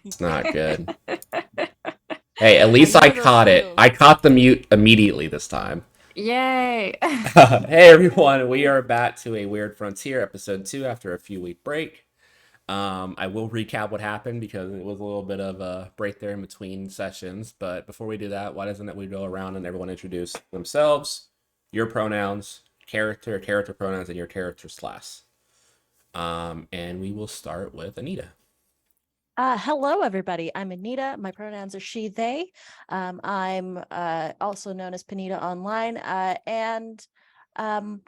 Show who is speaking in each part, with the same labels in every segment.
Speaker 1: It's not good. Hey, at
Speaker 2: I
Speaker 1: least I
Speaker 2: know those
Speaker 1: caught it.
Speaker 2: feels.
Speaker 1: I caught the mute immediately this time.
Speaker 3: Yay!
Speaker 1: Hey everyone, we are back to a Weird Frontier episode 2 after a few week break. I will recap what happened because it was a little bit of a break there in between sessions. But before we do that, why doesn't it we go around and everyone introduce themselves, your pronouns, character pronouns, and your character's class. And we will start with Anita.
Speaker 4: Hello, everybody. I'm Anita. My pronouns are she, they. I'm also known as Panita online. And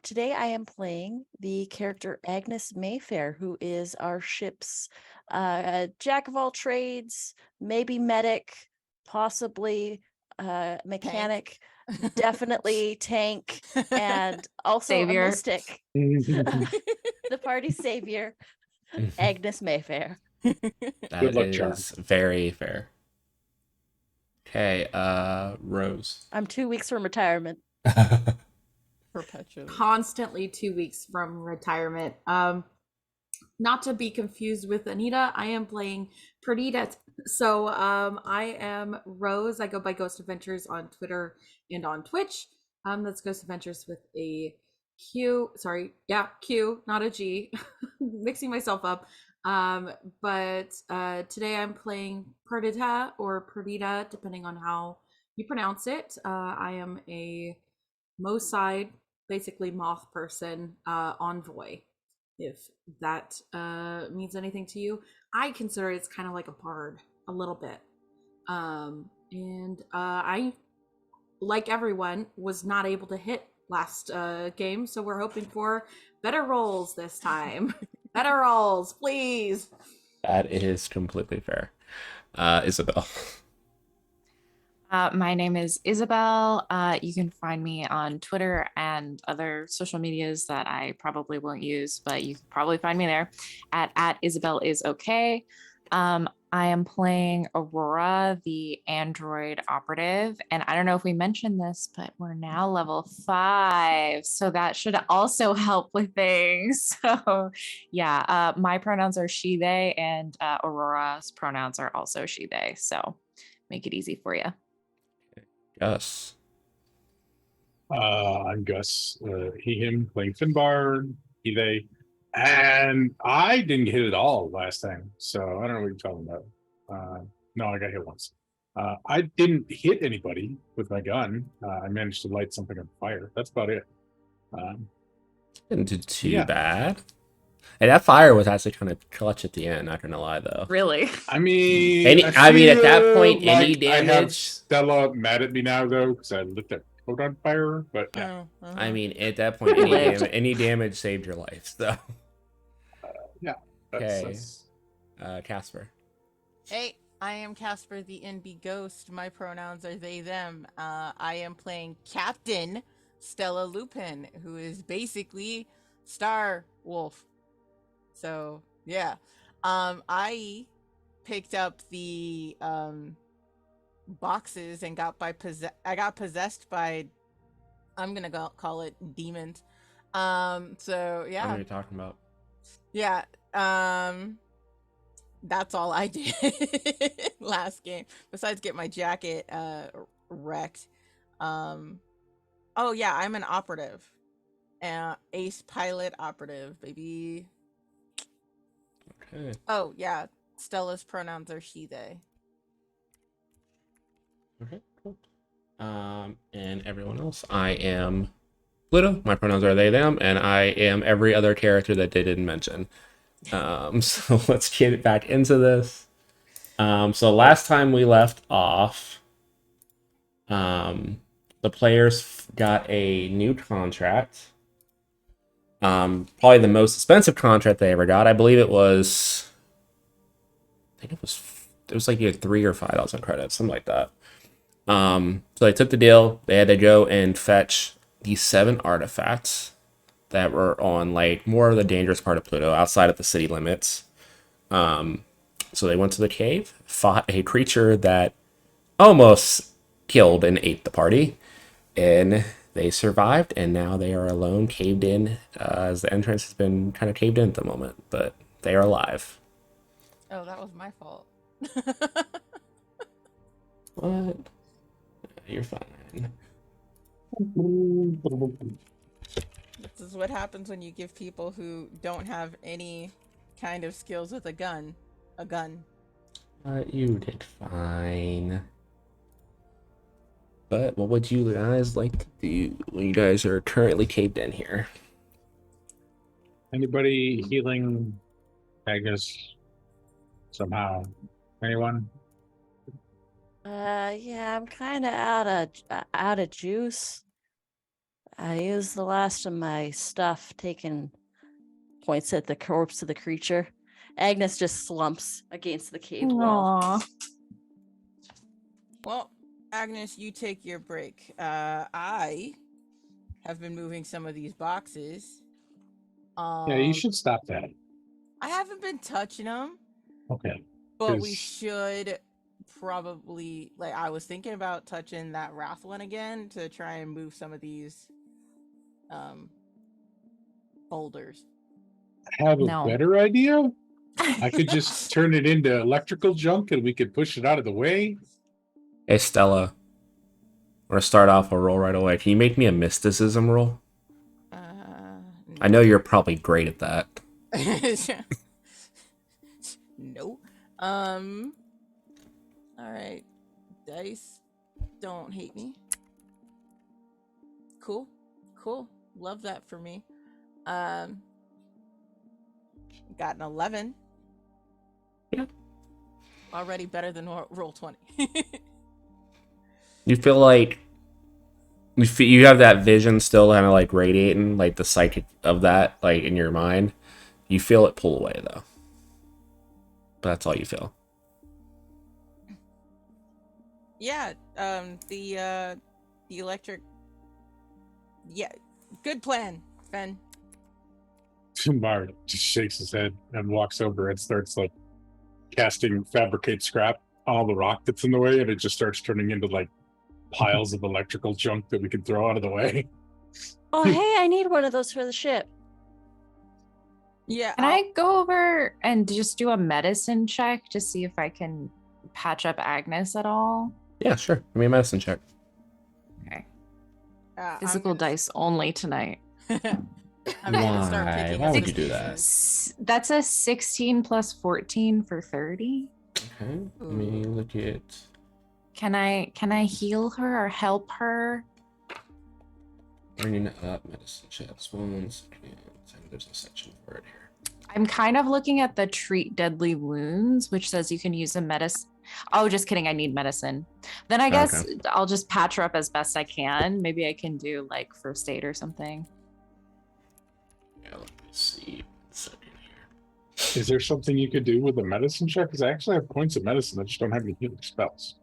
Speaker 4: today I am playing the character Agnes Mayfair, who is our ship's jack of all trades, maybe medic, possibly mechanic, definitely tank, and also a
Speaker 3: Savior.
Speaker 4: mystic, the party savior, Agnes Mayfair.
Speaker 1: That
Speaker 5: Good luck, charm.
Speaker 1: is very fair. Okay, Rose.
Speaker 4: I'm 2 weeks from retirement.
Speaker 2: Perpetually.
Speaker 3: Constantly 2 weeks from retirement. Not to be confused with Anita, I am playing Perdita. So I am Rose. I go by Ghost Adventures on Twitter and on Twitch. That's Ghost Adventures with a Q. Sorry, yeah, Q, not a G. Mixing myself up. But today I'm playing Perdita or Perdita, depending on how you pronounce it. I am a Moside, basically moth person, envoy, if that means anything to you. I consider it's kind of like a bard a little bit. And I, like everyone, was not able to hit last game, so we're hoping for better rolls this time. Better rolls, please.
Speaker 1: That is completely fair. Isabel.
Speaker 3: My name is Isabel. You can find me on Twitter and other social medias that I probably won't use, but you can probably find me there at Isabel is okay. I am playing Aurora, the android operative, and I don't know if we mentioned this, but we're now level 5, so that should also help with things. So, yeah, my pronouns are she, they, and Aurora's pronouns are also she, they. So, make it easy for you.
Speaker 1: Gus.
Speaker 5: I'm Gus, he, him, playing Finbar, he, they. And I didn't get hit at all last time, so I don't know what you're talking about. No, I got hit once. I didn't hit anybody with my gun. I managed to light something on fire. That's about it.
Speaker 1: Didn't do too
Speaker 5: Yeah.
Speaker 1: bad. Hey, that fire was actually kind of clutch at the end, not gonna lie though.
Speaker 3: Really?
Speaker 5: I mean,
Speaker 1: I mean, at that point,
Speaker 5: feel
Speaker 1: any
Speaker 5: like I have
Speaker 1: damage.
Speaker 5: Stella mad at me now, though, because I lit that coat on fire, but yeah.
Speaker 1: I mean, at that point, any damage saved your life. So,
Speaker 5: Yeah.
Speaker 1: okay,
Speaker 5: That's
Speaker 1: Casper.
Speaker 2: Hey, I am Casper the NB Ghost. My pronouns are they, them. I am playing Captain Stella Lupin, who is basically Star Wolf. So, yeah. I picked up the boxes and I got possessed by, I'm gonna call it demons. So
Speaker 1: What are
Speaker 2: yeah.
Speaker 1: you talking about?
Speaker 2: Yeah. That's all I did last game. Besides get my jacket wrecked. Oh yeah, I'm an operative. Ace pilot operative, baby.
Speaker 1: Okay.
Speaker 2: Oh yeah. Stella's pronouns are she, they.
Speaker 1: Okay. Cool. And everyone else, I am Pluto. My pronouns are they, them, and I am every other character that they didn't mention. So let's get back into this. So last time we left off, the players got a new contract. Probably the most expensive contract they ever got. I believe it was. I think it was. It was like you had 3,000 or 5,000 credits, something like that. So they took the deal. They had to go and fetch these 7 artifacts that were on like more of the dangerous part of Pluto, outside of the city limits. So they went to the cave, fought a creature that almost killed and ate the party, and they survived. And now they are alone, caved in, as the entrance has been kind of caved in at the moment, but they are alive.
Speaker 2: Oh, that was my fault.
Speaker 1: What? You're fine.
Speaker 2: This is what happens when you give people who don't have any kind of skills with a gun.
Speaker 1: You did fine. But what would you guys like to do when you guys are currently caved in here?
Speaker 5: Anybody healing Agnes somehow? Anyone?
Speaker 4: Yeah, I'm kind of out of juice. I used the last of my stuff, taking points at the corpse of the creature. Agnes just slumps against the cave wall.
Speaker 3: Aw.
Speaker 2: Well, Agnes, you take your break. I have been moving some of these boxes.
Speaker 5: Yeah, you should stop that.
Speaker 2: I haven't been touching them,
Speaker 5: Okay.
Speaker 2: but we
Speaker 5: 'Cause-
Speaker 2: should probably, like, I was thinking about touching that wrath one again to try and move some of these boulders.
Speaker 5: I have a
Speaker 6: No.
Speaker 5: better idea. I could just turn it into electrical junk and we could push it out of the way.
Speaker 1: Hey, Stella. I'm gonna start off a roll right away. Can you make me a mysticism roll? I know you're probably great at that.
Speaker 2: No. All right. Dice, don't hate me. Cool. Love that for me. Got an 11.
Speaker 1: Yeah.
Speaker 2: Already better than roll 20.
Speaker 1: You feel like you have that vision still kind of like radiating, like the psychic of that, like in your mind. You feel it pull away though, but that's all you feel.
Speaker 2: Yeah. The electric. Yeah. Good plan, Ben.
Speaker 5: Bar just shakes his head and walks over and starts like casting fabricate scrap on all the rock that's in the way, and it just starts turning into like piles of electrical junk that we can throw out of the way.
Speaker 4: Oh, hey, I need one of those for the ship.
Speaker 2: Yeah.
Speaker 6: Can I go over and just do a medicine check to see if I can patch up Agnes at all?
Speaker 1: Yeah, sure. Give me a medicine check.
Speaker 6: Okay.
Speaker 2: I'm
Speaker 6: Physical
Speaker 2: gonna-
Speaker 6: dice only tonight.
Speaker 2: I'm gonna start
Speaker 1: Why?
Speaker 2: picking
Speaker 1: Why
Speaker 2: up
Speaker 1: would
Speaker 2: the
Speaker 1: you do that?
Speaker 2: pieces.
Speaker 6: That's a 16 plus 14 for 30.
Speaker 1: Okay. Let me look at.
Speaker 6: Can I heal her or help her?
Speaker 1: Bringing up medicine checks. 1 second. There's a section for it here.
Speaker 6: I'm kind of looking at the treat deadly wounds, which says you can use a medicine. Oh, just kidding. I need medicine. Then I guess
Speaker 1: Okay.
Speaker 6: I'll just patch her up as best I can. Maybe I can do like first aid or something.
Speaker 1: Yeah, let me see. 1 second here.
Speaker 5: Is there something you could do with a medicine check? Because I actually have points of medicine. I just don't have any healing spells.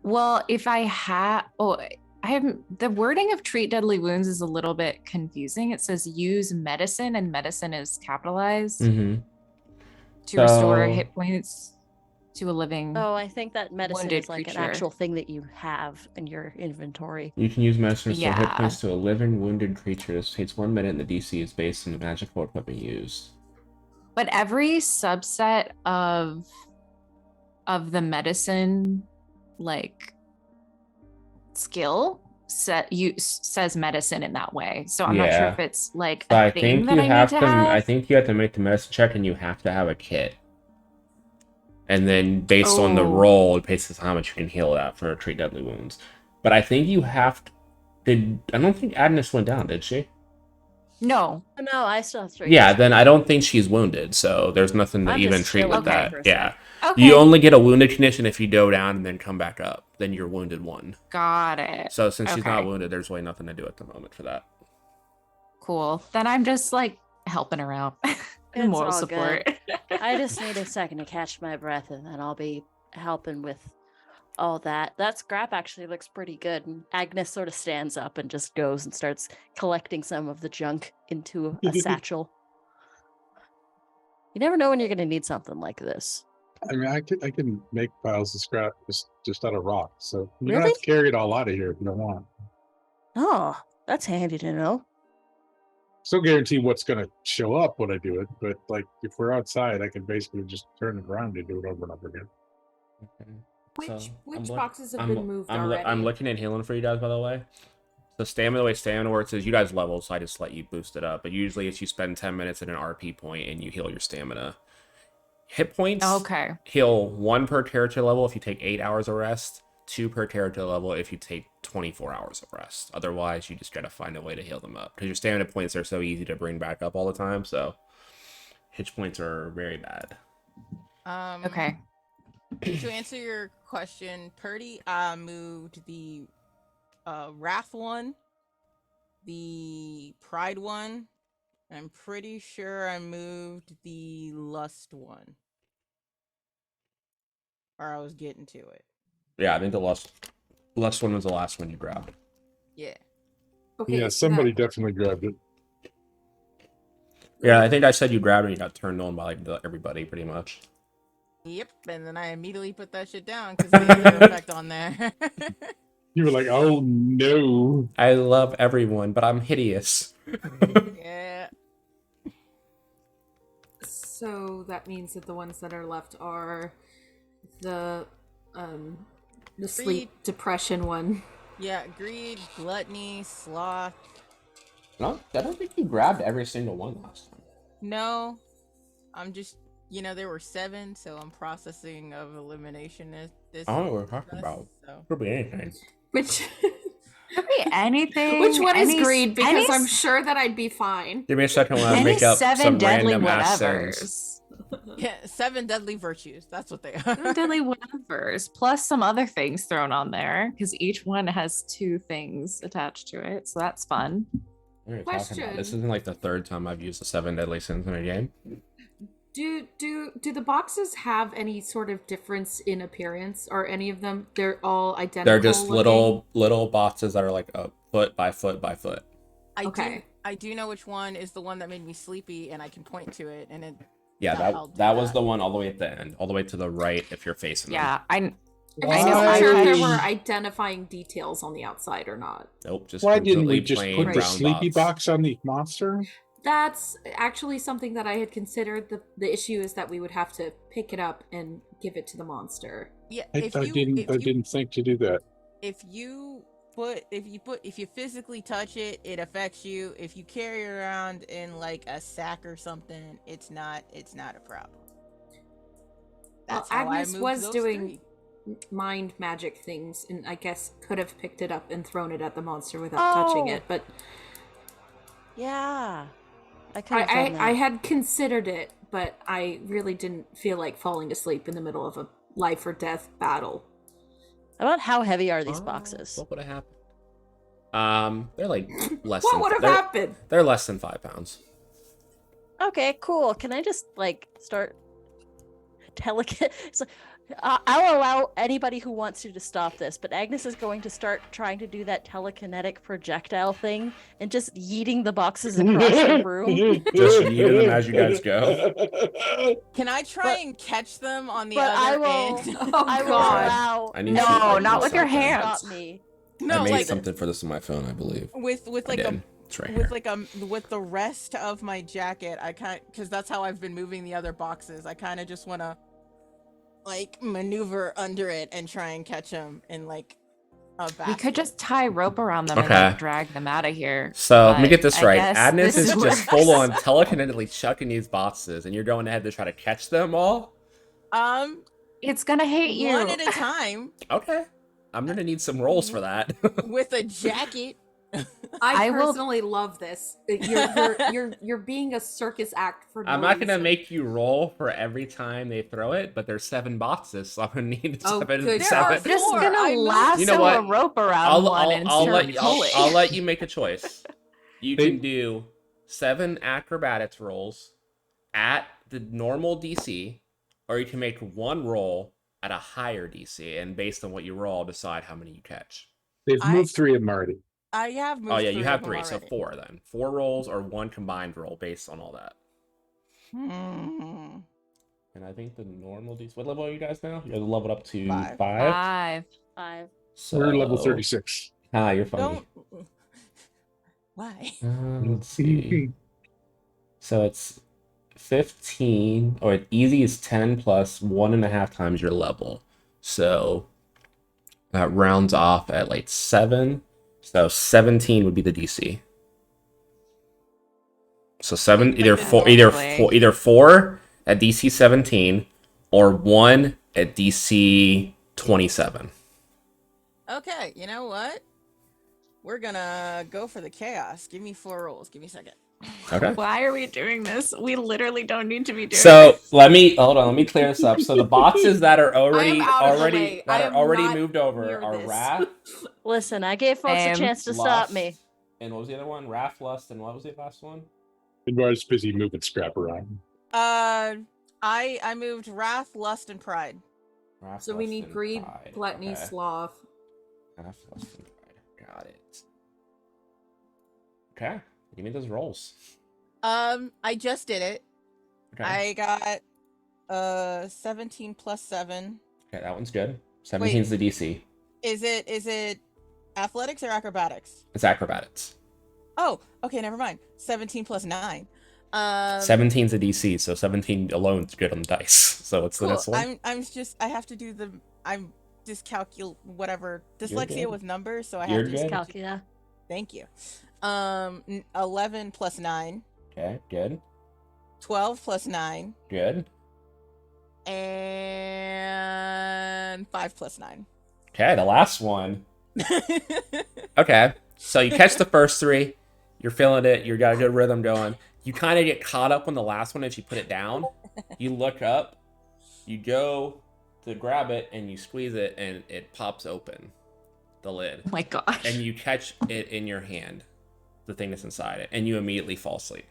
Speaker 6: Well, if I have, I have the wording of treat deadly wounds is a little bit confusing. It says use medicine, and medicine is capitalized
Speaker 1: Mm-hmm.
Speaker 6: to restore
Speaker 1: So-
Speaker 6: hit points to a living.
Speaker 4: Oh, I think that medicine
Speaker 6: Wounded
Speaker 4: is like an
Speaker 6: creature.
Speaker 4: actual thing that you have in your inventory.
Speaker 1: You can use medicine to restore hit
Speaker 6: Yeah.
Speaker 1: points to a living wounded creature. This takes 1 minute, and the DC is based on the magical equipment used.
Speaker 6: But every subset of the medicine like skill says medicine in that way. So I'm not sure
Speaker 1: Yeah.
Speaker 6: if it's like
Speaker 1: So
Speaker 6: a
Speaker 1: I
Speaker 6: thing
Speaker 1: think
Speaker 6: that
Speaker 1: you
Speaker 6: I
Speaker 1: have
Speaker 6: need
Speaker 1: to.
Speaker 6: to have.
Speaker 1: I think you have to make the medicine check, and you have to have a kit. And then based on the
Speaker 6: Oh.
Speaker 1: roll, it bases how much you can heal that for treat deadly wounds. But I think you have to. I don't think Agnes went down, did she?
Speaker 6: No.
Speaker 4: Oh, no, I still have 3.
Speaker 1: Yeah, then I don't think she's wounded, so there's nothing to
Speaker 4: I'm
Speaker 1: even
Speaker 4: just
Speaker 1: treat with
Speaker 4: chilling there
Speaker 1: that.
Speaker 4: for a
Speaker 1: Yeah.
Speaker 4: sec.
Speaker 6: Okay.
Speaker 1: You only get a wounded condition if you go down and then come back up. Then you're wounded 1.
Speaker 6: Got it.
Speaker 1: So since she's not
Speaker 6: Okay.
Speaker 1: wounded, there's really nothing to do at the moment for that.
Speaker 6: Cool. Then I'm just like helping her out.
Speaker 4: It's
Speaker 6: Moral
Speaker 4: all
Speaker 6: support.
Speaker 4: I just need a second to catch my breath, and then I'll be helping with all that. That scrap actually looks pretty good. And Agnes sort of stands up and just goes and starts collecting some of the junk into a satchel. You never know when you're going to need something like this.
Speaker 5: I mean, I can make piles of scrap just out of rock. So you don't
Speaker 4: Really?
Speaker 5: have to carry it all out of here if you don't want.
Speaker 4: Oh, that's handy to know.
Speaker 5: Still guarantee what's going to show up when I do it, but like if we're outside, I can basically just turn it around and do it over and over again.
Speaker 1: Okay.
Speaker 3: Which
Speaker 1: I'm
Speaker 3: boxes have
Speaker 1: I'm,
Speaker 3: been moved
Speaker 1: I'm,
Speaker 3: already?
Speaker 1: I'm looking at healing for you guys, by the way. So the way stamina works is you guys level, so I just let you boost it up. But usually it's you spend 10 minutes at an RP point and you heal your stamina. Hit points
Speaker 6: Okay.
Speaker 1: heal 1 per character level if you take 8 hours of rest, 2 per character level if you take 24 hours of rest. Otherwise, you just gotta find a way to heal them up. Because your stamina points are so easy to bring back up all the time, so hit points are very bad.
Speaker 6: Okay.
Speaker 2: To answer your question, Purdy moved the Wrath one, the Pride one. I'm pretty sure I moved the Lust one. Or I was getting to it.
Speaker 1: Yeah, I think the last one was the last one you grabbed.
Speaker 2: Yeah.
Speaker 3: Okay,
Speaker 5: Yeah, somebody definitely grabbed it.
Speaker 1: Yeah, I think I said you grabbed it and you got turned on by like everybody pretty much.
Speaker 2: Yep, and then I immediately put that shit down because the other effect on there.
Speaker 5: You were like, oh no.
Speaker 1: I love everyone, but I'm hideous.
Speaker 2: Yeah.
Speaker 3: So that means that the ones that are left are the sleep depression one.
Speaker 2: Yeah, greed, gluttony, sloth.
Speaker 1: No, I don't think you grabbed every single one last time.
Speaker 2: No, I'm just, there were 7, so I'm processing of elimination this.
Speaker 1: I don't know what we're talking about.
Speaker 2: So.
Speaker 1: Could be anything.
Speaker 3: Which
Speaker 6: Could be anything.
Speaker 3: which one is greed? Because
Speaker 6: any
Speaker 3: I'm sure that I'd be fine.
Speaker 1: Give me a second while I
Speaker 6: any
Speaker 1: make up
Speaker 6: 7
Speaker 1: some
Speaker 6: deadly
Speaker 1: random ass sins.
Speaker 6: whatevers.
Speaker 2: Yeah, 7 deadly virtues. That's what they are.
Speaker 6: 7 deadly whatevers, plus some other things thrown on there, because each one has 2 things attached to it, so that's fun.
Speaker 1: What are you talking about? This isn't like the 3rd time I've used the 7 deadly sins in a game.
Speaker 3: Do the boxes have any sort of difference in appearance, or any of them? They're all identical.
Speaker 1: They're just
Speaker 3: looking?
Speaker 1: little boxes that are like a foot by foot by foot.
Speaker 2: I do know which one is the one that made me sleepy, and I can point to it, and it.
Speaker 1: Yeah, that was the one all the way at the end, all the way to the right if you're facing them.
Speaker 6: Yeah, I
Speaker 3: I'm
Speaker 6: I
Speaker 3: just
Speaker 6: know.
Speaker 3: not sure if there
Speaker 6: I-
Speaker 3: were identifying details on the outside or not.
Speaker 1: Nope, just
Speaker 5: Why didn't we
Speaker 1: completely
Speaker 5: just
Speaker 1: plain
Speaker 5: put the
Speaker 1: brown
Speaker 5: sleepy box on the monster?
Speaker 3: That's actually something that I had considered. The issue is that we would have to pick it up and give it to the monster.
Speaker 2: Yeah,
Speaker 5: I didn't think to do that.
Speaker 2: If you physically touch it, it affects you. If you carry it around in like a sack or something, it's not a problem. That's how
Speaker 3: Agnes
Speaker 2: I moved
Speaker 3: was
Speaker 2: those
Speaker 3: doing
Speaker 2: 3.
Speaker 3: mind magic things, and I guess could have picked it up and thrown it at the monster without touching it. But
Speaker 4: Yeah. I could have done that.
Speaker 3: I had considered it, but I really didn't feel like falling asleep in the middle of a life or death battle.
Speaker 4: About how heavy are these boxes?
Speaker 1: What would have happened? They're like less.
Speaker 3: What would have happened?
Speaker 1: They're less than 5 pounds.
Speaker 4: Okay, cool. Can I just like start so, I'll allow anybody who wants to stop this, but Agnes is going to start trying to do that telekinetic projectile thing and just yeeting the boxes across the room.
Speaker 1: Just yeeting them as you guys go.
Speaker 2: Can I try and catch them on the
Speaker 4: But
Speaker 2: other
Speaker 4: I will.
Speaker 2: end?
Speaker 3: Oh,
Speaker 4: I will
Speaker 3: God.
Speaker 4: allow.
Speaker 1: I need
Speaker 6: No,
Speaker 1: to
Speaker 6: not with your
Speaker 1: something.
Speaker 6: hands.
Speaker 4: Stop me.
Speaker 2: No,
Speaker 1: I made
Speaker 2: like
Speaker 1: something for this on my phone, I believe.
Speaker 2: with
Speaker 1: I
Speaker 2: like a
Speaker 1: did. It's right
Speaker 2: with
Speaker 1: here.
Speaker 2: like with the rest of my jacket, I can't, because that's how I've been moving the other boxes. I kind of just want to like maneuver under it and try and catch them in like a basket.
Speaker 6: We could just tie rope around them and
Speaker 1: Okay.
Speaker 6: like drag them out of here.
Speaker 1: So let me
Speaker 6: but
Speaker 1: get this
Speaker 6: I
Speaker 1: right.
Speaker 6: guess
Speaker 1: Agnes
Speaker 6: this
Speaker 1: is
Speaker 6: is
Speaker 1: just
Speaker 6: worse.
Speaker 1: full on telekinetically chucking these boxes, and you're going ahead to try to catch them all.
Speaker 6: It's gonna hate you.
Speaker 2: one at a time
Speaker 1: Okay, I'm gonna need some rolls for that.
Speaker 2: with a jacket.
Speaker 3: I
Speaker 6: I will-
Speaker 3: personally love this. You're being a circus act for.
Speaker 1: I'm
Speaker 3: no
Speaker 1: not gonna
Speaker 3: reason.
Speaker 1: make you roll for every time they throw it, but there's 7 boxes, so I'm gonna need
Speaker 3: Oh,
Speaker 1: 7.
Speaker 3: good.
Speaker 2: There
Speaker 1: seven.
Speaker 2: are
Speaker 6: I'm just
Speaker 2: Four.
Speaker 6: gonna
Speaker 2: I moved-
Speaker 6: lasso
Speaker 1: You know what?
Speaker 6: a rope around
Speaker 1: I'll,
Speaker 6: one
Speaker 1: I'll,
Speaker 6: and
Speaker 1: I'll,
Speaker 6: start
Speaker 1: let,
Speaker 6: pulling.
Speaker 1: I'll let you make a choice. You
Speaker 5: They-
Speaker 1: can do 7 acrobatics rolls at the normal DC, or you can make 1 roll at a higher DC, and based on what you roll, decide how many you catch.
Speaker 5: They've
Speaker 2: I-
Speaker 5: moved 3 of them already.
Speaker 2: I have moved.
Speaker 1: Oh yeah, you
Speaker 2: 3
Speaker 1: have
Speaker 2: of them
Speaker 1: 3, so
Speaker 2: already.
Speaker 1: 4 then. 4 rolls or 1 combined roll based on all that.
Speaker 2: Hmm.
Speaker 1: And I think the normal DC. What level are you guys now? You guys leveled up to
Speaker 2: 5.
Speaker 6: 5.
Speaker 4: 5.
Speaker 1: So,
Speaker 5: We're level 36.
Speaker 1: Ah, you're funny.
Speaker 2: Don't. Why?
Speaker 1: Let's see. So it's 15, or easy is 10 plus 1.5 times your level. So that rounds off at like 7. So 17 would be the DC. So seven, either four,
Speaker 6: Lovely.
Speaker 1: either 4 at DC 17, or 1 at DC 27.
Speaker 2: Okay, you know what? We're gonna go for the chaos. Give me 4 rolls. Give me a second.
Speaker 1: Okay.
Speaker 6: Why are we doing this? We literally don't need to be doing
Speaker 1: So
Speaker 6: this.
Speaker 1: let me clear this up. So the boxes that are already
Speaker 3: out of the way. I am not
Speaker 1: moved over
Speaker 3: near
Speaker 1: are
Speaker 3: this.
Speaker 1: Wrath,
Speaker 4: Listen, I gave folks a
Speaker 6: Same.
Speaker 4: chance to stop
Speaker 1: Lust,
Speaker 4: me.
Speaker 1: and what was the other one? Wrath, Lust, and what was the last one?
Speaker 5: Finbar's busy moving scrap around.
Speaker 2: I moved Wrath, Lust, and Pride.
Speaker 1: Wrath,
Speaker 3: So we
Speaker 1: Lust,
Speaker 3: need
Speaker 1: and
Speaker 3: greed,
Speaker 1: Pride.
Speaker 3: gluttony,
Speaker 1: Okay.
Speaker 3: sloth.
Speaker 1: Wrath, Lust, and Pride. Got it. Okay. Give me those rolls.
Speaker 2: I just did it.
Speaker 1: Okay.
Speaker 2: I got 17 plus 7.
Speaker 1: Okay, that one's good. 17's the DC.
Speaker 2: Is it athletics or acrobatics?
Speaker 1: It's acrobatics.
Speaker 2: Oh, okay, never mind. 17 plus 9.
Speaker 1: 17's the DC, so 17 alone is good on the dice. So what's the
Speaker 2: Cool.
Speaker 1: next one?
Speaker 2: I have to do I'm dyscalcul whatever.
Speaker 1: You're
Speaker 2: Dyslexia
Speaker 1: good.
Speaker 2: with numbers, so I
Speaker 1: You're
Speaker 2: have to
Speaker 1: good.
Speaker 4: Calcula.
Speaker 2: Thank you. 11 plus 9.
Speaker 1: Okay, good.
Speaker 2: 12 plus 9.
Speaker 1: Good.
Speaker 2: And 5 plus 9.
Speaker 1: Okay, the last one. Okay, so you catch the first 3. You're feeling it. You got a good rhythm going. You kind of get caught up on the last one as you put it down. You look up. You go to grab it, and you squeeze it, and it pops open, the lid.
Speaker 6: Oh my gosh.
Speaker 1: And you catch it in your hand, the thing that's inside it, and you immediately fall asleep.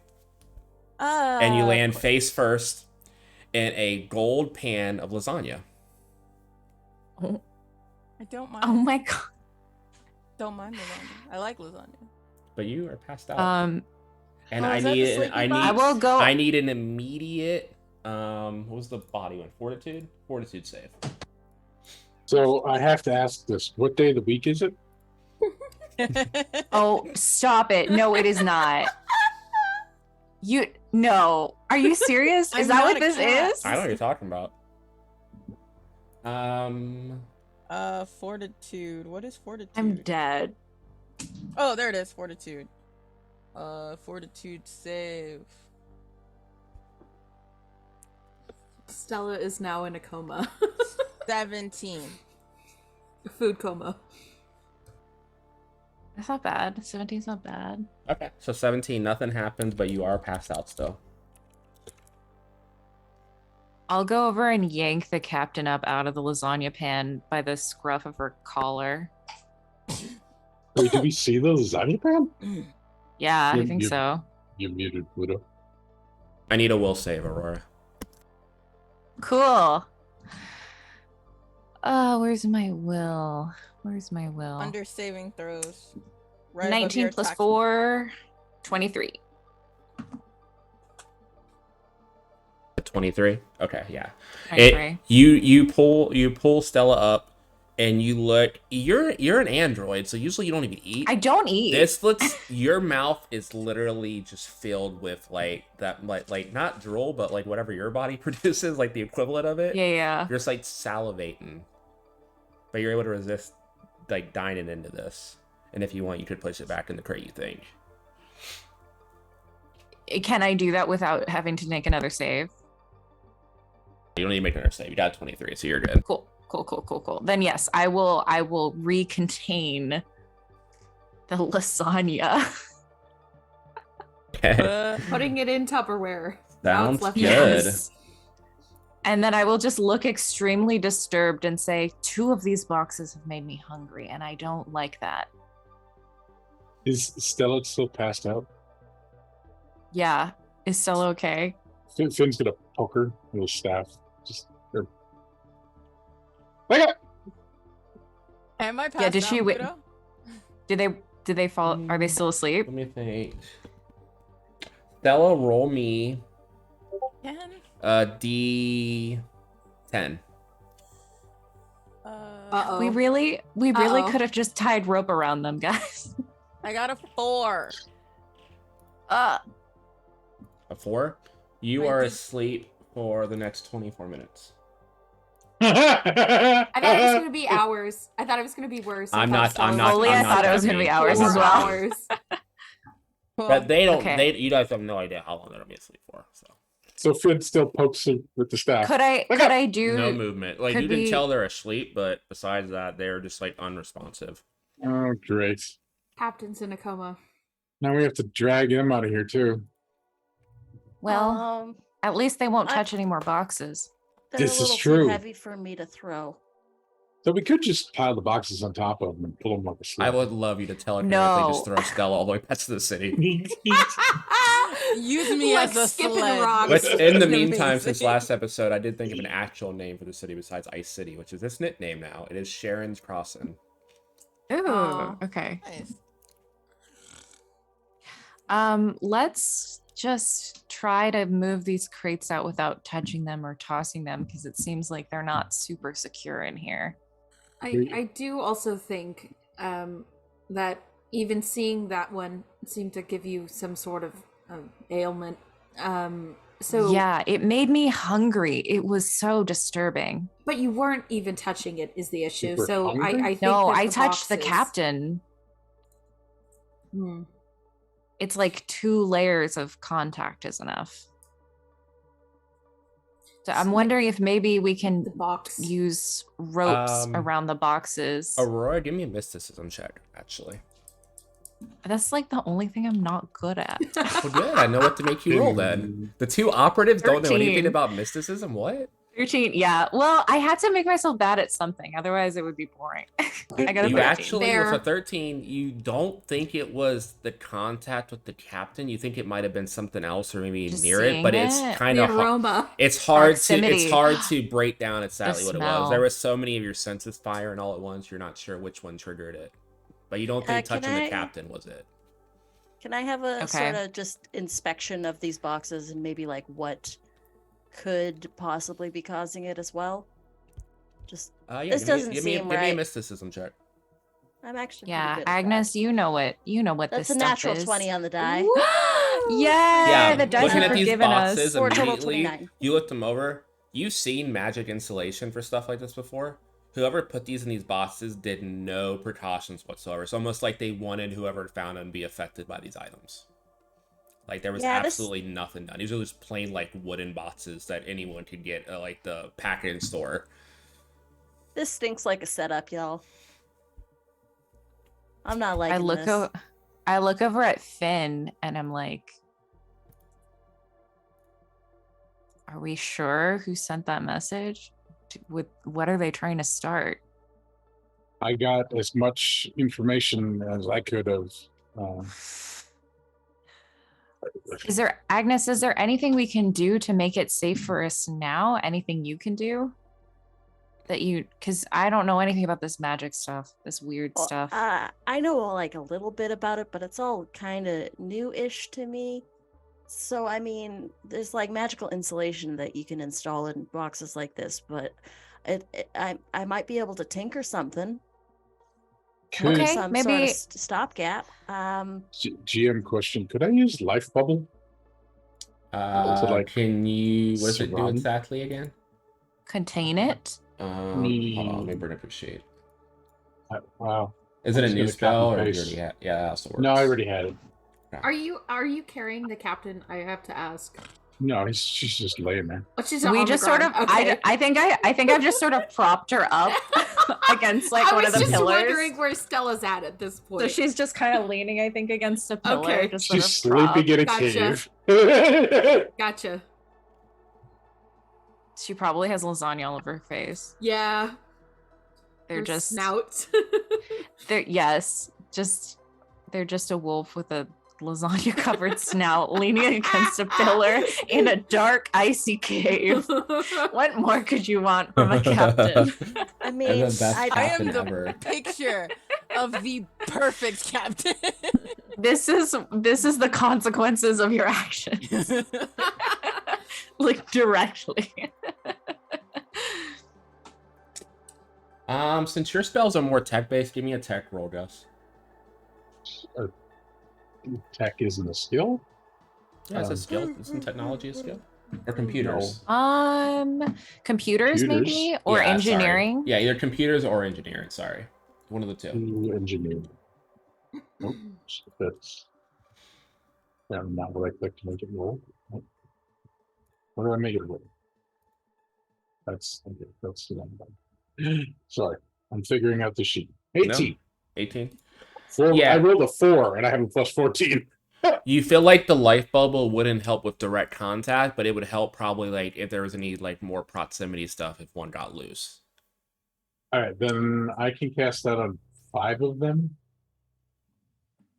Speaker 1: And you land face first in a gold pan of lasagna.
Speaker 2: I don't mind.
Speaker 6: Oh my god.
Speaker 2: Don't mind lasagna. I like lasagna.
Speaker 1: But you are passed out.
Speaker 6: Um,
Speaker 1: and
Speaker 4: Oh,
Speaker 1: I
Speaker 4: is that the
Speaker 1: need
Speaker 4: sleeping
Speaker 1: I
Speaker 4: box?
Speaker 1: need
Speaker 6: I will go.
Speaker 1: I need an immediate what was the body one? Fortitude save.
Speaker 5: So I have to ask this: what day of the week is it?
Speaker 6: Oh, stop it. No, it is not. No. Are you serious?
Speaker 2: I'm
Speaker 6: Is that
Speaker 2: not
Speaker 6: what
Speaker 2: a
Speaker 6: this
Speaker 2: cat.
Speaker 6: is?
Speaker 1: I know what you're talking about.
Speaker 2: Fortitude. What is fortitude?
Speaker 6: I'm dead.
Speaker 2: Oh, there it is. Fortitude. Fortitude save.
Speaker 3: Stella is now in a coma.
Speaker 2: 17.
Speaker 3: Food coma.
Speaker 6: That's not bad. 17's not bad.
Speaker 1: Okay, so 17, nothing happens, but you are passed out still.
Speaker 6: I'll go over and yank the captain up out of the lasagna pan by the scruff of her collar.
Speaker 5: Wait, did we see the lasagna pan?
Speaker 6: Yeah, I
Speaker 5: You-
Speaker 6: think
Speaker 5: you-
Speaker 6: so.
Speaker 5: You muted Pluto.
Speaker 1: I need a will save, Aurora.
Speaker 6: Cool. Oh, where's my will? Where's my will?
Speaker 2: Under saving throws. Right above
Speaker 6: 19
Speaker 2: your
Speaker 6: plus
Speaker 2: attack.
Speaker 6: 4, 23.
Speaker 1: 23. Okay, yeah.
Speaker 6: 23.
Speaker 1: You pull Stella up, and you look. You're an android, so usually you don't even eat.
Speaker 6: I don't eat.
Speaker 1: This looks. Your mouth is literally just filled with like that, like not drool, but like whatever your body produces, like the equivalent of it.
Speaker 6: Yeah.
Speaker 1: You're just like salivating, but you're able to resist like dining into this. And if you want, you could place it back in the crate. You think?
Speaker 6: Can I do that without having to make another save?
Speaker 1: You don't need to make another save. You got 23, so you're good.
Speaker 6: Cool. Then yes, I will recontain the lasagna.
Speaker 1: Okay.
Speaker 3: Putting it in Tupperware. Now
Speaker 1: Sounds
Speaker 3: it's left
Speaker 1: good.
Speaker 6: Yes. And then I will just look extremely disturbed and say, 2 of these boxes have made me hungry, and I don't like that.
Speaker 5: Is Stella still passed out?
Speaker 6: Yeah. Is Stella okay?
Speaker 5: Finn's gonna poke her with his staff. Just or... Wake up!
Speaker 2: Am I passed
Speaker 6: Yeah, did
Speaker 2: out,
Speaker 6: she wi-
Speaker 2: Pluto?
Speaker 6: Did they fall? Are they still asleep?
Speaker 1: Let me think. Stella, roll me
Speaker 2: 10?
Speaker 1: D10.
Speaker 3: Uh-oh.
Speaker 6: We really
Speaker 3: Uh-oh.
Speaker 6: could have just tied rope around them, guys.
Speaker 2: I got a 4.
Speaker 1: A 4? You
Speaker 2: I
Speaker 1: are
Speaker 2: did-
Speaker 1: asleep for the next 24 minutes.
Speaker 3: I thought it was gonna be hours. I thought it was gonna be worse.
Speaker 1: I'm
Speaker 3: thought
Speaker 1: not. I'm
Speaker 3: Stella
Speaker 1: not.
Speaker 6: Fully,
Speaker 1: I'm
Speaker 6: I
Speaker 1: not
Speaker 6: thought it
Speaker 1: that
Speaker 6: was gonna be
Speaker 1: mean.
Speaker 6: hours
Speaker 1: I'm
Speaker 6: as
Speaker 1: not
Speaker 6: well.
Speaker 1: that mean.
Speaker 3: hours.
Speaker 2: Well,
Speaker 1: But they don't.
Speaker 6: Okay.
Speaker 1: You guys have no idea how long they're gonna be asleep for. So
Speaker 5: So Finn still pokes her with the staff.
Speaker 6: Could I
Speaker 5: Look
Speaker 6: could
Speaker 5: up.
Speaker 6: I do
Speaker 1: no movement. Like
Speaker 6: could
Speaker 1: you can
Speaker 6: we-
Speaker 1: tell they're asleep, but besides that, they're just like unresponsive.
Speaker 5: Oh, great.
Speaker 3: Captain's in a coma.
Speaker 5: Now we have to drag him out of here too.
Speaker 6: well,
Speaker 4: Um,
Speaker 6: at least they won't
Speaker 4: I-
Speaker 6: touch any more boxes.
Speaker 4: they're
Speaker 5: This
Speaker 4: a
Speaker 5: is
Speaker 4: little
Speaker 5: true.
Speaker 4: too heavy for me to throw.
Speaker 5: So we could just pile the boxes on top of them and pull them up a slope.
Speaker 1: I would love you to telekinetically just
Speaker 6: No.
Speaker 1: throw Stella all the way back to the city.
Speaker 2: use me
Speaker 3: Like
Speaker 2: as a
Speaker 3: skipping
Speaker 2: sled.
Speaker 3: rocks.
Speaker 1: But in the
Speaker 2: It's
Speaker 1: meantime, since
Speaker 2: amazing.
Speaker 1: last episode, I did think of an actual name for the city besides Ice City, which is its nickname now. It is Sharon's Crossing.
Speaker 6: Ooh,
Speaker 3: Aw.
Speaker 6: okay.
Speaker 2: Nice.
Speaker 6: Let's just try to move these crates out without touching them or tossing them because it seems like they're not super secure in here.
Speaker 3: I do also think that even seeing that one seemed to give you some sort of ailment. So
Speaker 6: yeah, it made me hungry. It was so disturbing.
Speaker 3: but you weren't even touching it is the issue.
Speaker 5: Super
Speaker 3: So
Speaker 5: hungry?
Speaker 3: I think
Speaker 6: No,
Speaker 3: that
Speaker 6: I
Speaker 3: the
Speaker 6: touched the
Speaker 3: boxes-
Speaker 6: captain.
Speaker 3: Hmm.
Speaker 6: It's like 2 layers of contact is enough. So I'm
Speaker 3: So
Speaker 6: wondering if maybe we can
Speaker 3: The box.
Speaker 6: use ropes around the boxes.
Speaker 1: Aurora, give me a mysticism check, actually.
Speaker 6: That's like the only thing I'm not good at.
Speaker 1: Well, good. I know what to make you roll then. The two operatives don't know anything
Speaker 6: 13.
Speaker 1: about mysticism? What?
Speaker 6: 13, yeah. Well, I had to make myself bad at something, otherwise it would be boring. I got a 13.
Speaker 1: You actually,
Speaker 3: Fair.
Speaker 1: with a 13, you don't think it was the contact with the captain. You think it might have been something else or maybe
Speaker 6: Just
Speaker 1: near it, but
Speaker 6: seeing
Speaker 1: it's
Speaker 6: it.
Speaker 1: kind
Speaker 3: The
Speaker 1: of
Speaker 3: aroma.
Speaker 1: it's hard
Speaker 6: Proximity.
Speaker 1: to break down exactly what it was.
Speaker 6: smell.
Speaker 1: There was so many of your senses firing all at once, you're not sure which one triggered it. But you don't think
Speaker 4: Can
Speaker 1: touching the
Speaker 4: I-
Speaker 1: captain was it.
Speaker 4: Can I have a
Speaker 6: Okay.
Speaker 4: sort of just inspection of these boxes and maybe like what could possibly be causing it as well? Just
Speaker 1: Yeah,
Speaker 4: This doesn't
Speaker 1: give me
Speaker 4: seem
Speaker 1: a
Speaker 4: right.
Speaker 1: mysticism check.
Speaker 4: I'm actually pretty
Speaker 6: Yeah,
Speaker 4: good at that.
Speaker 6: Agnes, you know what
Speaker 4: That's
Speaker 6: this
Speaker 4: a
Speaker 6: stuff
Speaker 4: natural
Speaker 6: is.
Speaker 4: 20 on the die.
Speaker 6: Yeah, the dice
Speaker 1: looking
Speaker 6: are
Speaker 1: at these
Speaker 6: forgiving us.
Speaker 1: boxes
Speaker 4: For a total of
Speaker 1: immediately,
Speaker 4: 29.
Speaker 1: you looked them over. You've seen magic insulation for stuff like this before. Whoever put these in these boxes did no precautions whatsoever. It's almost like they wanted whoever found them to be affected by these items. Like there was
Speaker 4: Yeah, this-
Speaker 1: absolutely nothing done. These are just plain like wooden boxes that anyone could get at like the packaging store.
Speaker 4: This stinks like a setup, y'all. I'm not liking this.
Speaker 6: I look over at Finn and I'm like, are we sure who sent that message? With what are they trying to start?
Speaker 5: I got as much information as I could have.
Speaker 6: Is there, Agnes, is there anything we can do to make it safe for us now? Anything you can do? That you, because I don't know anything about this magic stuff, this weird
Speaker 4: Well,
Speaker 6: stuff.
Speaker 4: I know like a little bit about it, but it's all kind of new-ish to me. So I mean, there's like magical insulation that you can install in boxes like this, but I might be able to tinker something.
Speaker 5: Could,
Speaker 6: Okay,
Speaker 4: Some sort
Speaker 6: maybe-
Speaker 4: of stopgap.
Speaker 5: GM question: could I use life bubble? like,
Speaker 1: Can you? What does it do
Speaker 5: surround?
Speaker 1: exactly again?
Speaker 6: Contain it?
Speaker 1: Hold on, let me bring up your sheet.
Speaker 5: Wow.
Speaker 1: Is it a
Speaker 5: I'm just
Speaker 1: new
Speaker 5: gonna
Speaker 1: spell
Speaker 5: copy
Speaker 1: or you
Speaker 5: paste.
Speaker 1: already had? Yeah, that also works.
Speaker 5: No, I already had it.
Speaker 3: Are you carrying the captain? I have to ask.
Speaker 5: No, she's just laying there.
Speaker 3: Oh, she's
Speaker 6: We
Speaker 3: on the
Speaker 6: just sort of,
Speaker 3: ground. Okay.
Speaker 6: I think I've just sort of propped her up against like
Speaker 3: I
Speaker 6: one
Speaker 3: was
Speaker 6: of the
Speaker 3: just
Speaker 6: pillars.
Speaker 3: wondering where Stella's at this point.
Speaker 6: So she's just kind of leaning, I think, against a pillar.
Speaker 3: Okay.
Speaker 6: Just
Speaker 5: She's
Speaker 6: sort of
Speaker 5: sleeping in a
Speaker 3: Gotcha.
Speaker 5: cave.
Speaker 3: Gotcha.
Speaker 6: She probably has lasagna all over her face.
Speaker 3: Yeah.
Speaker 6: They're
Speaker 3: her
Speaker 6: just
Speaker 3: snout.
Speaker 6: they're they're just a wolf with a lasagna covered snout leaning against a pillar in a dark, icy cave. What more could you want from a captain?
Speaker 4: I mean,
Speaker 1: And the best
Speaker 4: I
Speaker 2: I am
Speaker 1: captain
Speaker 2: the
Speaker 1: ever.
Speaker 2: picture of the perfect captain.
Speaker 6: This is the consequences of your actions. Like directly.
Speaker 1: Since your spells are more tech based, give me a tech roll, Gus.
Speaker 5: Tech isn't a skill.
Speaker 1: Yeah, it's a skill. Isn't technology a skill? Or computers?
Speaker 6: Computers maybe, or
Speaker 1: Yeah, sorry.
Speaker 6: engineering.
Speaker 1: Yeah, either computers or engineering. Sorry, one of the two.
Speaker 5: Engineering. Nope. That's not what I clicked to make it roll. Nope. What do I make it roll? That's okay. That's the one. Sorry, I'm figuring out the sheet. 18.
Speaker 1: No? 18.
Speaker 5: Four,
Speaker 1: Yeah.
Speaker 5: I rolled a 4 and I have a plus 14.
Speaker 1: You feel like the life bubble wouldn't help with direct contact, but it would help probably like if there was any like more proximity stuff if one got loose.
Speaker 5: All right, then I can cast that on 5 of them.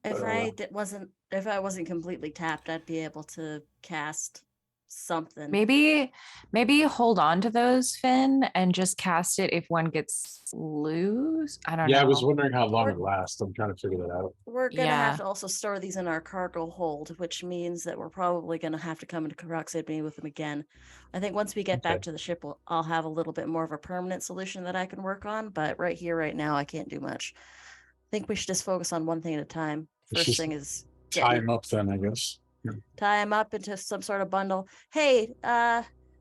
Speaker 4: If I wasn't completely tapped, I'd be able to cast something.
Speaker 6: Maybe hold on to those, Finn, and just cast it if one gets loose. I don't know.
Speaker 5: Yeah, I was wondering how long it lasts. I'm trying to figure that out.
Speaker 4: We're gonna have
Speaker 6: Yeah.
Speaker 4: to also store these in our cargo hold, which means that we're probably gonna have to come into proximity with them again. I think once we get back
Speaker 5: Okay.
Speaker 4: to the ship, I'll have a little bit more of a permanent solution that I can work on. But right here, right now, I can't do much. I think we should just focus on one thing at a time.
Speaker 5: Let's
Speaker 4: First
Speaker 5: just
Speaker 4: thing is
Speaker 5: tie him up then, I guess.
Speaker 4: tie him up into some sort of bundle. Hey,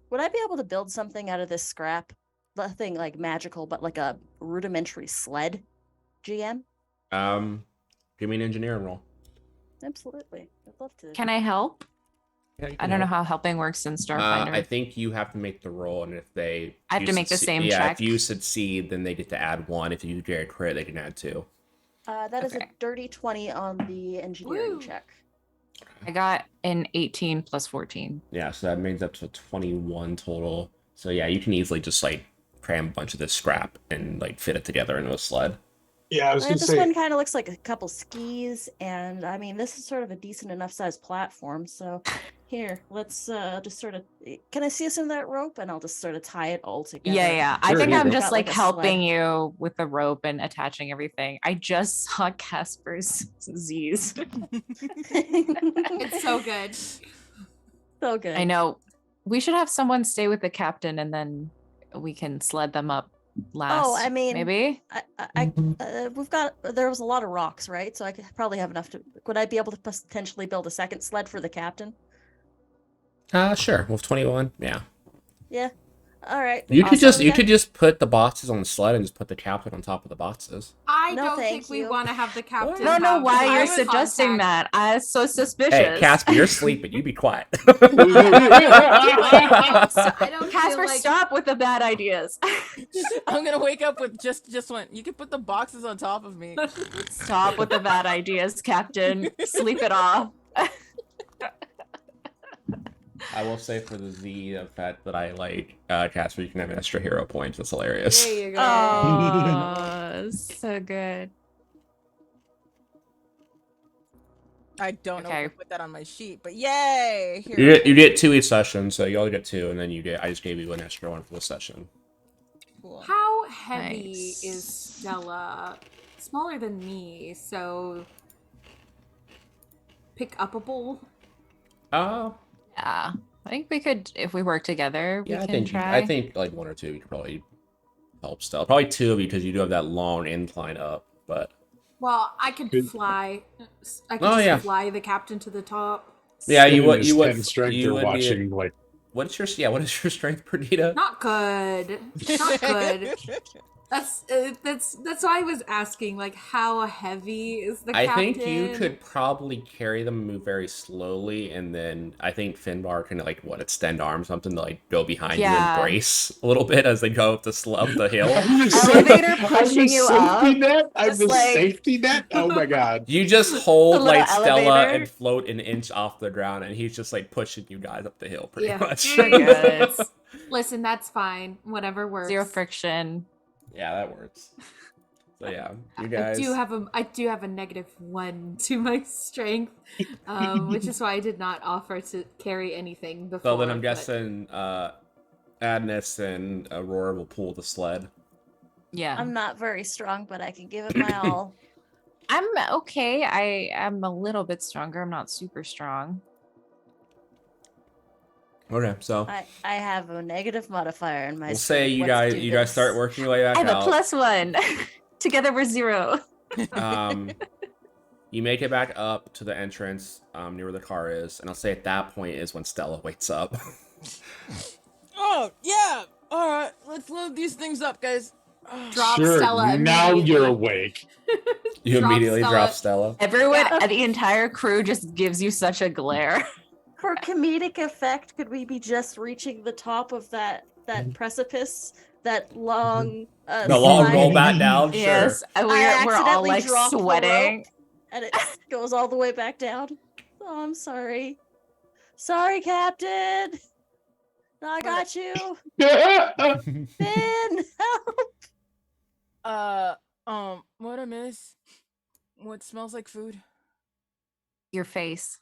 Speaker 4: would I be able to build something out of this scrap? Nothing like magical, but like a rudimentary sled, GM?
Speaker 1: Give me an engineering roll.
Speaker 4: Absolutely. I'd love to.
Speaker 6: Can I help?
Speaker 1: Yeah, you
Speaker 6: I
Speaker 1: can
Speaker 6: don't know
Speaker 1: help.
Speaker 6: how helping works in Starfinder.
Speaker 1: I think you have to make the roll, and if they
Speaker 6: I have to make the same
Speaker 1: yeah,
Speaker 6: check.
Speaker 1: if you succeed, then they get to add 1. If you get a crit, they can add 2.
Speaker 4: That is a
Speaker 6: Okay.
Speaker 4: dirty 20 on the engineering
Speaker 3: Woo.
Speaker 4: check.
Speaker 6: I got an 18 plus 14.
Speaker 1: Yeah, so that means up to 21 total. So yeah, you can easily just like cram a bunch of this scrap and like fit it together into a sled.
Speaker 5: Yeah, I was going to
Speaker 4: This
Speaker 5: say.
Speaker 4: one kind of looks like a couple skis, and I mean, this is sort of a decent enough sized platform. So here, let's just sort of. Can I see some of that rope? And I'll just sort of tie it all together.
Speaker 6: Yeah. I
Speaker 5: Sure,
Speaker 6: think
Speaker 5: here
Speaker 6: I'm
Speaker 5: you go.
Speaker 6: just
Speaker 4: Got, like,
Speaker 6: like
Speaker 4: a sled.
Speaker 6: helping you with the rope and attaching everything. I just saw Casper's Z's.
Speaker 3: It's so good.
Speaker 4: So good.
Speaker 6: I know. We should have someone stay with the captain and then we can sled them up last.
Speaker 4: Oh, I mean,
Speaker 6: maybe?
Speaker 4: There was a lot of rocks, right? So I could probably have enough to. Could I be able to potentially build a second sled for the captain?
Speaker 1: Sure. With 21, yeah.
Speaker 4: Yeah. All right.
Speaker 1: You could
Speaker 4: Awesome.
Speaker 1: you could just put the boxes on the sled and just put the captain on top of the boxes.
Speaker 3: I
Speaker 4: No,
Speaker 3: don't
Speaker 4: thank
Speaker 3: think we
Speaker 4: you.
Speaker 3: want to have the captain.
Speaker 6: I don't know
Speaker 3: have
Speaker 6: why you're
Speaker 3: eye
Speaker 6: suggesting
Speaker 3: contact.
Speaker 6: that. I'm so suspicious.
Speaker 1: Hey, Casper, you're sleeping. You be quiet.
Speaker 3: I don't
Speaker 6: Casper,
Speaker 3: feel like
Speaker 6: stop with the bad ideas.
Speaker 2: I'm gonna wake up with just one. You can put the boxes on top of me.
Speaker 6: Stop with the bad ideas, Captain. Sleep it off.
Speaker 1: I will say for the Z effect that I like, Casper, you can have extra hero points. That's hilarious.
Speaker 3: There you go.
Speaker 6: Oh, so good.
Speaker 2: I don't know
Speaker 6: Okay.
Speaker 2: if I put that on my sheet, but yay! Here.
Speaker 1: You get 2 each session, so you only get 2, and then I just gave you an extra one for the session.
Speaker 2: Cool.
Speaker 3: How heavy
Speaker 6: Nice.
Speaker 3: is Stella? Smaller than me, so pick upable.
Speaker 6: Yeah. I think we could, if we work together, we
Speaker 1: Yeah,
Speaker 6: can try.
Speaker 1: I think like 1 or 2 you could probably help still. Probably 2 because you do have that long incline up, but
Speaker 3: Well, I could
Speaker 5: Good.
Speaker 3: fly. I could
Speaker 1: Oh,
Speaker 3: just
Speaker 1: yeah.
Speaker 3: fly the captain to the top.
Speaker 1: yeah, you
Speaker 5: Spinning
Speaker 1: would
Speaker 5: his
Speaker 1: you would
Speaker 5: 10 strength.
Speaker 1: you
Speaker 5: You're
Speaker 1: would
Speaker 5: watching
Speaker 1: be.
Speaker 5: like
Speaker 1: What is your strength, Perdita?
Speaker 3: Not good. Not good. That's why I was asking, like, how heavy is the
Speaker 1: I
Speaker 3: captain?
Speaker 1: think you could probably carry them, move very slowly, and then I think Finbar can extend arms something to like go behind you
Speaker 6: Yeah.
Speaker 1: and brace a little bit as they go up the hill.
Speaker 6: Elevator pushing you up.
Speaker 5: safety net. I'm
Speaker 6: just
Speaker 5: the
Speaker 6: like-
Speaker 5: safety net. Oh my god.
Speaker 1: You just hold
Speaker 6: The little
Speaker 1: like Stella
Speaker 6: elevator.
Speaker 1: and float an inch off the ground, and he's just like pushing you guys up the hill pretty
Speaker 3: Yeah.
Speaker 1: much.
Speaker 6: Good.
Speaker 3: Listen, that's fine. Whatever works.
Speaker 6: Zero friction.
Speaker 1: Yeah, that works. So yeah, you
Speaker 3: I
Speaker 1: guys.
Speaker 3: do have a -1 to my strength, which is why I did not offer to carry anything before.
Speaker 1: So then I'm
Speaker 3: but-
Speaker 1: guessing Adness and Aurora will pull the sled.
Speaker 6: Yeah.
Speaker 4: I'm not very strong, but I can give it my all.
Speaker 6: I'm okay. I am a little bit stronger. I'm not super strong.
Speaker 1: Okay, so
Speaker 4: I have a negative modifier in my.
Speaker 1: we'll say
Speaker 4: strength.
Speaker 1: you
Speaker 4: Let's do
Speaker 1: guys start
Speaker 4: this.
Speaker 1: working your way back
Speaker 6: I have
Speaker 1: out.
Speaker 6: a +1. Together we're 0.
Speaker 1: Um, You make it back up to the entrance near where the car is, and I'll say at that point is when Stella wakes up.
Speaker 2: Oh, yeah. All right, let's load these things up, guys.
Speaker 3: Drop
Speaker 5: Sure,
Speaker 3: Stella
Speaker 5: now
Speaker 3: immediately.
Speaker 5: you're awake.
Speaker 1: You
Speaker 3: Drop
Speaker 1: immediately
Speaker 3: Stella.
Speaker 1: drop Stella.
Speaker 6: Everyone,
Speaker 3: Yeah.
Speaker 6: the entire crew just gives you such a glare.
Speaker 4: For comedic effect, could we be just reaching the top of that precipice, that long
Speaker 1: The long
Speaker 4: slide?
Speaker 1: roll back down, sure.
Speaker 6: Yes, we're all
Speaker 4: accidentally
Speaker 6: like
Speaker 4: dropped the rope.
Speaker 6: sweating.
Speaker 4: And it goes all the way back down. Oh, I'm sorry. Sorry, Captain. I got you. Finn, help.
Speaker 2: What I miss? What smells like food?
Speaker 6: Your face.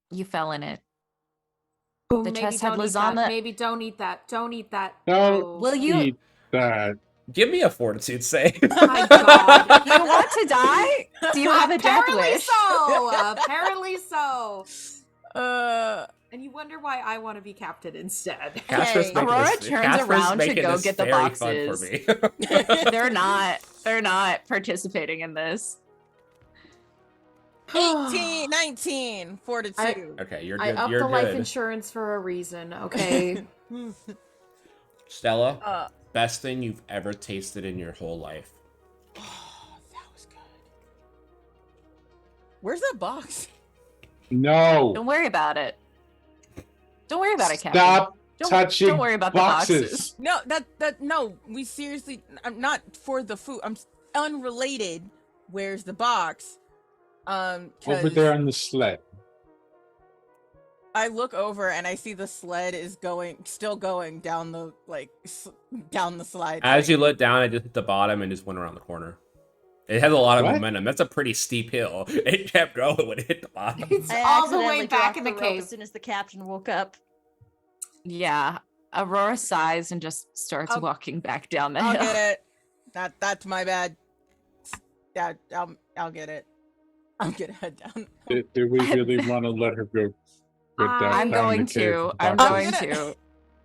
Speaker 6: You fell in it.
Speaker 3: Ooh,
Speaker 6: The
Speaker 3: maybe
Speaker 6: chest had
Speaker 3: don't eat that.
Speaker 6: lasagna.
Speaker 3: Maybe don't eat that. Don't eat that.
Speaker 5: Don't
Speaker 3: Oh.
Speaker 6: Will you?
Speaker 5: eat that.
Speaker 1: Give me a fortitude save.
Speaker 3: My God.
Speaker 6: You want to die? Do you have a death
Speaker 3: Apparently
Speaker 6: wish?
Speaker 3: so. Apparently so.
Speaker 2: Uh,
Speaker 3: And you wonder why I want to be captain instead.
Speaker 1: Casper's
Speaker 2: Hey.
Speaker 1: making
Speaker 6: Aurora
Speaker 1: this-
Speaker 6: turns
Speaker 1: Casper's
Speaker 6: around to
Speaker 1: making
Speaker 6: go
Speaker 1: this
Speaker 6: get the
Speaker 1: very fun
Speaker 6: boxes.
Speaker 1: for me.
Speaker 6: They're not participating in this.
Speaker 2: 18, 19, fortitude.
Speaker 1: Okay, you're
Speaker 3: I
Speaker 1: good.
Speaker 3: upped
Speaker 1: You're
Speaker 3: the life
Speaker 1: good.
Speaker 3: insurance for a reason, okay?
Speaker 1: Stella, best thing you've ever tasted in your whole life.
Speaker 2: Oh, that was good. Where's that box?
Speaker 5: No.
Speaker 6: Don't worry about it. Don't worry about it, Captain.
Speaker 5: Stop
Speaker 6: Don't,
Speaker 5: touching
Speaker 6: don't worry about
Speaker 5: boxes.
Speaker 6: the boxes.
Speaker 2: No, no, we seriously, I'm not for the food. I'm unrelated. Where's the box?
Speaker 5: Over
Speaker 2: 'Cause
Speaker 5: there on the sled.
Speaker 2: I look over and I see the sled is still going down the down the slide.
Speaker 1: As you look down, it just hit the bottom and just went around the corner. It has a lot of
Speaker 5: What?
Speaker 1: momentum. That's a pretty steep hill. It kept going when it hit the bottom.
Speaker 3: It's
Speaker 4: I
Speaker 3: all the
Speaker 4: accidentally
Speaker 3: way back
Speaker 4: dropped
Speaker 3: in the
Speaker 4: rope
Speaker 3: cave.
Speaker 4: as soon as the captain woke up.
Speaker 6: Yeah. Aurora sighs and just starts
Speaker 2: I'll-
Speaker 6: walking back down the
Speaker 2: I'll
Speaker 6: hill.
Speaker 2: get it. That's my bad. Yeah, I'll get it. I'm gonna head down.
Speaker 5: Do we really want to let her go? down
Speaker 6: I'm
Speaker 5: the
Speaker 6: going
Speaker 5: cave
Speaker 6: to.
Speaker 5: with the
Speaker 6: I'm
Speaker 5: boxes?
Speaker 6: going to.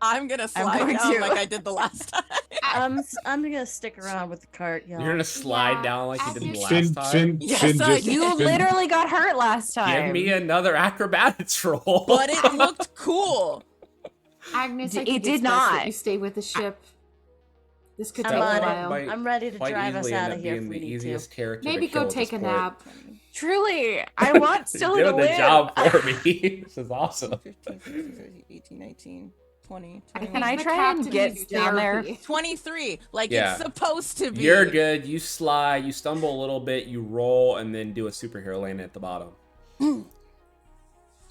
Speaker 2: I'm gonna slide
Speaker 6: going
Speaker 2: down
Speaker 6: to.
Speaker 2: like I did the last time.
Speaker 4: I'm gonna stick around with the cart, y'all.
Speaker 1: You're gonna slide
Speaker 3: Yeah,
Speaker 1: down like you did the
Speaker 3: as
Speaker 1: last
Speaker 5: Finn,
Speaker 1: time.
Speaker 5: Finn,
Speaker 2: Yes,
Speaker 5: Finn
Speaker 2: I
Speaker 5: just,
Speaker 2: did.
Speaker 6: You
Speaker 5: Finn-
Speaker 6: literally got hurt last time.
Speaker 1: Give me another acrobatics roll.
Speaker 2: But it looked cool.
Speaker 3: Agnes, I
Speaker 6: It
Speaker 3: think
Speaker 6: did
Speaker 3: it's best that
Speaker 6: not.
Speaker 3: you stay with the ship. This could
Speaker 4: I'm
Speaker 3: take a
Speaker 4: on it.
Speaker 3: while.
Speaker 1: Might
Speaker 4: I'm ready to
Speaker 1: quite
Speaker 4: drive us
Speaker 1: easily
Speaker 4: out
Speaker 1: end
Speaker 4: of
Speaker 1: up
Speaker 4: here
Speaker 1: being
Speaker 4: if we
Speaker 1: the
Speaker 4: need to.
Speaker 1: easiest character to
Speaker 3: Maybe
Speaker 1: kill
Speaker 3: go
Speaker 1: at
Speaker 3: take
Speaker 1: this
Speaker 3: a
Speaker 1: point.
Speaker 3: nap.
Speaker 6: Truly, I want Stella to
Speaker 1: Doing
Speaker 6: win.
Speaker 1: the job for me. This is awesome.
Speaker 2: 15, 16, 17, 18, 19, 20,
Speaker 3: I
Speaker 2: 21,
Speaker 6: Can I
Speaker 3: the
Speaker 6: try and
Speaker 3: captain
Speaker 6: get
Speaker 3: needs
Speaker 6: down there?
Speaker 3: therapy.
Speaker 2: 23. Like
Speaker 1: Yeah.
Speaker 2: it's supposed to be.
Speaker 1: You're good. You slide. You stumble a little bit. You roll, and then do a superhero landing at the bottom.
Speaker 5: Too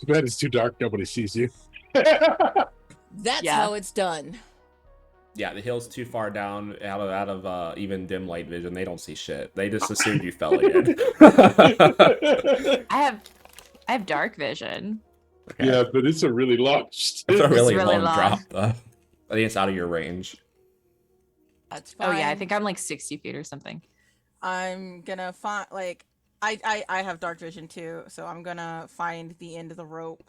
Speaker 5: bad it's too dark. Nobody sees you.
Speaker 2: That's
Speaker 6: Yeah.
Speaker 2: how it's done.
Speaker 1: Yeah, the hill's too far down, out of even dim light vision. They don't see shit. They just assumed you fell again.
Speaker 6: I have dark vision.
Speaker 1: Okay.
Speaker 5: Yeah, but it's a really long.
Speaker 1: It's a really,
Speaker 6: really
Speaker 1: long
Speaker 6: long.
Speaker 1: drop, though. I think it's out of your range.
Speaker 2: That's fine.
Speaker 6: Oh yeah, I think I'm like 60 feet or something.
Speaker 2: I'm gonna find I have dark vision too, so I'm gonna find the end of the rope.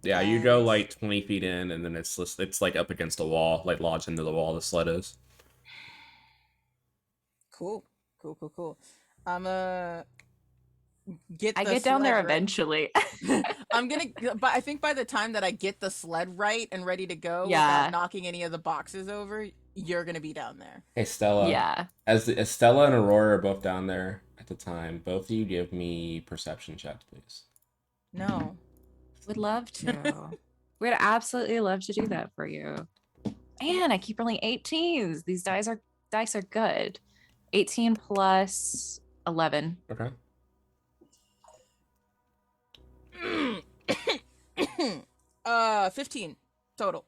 Speaker 1: Yeah, you go
Speaker 2: And-
Speaker 1: like 20 feet in, and then it's like up against the wall, like lodged into the wall. The sled is.
Speaker 2: Cool. I'm
Speaker 6: I
Speaker 2: get
Speaker 6: down there
Speaker 2: sled right.
Speaker 6: eventually.
Speaker 2: I'm gonna, but I think by the time that I get the sled right and ready to go,
Speaker 6: Yeah.
Speaker 2: without knocking any of the boxes over, you're gonna be down there.
Speaker 1: Hey Stella.
Speaker 6: Yeah.
Speaker 1: As Stella and Aurora are both down there at the time, both of you give me perception checks, please.
Speaker 2: No.
Speaker 6: Would love to. We'd absolutely love to do that for you. Man, I keep rolling 18s. These dice are good. 18 plus 11.
Speaker 1: Okay.
Speaker 2: 15 total.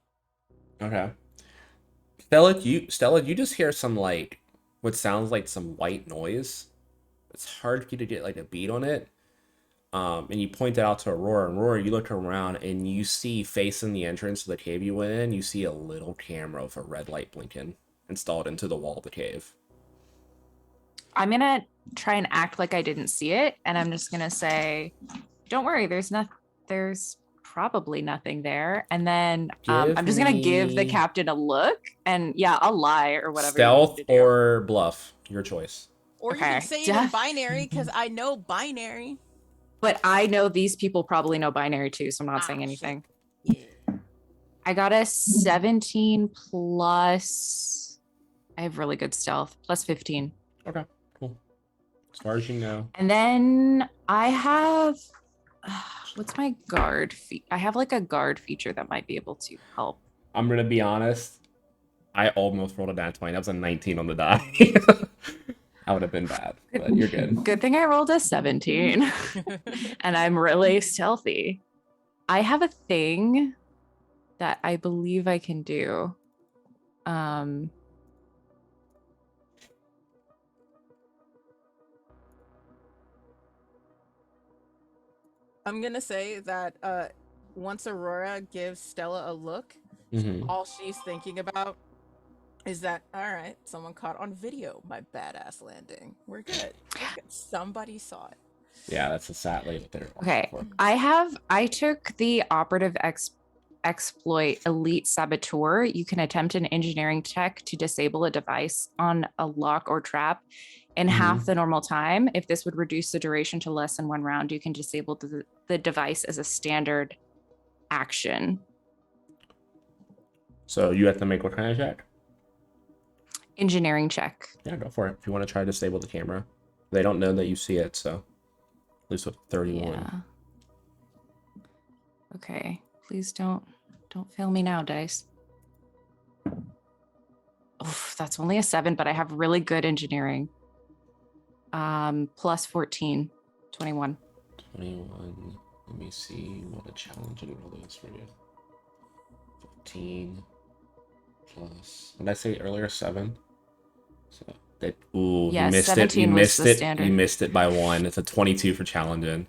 Speaker 1: Okay. Stella, you just hear some like what sounds like some white noise. It's hard for you to get like a beat on it. And you point that out to Aurora, and Aurora, you look around and you see facing the entrance to the cave you went in, you see a little camera with a red light blinking installed into the wall of the cave.
Speaker 6: I'm gonna try and act like I didn't see it, and I'm just gonna say, "Don't worry, there's probably nothing there." And then
Speaker 1: Give
Speaker 6: I'm just gonna give the
Speaker 1: me-
Speaker 6: captain a look, and yeah, I'll lie or whatever. you want me
Speaker 1: Stealth
Speaker 6: to do.
Speaker 1: or bluff, your choice.
Speaker 2: Or you
Speaker 6: Okay.
Speaker 2: can say it in binary because I know binary.
Speaker 6: But I know these people probably know binary too, so I'm not saying
Speaker 2: shit.
Speaker 6: anything.
Speaker 2: Yeah.
Speaker 6: I got a 17 plus. I have really good stealth, plus 15.
Speaker 1: Okay, cool. As far as you know.
Speaker 6: And then I have, what's my guard? I have like a guard feature that might be able to help.
Speaker 1: I'm gonna be honest. I almost rolled a nat 20. That was a 19 on the die. I would have been bad, but you're good.
Speaker 6: Good thing I rolled a 17 and I'm really stealthy. I have a thing that I believe I can do.
Speaker 2: I'm gonna say that once Aurora gives Stella a look,
Speaker 1: Mhm.
Speaker 2: all she's thinking about is that, all right, someone caught on video my badass landing. We're good. Somebody saw it.
Speaker 1: Yeah, that's a sadly what they're
Speaker 6: Okay,
Speaker 1: for.
Speaker 6: I took the operative exploit elite saboteur. You can attempt an engineering check to disable a device on a lock or trap in half the normal time. If this would reduce the duration to less than 1 round, you can disable the device as a standard action.
Speaker 1: So you have to make what kind of check?
Speaker 6: Engineering check.
Speaker 1: Yeah, go for it. If you want to try to disable the camera. They don't know that you see it, so at least with 31.
Speaker 6: Yeah. Okay. Please don't fail me now, dice. Oof, that's only a 7, but I have really good engineering. Plus 14, 21.
Speaker 1: 21. Let me see what a challenging roll is for you. 15 plus. What did I say earlier? 7. So that. Ooh,
Speaker 6: Yeah,
Speaker 1: you missed it.
Speaker 6: 17
Speaker 1: You
Speaker 6: was
Speaker 1: missed
Speaker 6: the
Speaker 1: it.
Speaker 6: standard.
Speaker 1: You missed it by 1. It's a 22 for challenging.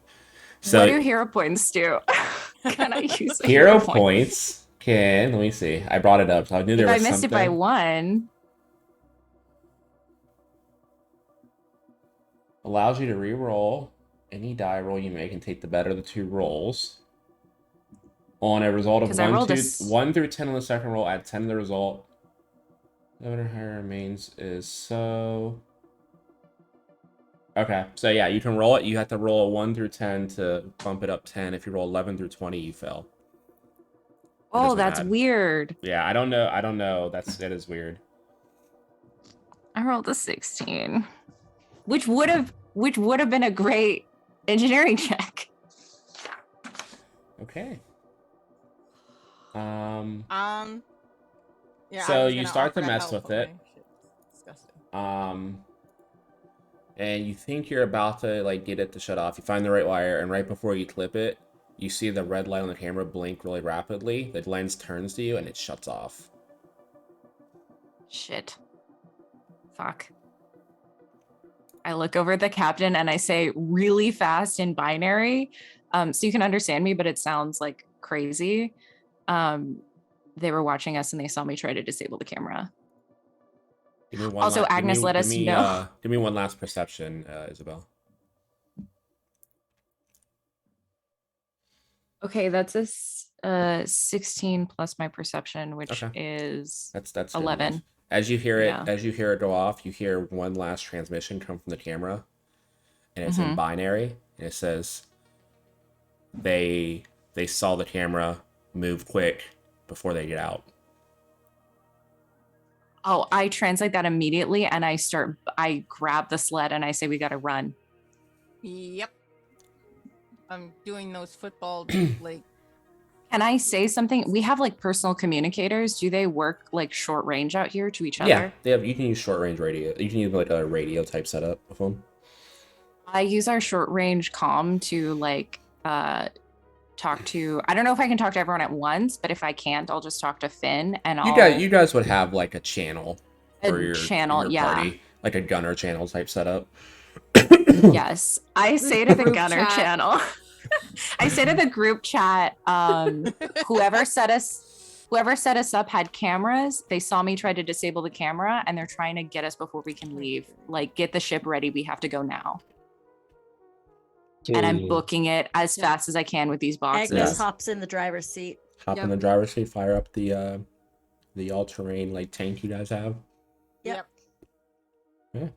Speaker 1: So
Speaker 6: What do hero points do? Can I use a
Speaker 1: hero
Speaker 6: point?
Speaker 1: points can. Let me see. I brought it up, so I knew there
Speaker 6: If
Speaker 1: was
Speaker 6: I missed
Speaker 1: something.
Speaker 6: it by 1,
Speaker 1: Allows you to re-roll any die roll you make and take the better of the 2 rolls. On a result of
Speaker 6: 'Cause I rolled
Speaker 1: 1 through 10 on the second roll, add 10 to the result. 11 or higher remains is so. Okay, so yeah, you can roll it. You have to roll a 1 through 10 to bump it up 10. If you roll 11 through 20, you fail. It
Speaker 6: oh,
Speaker 1: doesn't
Speaker 6: that's
Speaker 1: add.
Speaker 6: weird.
Speaker 1: Yeah, I don't know. I don't know. That is weird.
Speaker 6: I rolled a 16, which would have been a great engineering check.
Speaker 1: Okay.
Speaker 2: Yeah.
Speaker 1: So
Speaker 2: I was
Speaker 1: you
Speaker 2: gonna
Speaker 1: start
Speaker 2: offer
Speaker 1: to mess
Speaker 2: help,
Speaker 1: with
Speaker 2: but
Speaker 1: it.
Speaker 2: my shit's disgusting.
Speaker 1: And you think you're about to like get it to shut off. You find the right wire, and right before you clip it, you see the red light on the camera blink really rapidly. The lens turns to you, and it shuts off.
Speaker 6: Shit. Fuck. I look over at the captain and I say really fast in binary, so you can understand me, but it sounds like crazy. They were watching us and they saw me try to disable the camera.
Speaker 1: Give me one.
Speaker 6: Also, Agnes let us know.
Speaker 1: Give me one last perception, Isabel.
Speaker 6: Okay, that's a 16 plus my perception, which is
Speaker 1: That's good
Speaker 6: 11.
Speaker 1: enough. As you hear it,
Speaker 6: Yeah.
Speaker 1: as you hear it go off, you hear one last transmission come from the camera, and it's in binary, and it says they saw the camera move quick before they get out.
Speaker 6: Oh, I translate that immediately and I grab the sled and I say we gotta run.
Speaker 2: Yep. I'm doing those football like.
Speaker 6: Can I say something? We have like personal communicators. Do they work like short range out here to each
Speaker 1: Yeah,
Speaker 6: other?
Speaker 1: they have. You can use short range radio. You can use like a radio type setup with them.
Speaker 6: I use our short range comm to like talk to. I don't know if I can talk to everyone at once, but if I can't, I'll just talk to Finn and
Speaker 1: You guys would have like a channel for your party, like a gunner channel type setup.
Speaker 6: Yes, I say to the gunner channel. I say to the group chat, whoever set us up had cameras. They saw me try to disable the camera and they're trying to get us before we can leave. Like, get the ship ready. We have to go now. And I'm booking it as fast as I can with these boxes.
Speaker 4: Agnes hops in the driver's seat.
Speaker 1: Hop in the driver's seat, fire up the all-terrain like tank you guys have.
Speaker 2: Yep.
Speaker 1: Yeah.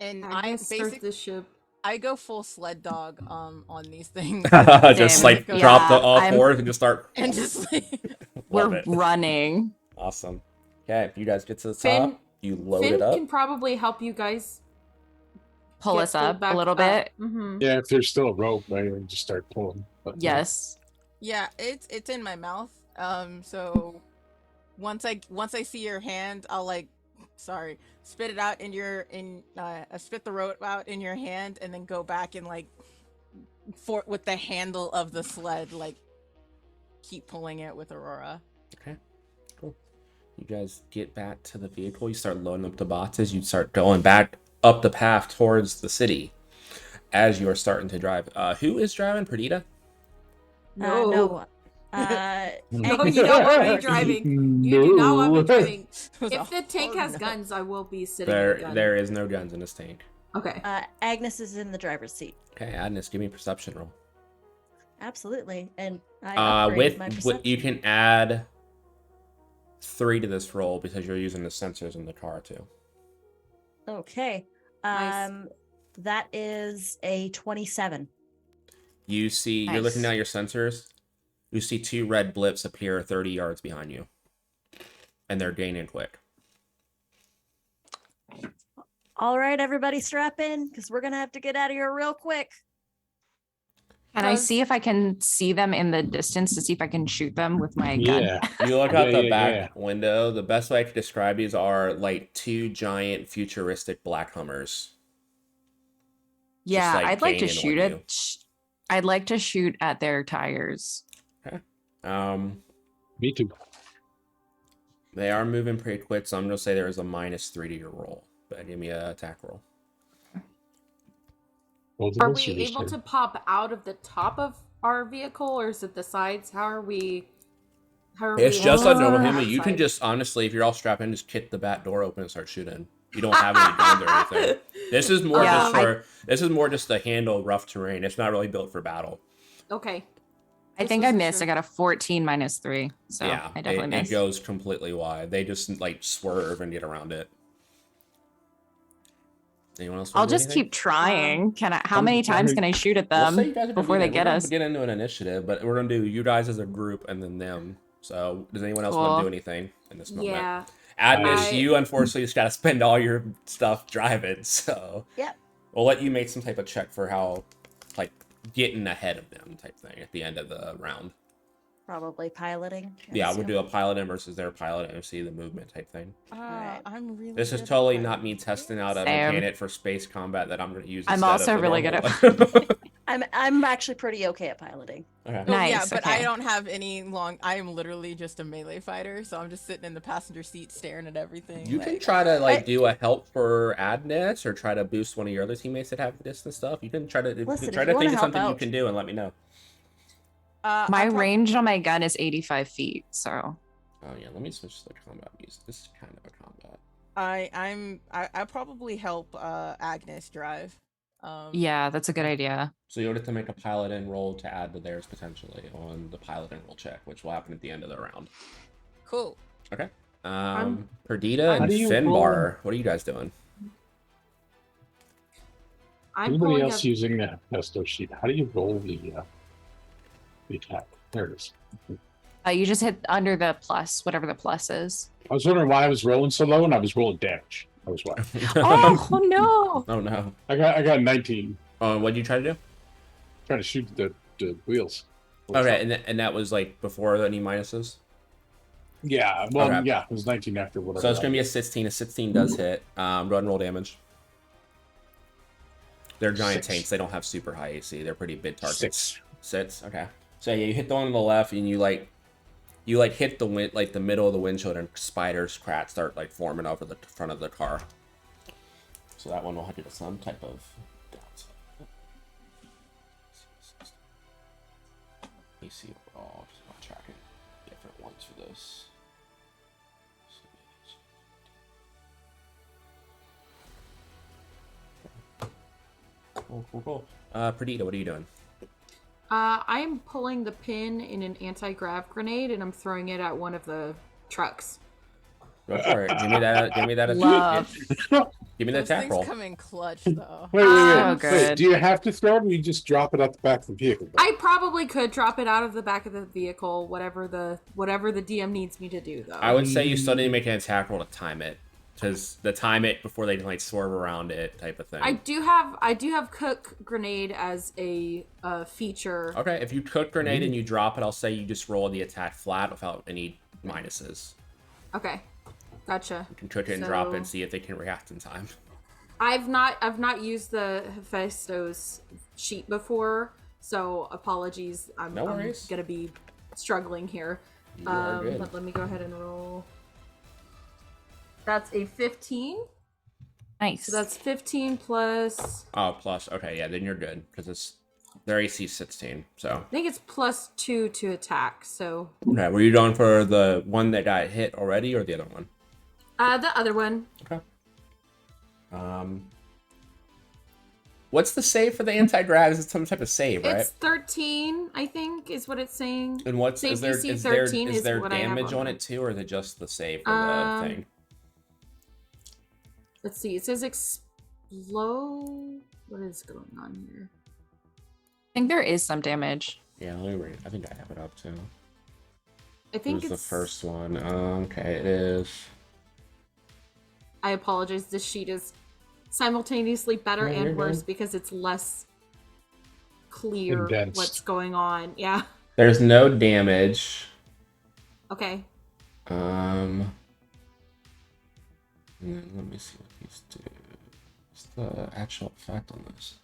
Speaker 2: And
Speaker 3: I
Speaker 2: I
Speaker 3: guess start
Speaker 2: basically
Speaker 3: the ship.
Speaker 2: I go full sled dog on these things.
Speaker 1: Just
Speaker 6: Same.
Speaker 1: like
Speaker 2: Yeah,
Speaker 1: drop the all
Speaker 6: I'm-
Speaker 1: fours and just start.
Speaker 2: and just like
Speaker 1: Love
Speaker 6: We're
Speaker 1: it.
Speaker 6: running.
Speaker 1: Awesome. Okay, if you guys get to the
Speaker 3: Finn-
Speaker 1: top, you load
Speaker 3: Finn
Speaker 1: it up.
Speaker 3: can probably help you guys
Speaker 6: Pull
Speaker 3: get
Speaker 6: us
Speaker 3: pulled
Speaker 6: up a
Speaker 3: back
Speaker 6: little
Speaker 3: up.
Speaker 6: bit.
Speaker 3: Mm-hmm.
Speaker 5: Yeah, if there's still a rope, I can just start pulling. But,
Speaker 6: Yes.
Speaker 2: yeah, it's in my mouth. So once I see your hand, I'll spit it out spit the rope out in your hand, and then go back and like with the handle of the sled, like keep pulling it with Aurora.
Speaker 1: Okay, cool. You guys get back to the vehicle. You start loading up the boxes. You start going back up the path towards the city as you are starting to drive. Who is driving? Perdita?
Speaker 3: No.
Speaker 4: No.
Speaker 3: No,
Speaker 4: Agnes
Speaker 3: you
Speaker 4: is
Speaker 3: don't want me
Speaker 4: driving.
Speaker 3: driving. You do not want me
Speaker 5: No.
Speaker 3: driving.
Speaker 2: It was a
Speaker 3: If the tank
Speaker 2: hard
Speaker 3: has
Speaker 2: no.
Speaker 3: guns, I will be sitting in a gun.
Speaker 1: There is no guns in this tank.
Speaker 3: Okay.
Speaker 4: Agnes is in the driver's seat.
Speaker 1: Okay, Agnes, give me a perception roll.
Speaker 4: Absolutely. And I upgraded
Speaker 1: With
Speaker 4: my
Speaker 1: you
Speaker 4: perception.
Speaker 1: can add 3 to this roll because you're using the sensors in the car too.
Speaker 4: Okay.
Speaker 3: Nice.
Speaker 4: That is a 27.
Speaker 1: You see, you're
Speaker 6: Nice.
Speaker 1: looking at your sensors. You see 2 red blips appear 30 yards behind you, and they're gaining quick.
Speaker 4: All right, everybody strap in because we're going to have to get out of here real quick.
Speaker 6: Can I
Speaker 3: Does-
Speaker 6: see if I can see them in the distance to see if I can shoot them with my gun?
Speaker 5: Yeah.
Speaker 1: You look out
Speaker 5: Yeah,
Speaker 1: the
Speaker 5: yeah,
Speaker 1: back
Speaker 5: yeah.
Speaker 1: window. The best way I could describe these are like 2 giant futuristic black Hummers.
Speaker 6: Yeah,
Speaker 1: like,
Speaker 6: I'd like to
Speaker 1: gaining on
Speaker 6: shoot
Speaker 1: you.
Speaker 6: it. I'd like to shoot at their tires.
Speaker 5: Me too.
Speaker 1: They are moving pretty quick, so I'm gonna say there is a -3 to your roll. But give me an attack roll.
Speaker 5: Both of
Speaker 3: Are
Speaker 5: us
Speaker 3: we
Speaker 5: or just
Speaker 3: able
Speaker 5: him?
Speaker 3: to pop out of the top of our vehicle, or is it the sides? How are we?
Speaker 1: It's just a
Speaker 3: able to
Speaker 1: normal
Speaker 3: get
Speaker 1: human. You can
Speaker 3: outside?
Speaker 1: just honestly, if you're all strapped in, just kick the back door open and start shooting. You don't have any guns or anything. This is more
Speaker 6: Yeah,
Speaker 1: just for this is more just to handle rough terrain. It's not really built for battle.
Speaker 3: Okay.
Speaker 6: I
Speaker 3: Just
Speaker 6: think I
Speaker 3: wasn't
Speaker 6: missed.
Speaker 3: sure.
Speaker 6: I got a 14 minus 3. So
Speaker 1: yeah,
Speaker 6: I definitely
Speaker 1: it
Speaker 6: missed.
Speaker 1: goes completely wide. They just like swerve and get around it. Anyone else?
Speaker 6: I'll
Speaker 1: wanna do
Speaker 6: just
Speaker 1: anything?
Speaker 6: keep trying. How
Speaker 5: I
Speaker 6: many
Speaker 5: mean,
Speaker 6: times can I shoot at
Speaker 1: We'll
Speaker 6: them
Speaker 1: say you guys are
Speaker 6: before they get
Speaker 1: we're gonna
Speaker 6: us?
Speaker 1: get into an initiative, but we're gonna do you guys as a group and then them. So does anyone else want to
Speaker 6: Cool.
Speaker 1: do anything in this moment?
Speaker 3: Yeah.
Speaker 1: Agnes,
Speaker 3: I-
Speaker 1: you unfortunately just gotta spend all your stuff driving, so
Speaker 4: Yep.
Speaker 1: we'll let you make some type of check for how, like, getting ahead of them type thing at the end of the round.
Speaker 4: Probably piloting. I
Speaker 1: Yeah, we'll
Speaker 4: assume.
Speaker 1: do a piloting versus their pilot and see the movement type thing.
Speaker 4: Alright.
Speaker 2: I'm really.
Speaker 1: This is
Speaker 2: good at
Speaker 1: totally
Speaker 2: piloting.
Speaker 1: not me testing out a
Speaker 6: Same.
Speaker 1: mechanic for space combat that I'm going to use.
Speaker 6: I'm
Speaker 1: instead
Speaker 6: also
Speaker 1: of the
Speaker 6: really good
Speaker 1: normal one.
Speaker 4: I'm actually pretty okay at piloting.
Speaker 1: Okay.
Speaker 2: Oh, yeah,
Speaker 6: Nice,
Speaker 2: but I
Speaker 6: okay.
Speaker 2: don't have any long. I am literally just a melee fighter, so I'm just sitting in the passenger seat staring at everything.
Speaker 1: You can
Speaker 2: like-
Speaker 1: try to
Speaker 4: I-
Speaker 1: do a help for Adness or try to boost one of your other teammates that have this and stuff. You can try to
Speaker 4: Listen,
Speaker 1: try
Speaker 4: if
Speaker 1: to
Speaker 4: you wanna
Speaker 1: think of
Speaker 4: help
Speaker 1: something you
Speaker 4: out-
Speaker 1: can do and let me know.
Speaker 6: My
Speaker 2: I prob-
Speaker 6: range on my gun is 85 feet. So
Speaker 1: Oh yeah, let me switch to the combat music. This is kind of a combat.
Speaker 2: I probably help Agnes drive.
Speaker 6: yeah, that's a good idea.
Speaker 1: So you have to make a pilot and roll to add to theirs potentially on the pilot and roll check, which will happen at the end of the round.
Speaker 2: Cool.
Speaker 1: Okay.
Speaker 3: I'm-
Speaker 1: Perdita
Speaker 5: How
Speaker 1: and
Speaker 5: do you
Speaker 1: Finbar, what are you guys doing?
Speaker 3: I'm
Speaker 5: Anybody
Speaker 3: pulling
Speaker 5: else
Speaker 3: up.
Speaker 5: using the pesto sheet? How do you roll the attack? There it is.
Speaker 6: You just hit under the plus, whatever the plus is.
Speaker 5: I was wondering why I was rolling so low, and I was rolling damage. That was why.
Speaker 6: Oh no!
Speaker 1: Oh no.
Speaker 5: I got 19.
Speaker 1: What'd you try to do?
Speaker 5: Trying to shoot the wheels.
Speaker 1: Okay, and that was like before any minuses.
Speaker 5: Yeah, well,
Speaker 1: Okay.
Speaker 5: yeah, it was 19 after whatever.
Speaker 1: So it's gonna be a 16. A 16 does hit. Go ahead and roll damage. They're giant
Speaker 5: 6.
Speaker 1: tanks. They don't have super high AC. They're pretty big targets.
Speaker 5: 6.
Speaker 1: 6. Okay. So yeah, you hit the one on the left, and you hit the wind, like the middle of the windshield, and spiders, cracks start like forming over the front of the car. So that one will have to do some type of downside. Let me see overall. Just not tracking different ones for this. Cool. Perdita, what are you doing?
Speaker 3: I'm pulling the pin in an anti-grav grenade, and I'm throwing it at one of the trucks.
Speaker 1: Go for it. Give me that.
Speaker 6: Love.
Speaker 1: Give me the
Speaker 2: Those
Speaker 1: attack
Speaker 2: things
Speaker 1: roll.
Speaker 2: come in clutch, though.
Speaker 5: Wait.
Speaker 6: So good.
Speaker 5: Do you have to throw it, or you just drop it out the back of the vehicle?
Speaker 3: I probably could drop it out of the back of the vehicle, whatever the DM needs me to do, though.
Speaker 1: I would say you still need to make an attack roll to time it, because the time it before they can like swerve around it type of thing.
Speaker 3: I do have cook grenade as a feature.
Speaker 1: Okay, if you cook grenade and you drop it, I'll say you just roll the attack flat without any minuses.
Speaker 3: Okay, gotcha.
Speaker 1: You can cook it and drop it and see if they can react in time.
Speaker 3: I've not used the Hephaestus sheet before, so apologies. I'm gonna be struggling here.
Speaker 1: You are good.
Speaker 3: But let me go ahead and roll. That's a 15.
Speaker 6: Nice.
Speaker 3: So that's 15 plus.
Speaker 1: Oh, plus. Okay, yeah, then you're good because it's their AC 16. So
Speaker 3: I think it's +2 to attack. So.
Speaker 1: okay, were you going for the one that got hit already or the other one?
Speaker 3: The other one.
Speaker 1: Okay. What's the save for the anti-grav? Is it some type of save, right?
Speaker 3: It's 13, I think, is what it's saying.
Speaker 1: And what's
Speaker 3: Save
Speaker 1: is there
Speaker 3: DC
Speaker 1: is there
Speaker 3: 13
Speaker 1: is
Speaker 3: is
Speaker 1: there
Speaker 3: what I have
Speaker 1: damage on
Speaker 3: on
Speaker 1: it too, or is it just the save for the thing?
Speaker 3: Let's see. It says explode. What is going on here?
Speaker 6: I think there is some damage.
Speaker 1: Yeah, let me read. I think I have it up too.
Speaker 3: I think
Speaker 1: It was
Speaker 3: it's
Speaker 1: the first one. Okay, it is.
Speaker 3: I apologize. This sheet is simultaneously better
Speaker 1: No, you're
Speaker 3: and worse
Speaker 1: good.
Speaker 3: because it's less clear
Speaker 5: Condensed.
Speaker 3: what's going on. Yeah.
Speaker 1: There's no damage.
Speaker 3: Okay.
Speaker 1: And then let me see what these do. What's the actual effect on this?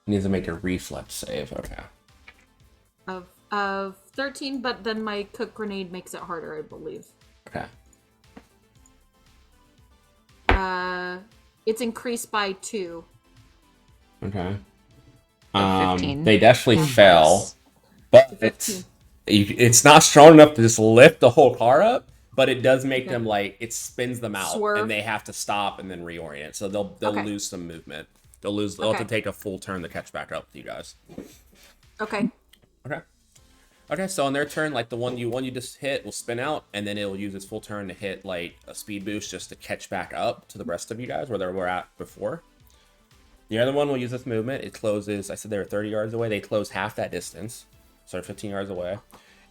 Speaker 1: Needs to make a reflex save. Okay.
Speaker 3: Of 13, but then my cook grenade makes it harder, I believe.
Speaker 1: Okay.
Speaker 3: It's increased by 2.
Speaker 1: Okay.
Speaker 6: 15.
Speaker 1: They definitely
Speaker 3: Yeah.
Speaker 1: fell, but it's not strong enough to just lift the whole car up. But it does make them like it spins them out,
Speaker 3: Swerve.
Speaker 1: and they have to stop and then reorient. So they'll
Speaker 3: Okay.
Speaker 1: lose some movement. They'll have to
Speaker 3: Okay.
Speaker 1: take a full turn to catch back up with you guys.
Speaker 3: Okay.
Speaker 1: Okay. Okay, so on their turn, like the one you just hit will spin out, and then it will use its full turn to hit like a speed boost just to catch back up to the rest of you guys where they were at before. The other one will use this movement. It closes. I said they were 30 yards away. They close half that distance, so they're 15 yards away,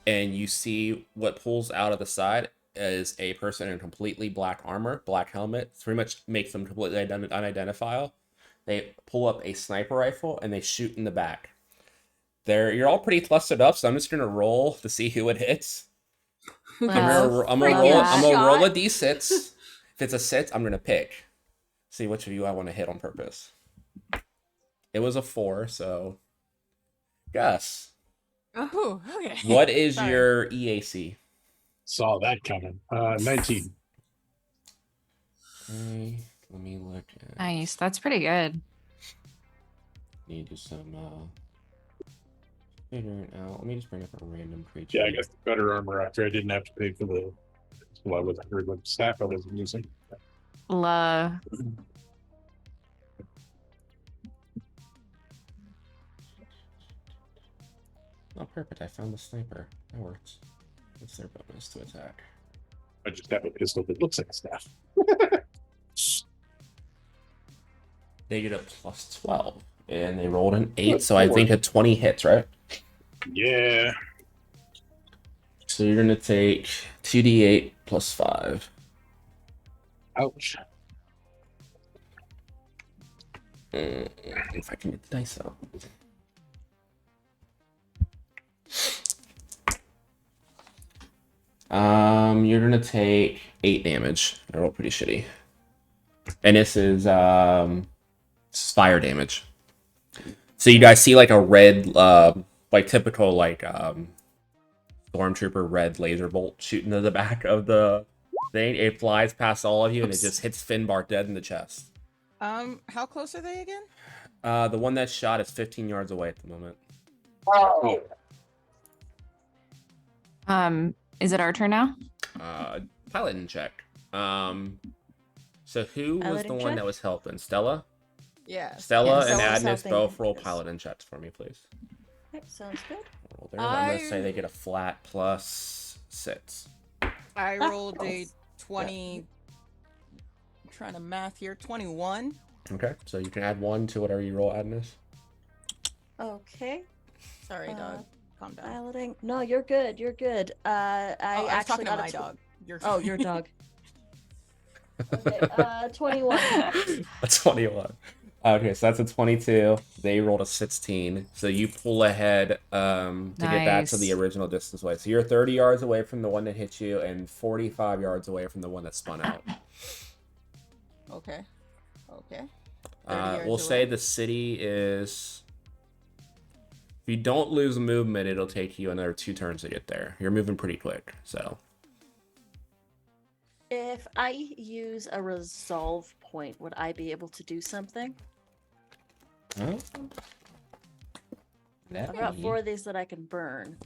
Speaker 1: and you see what pulls out of the side is a person in completely black armor, black helmet. It pretty much makes them completely unidentifiable. They pull up a sniper rifle and they shoot in the back. You're all pretty clustered up, so I'm just gonna roll to see who it hits. I'm gonna roll a d6. If it's a 6, I'm gonna pick. See which of you I want to hit on purpose. It was a 4, so Gus.
Speaker 2: Oh, okay.
Speaker 1: What is
Speaker 2: Sorry.
Speaker 1: your EAC?
Speaker 5: Saw that coming. 19.
Speaker 1: Okay, let me look at.
Speaker 6: Nice. That's pretty good.
Speaker 1: Need to do some figuring out. Let me just bring up a random creature.
Speaker 5: Yeah, I guess the better armor after I didn't have to pay for the. Well, I wasn't heard what staff I wasn't using.
Speaker 6: La.
Speaker 1: Oh, perfect. I found the sniper. That works. What's their bonus to attack?
Speaker 5: I just have a pistol that looks like a staff.
Speaker 1: They get a plus 12. And they rolled an 8, so I think a 20 hits, right?
Speaker 5: Yeah.
Speaker 1: So you're going to take 2d8 plus 5.
Speaker 5: Ouch.
Speaker 1: If I can get the dice out. You're gonna take 8 damage. I roll pretty shitty. And this is fire damage. So you guys see like a red, like typical like stormtrooper red laser bolt shooting to the back of the thing. It flies past all of you and it just hits Finbar dead in the chest.
Speaker 2: How close are they again?
Speaker 1: The one that shot is 15 yards away at the moment.
Speaker 5: Oh.
Speaker 6: Is it our turn now?
Speaker 1: Piloting check. So who was
Speaker 4: Piloting
Speaker 1: the one
Speaker 4: check?
Speaker 1: that was helping? Stella?
Speaker 2: Yeah.
Speaker 1: Stella
Speaker 4: Yes.
Speaker 1: and
Speaker 4: Stella was
Speaker 1: Agnes
Speaker 4: helping.
Speaker 1: both roll
Speaker 4: Yes.
Speaker 1: piloting checks for me, please.
Speaker 4: Okay, sounds good.
Speaker 1: Roll theirs. I'm gonna say they get a flat plus 6.
Speaker 2: I rolled a 20. I'm trying to math here. 21.
Speaker 1: Okay, so you can add 1 to whatever you roll, Agnes.
Speaker 4: Okay.
Speaker 2: Sorry, dog. Calm down.
Speaker 4: Piloting. No, you're good. You're good. I
Speaker 2: I was
Speaker 4: actually
Speaker 2: talking to
Speaker 4: got
Speaker 2: my
Speaker 4: a
Speaker 2: dog. Your
Speaker 4: Oh, your dog. Okay. 21.
Speaker 1: A 21. Okay, so that's a 22. They rolled a 16. So you pull ahead to get back to the
Speaker 6: Nice.
Speaker 1: original distance away. So you're 30 yards away from the one that hit you and 45 yards away from the one that spun out.
Speaker 2: Okay. Okay. 30 yards
Speaker 1: We'll say
Speaker 2: away.
Speaker 1: the city is... If you don't lose movement, it'll take you another 2 turns to get there. You're moving pretty quick, so...
Speaker 4: If I use a resolve point, would I be able to do something? I've got 4 of these that I can burn.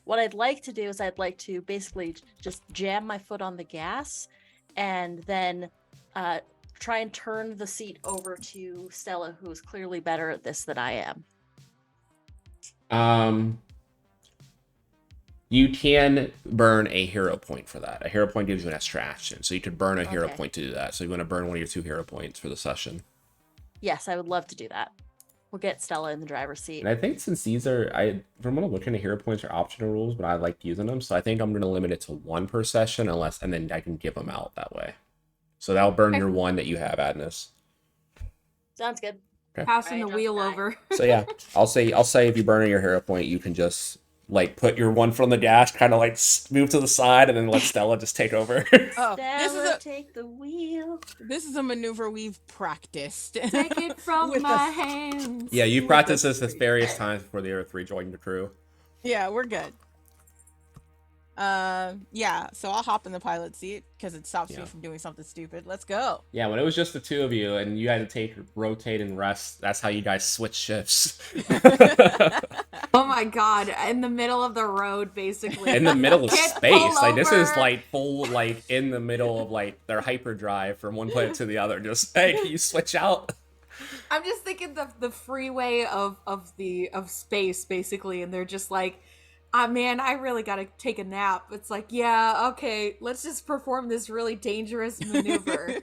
Speaker 4: What I'd like to do is I'd like to basically just jam my foot on the gas and then try and turn the seat over to Stella, who is clearly better at this than I am.
Speaker 1: You can burn a hero point for that. A hero point gives you an extra action, so you could burn a hero
Speaker 4: Okay.
Speaker 1: point to do that. So you want to burn one of your 2 hero points for the session.
Speaker 4: Yes, I would love to do that. We'll get Stella in the driver's seat.
Speaker 1: And I think since these are, from what I'm looking at, hero points are optional rules, but I like using them. So I think I'm going to limit it to 1 per session, and then I can give them out that way. So that'll burn
Speaker 6: Okay.
Speaker 1: your 1 that you have, Agnes.
Speaker 4: Sounds good.
Speaker 3: Passing the wheel over.
Speaker 1: So yeah, I'll say if you burn your hero point, you can just like put your 1 foot on the dash, kind of like move to the side, and then let Stella just take over.
Speaker 2: Oh,
Speaker 4: Stella, take the wheel.
Speaker 2: this is a maneuver we've practiced.
Speaker 3: Take it from
Speaker 2: With
Speaker 3: my
Speaker 2: us.
Speaker 3: hands.
Speaker 1: Yeah, you
Speaker 2: With
Speaker 1: practiced
Speaker 2: us.
Speaker 1: this various times before the other 3 joined the crew.
Speaker 2: Yeah, we're good. Yeah, so I'll hop in the pilot seat because it stops
Speaker 1: Yeah.
Speaker 2: me from doing something stupid. Let's go.
Speaker 1: Yeah, when it was just the 2 of you and you had to rotate and rest, that's how you guys switch shifts.
Speaker 3: Oh my god, in the middle of the road, basically.
Speaker 1: In the middle of
Speaker 3: Can't
Speaker 1: space.
Speaker 3: pull
Speaker 1: Like, this is
Speaker 3: over.
Speaker 1: like full, like, in the middle of, like, their hyperdrive from one planet to the other. Just, hey, can you switch out?
Speaker 3: I'm just thinking the freeway of space, basically, and they're just like, ah, man, I really gotta take a nap. It's like, yeah, okay, let's just perform this really dangerous maneuver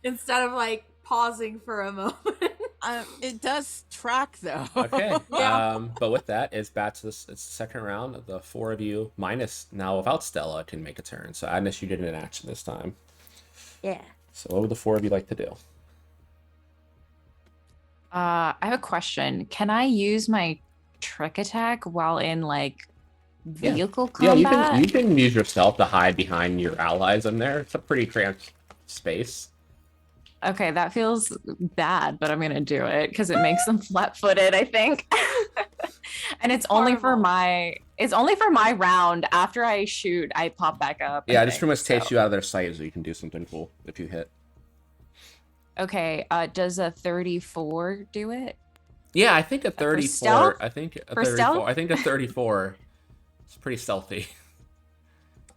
Speaker 3: instead of like pausing for a moment.
Speaker 2: It does track though.
Speaker 1: Okay.
Speaker 3: Yeah.
Speaker 1: But with that, it's back to it's the second round. The 4 of you, minus now without Stella, can make a turn. So Agnes, you did an action this time.
Speaker 4: Yeah.
Speaker 1: So what would the 4 of you like to do?
Speaker 6: I have a question. Can I use my trick attack while in like
Speaker 1: Yeah.
Speaker 6: vehicle
Speaker 1: Yeah,
Speaker 6: combat?
Speaker 1: you can use yourself to hide behind your allies in there. It's a pretty cramped space.
Speaker 6: Okay, that feels bad, but I'm gonna do it because it makes them flat-footed, I think. And it's only for
Speaker 3: Horrible.
Speaker 6: my round. After I shoot, I pop back up.
Speaker 1: Yeah,
Speaker 6: I
Speaker 1: it just
Speaker 6: think,
Speaker 1: pretty much takes
Speaker 6: so.
Speaker 1: you out of their sight so you can do something cool if you hit.
Speaker 6: Okay, does a 34 do it?
Speaker 1: Yeah, I think a
Speaker 6: For
Speaker 1: 34.
Speaker 6: stealth?
Speaker 1: I think a
Speaker 6: For
Speaker 1: 34.
Speaker 6: stealth?
Speaker 1: I think a 34 is pretty stealthy.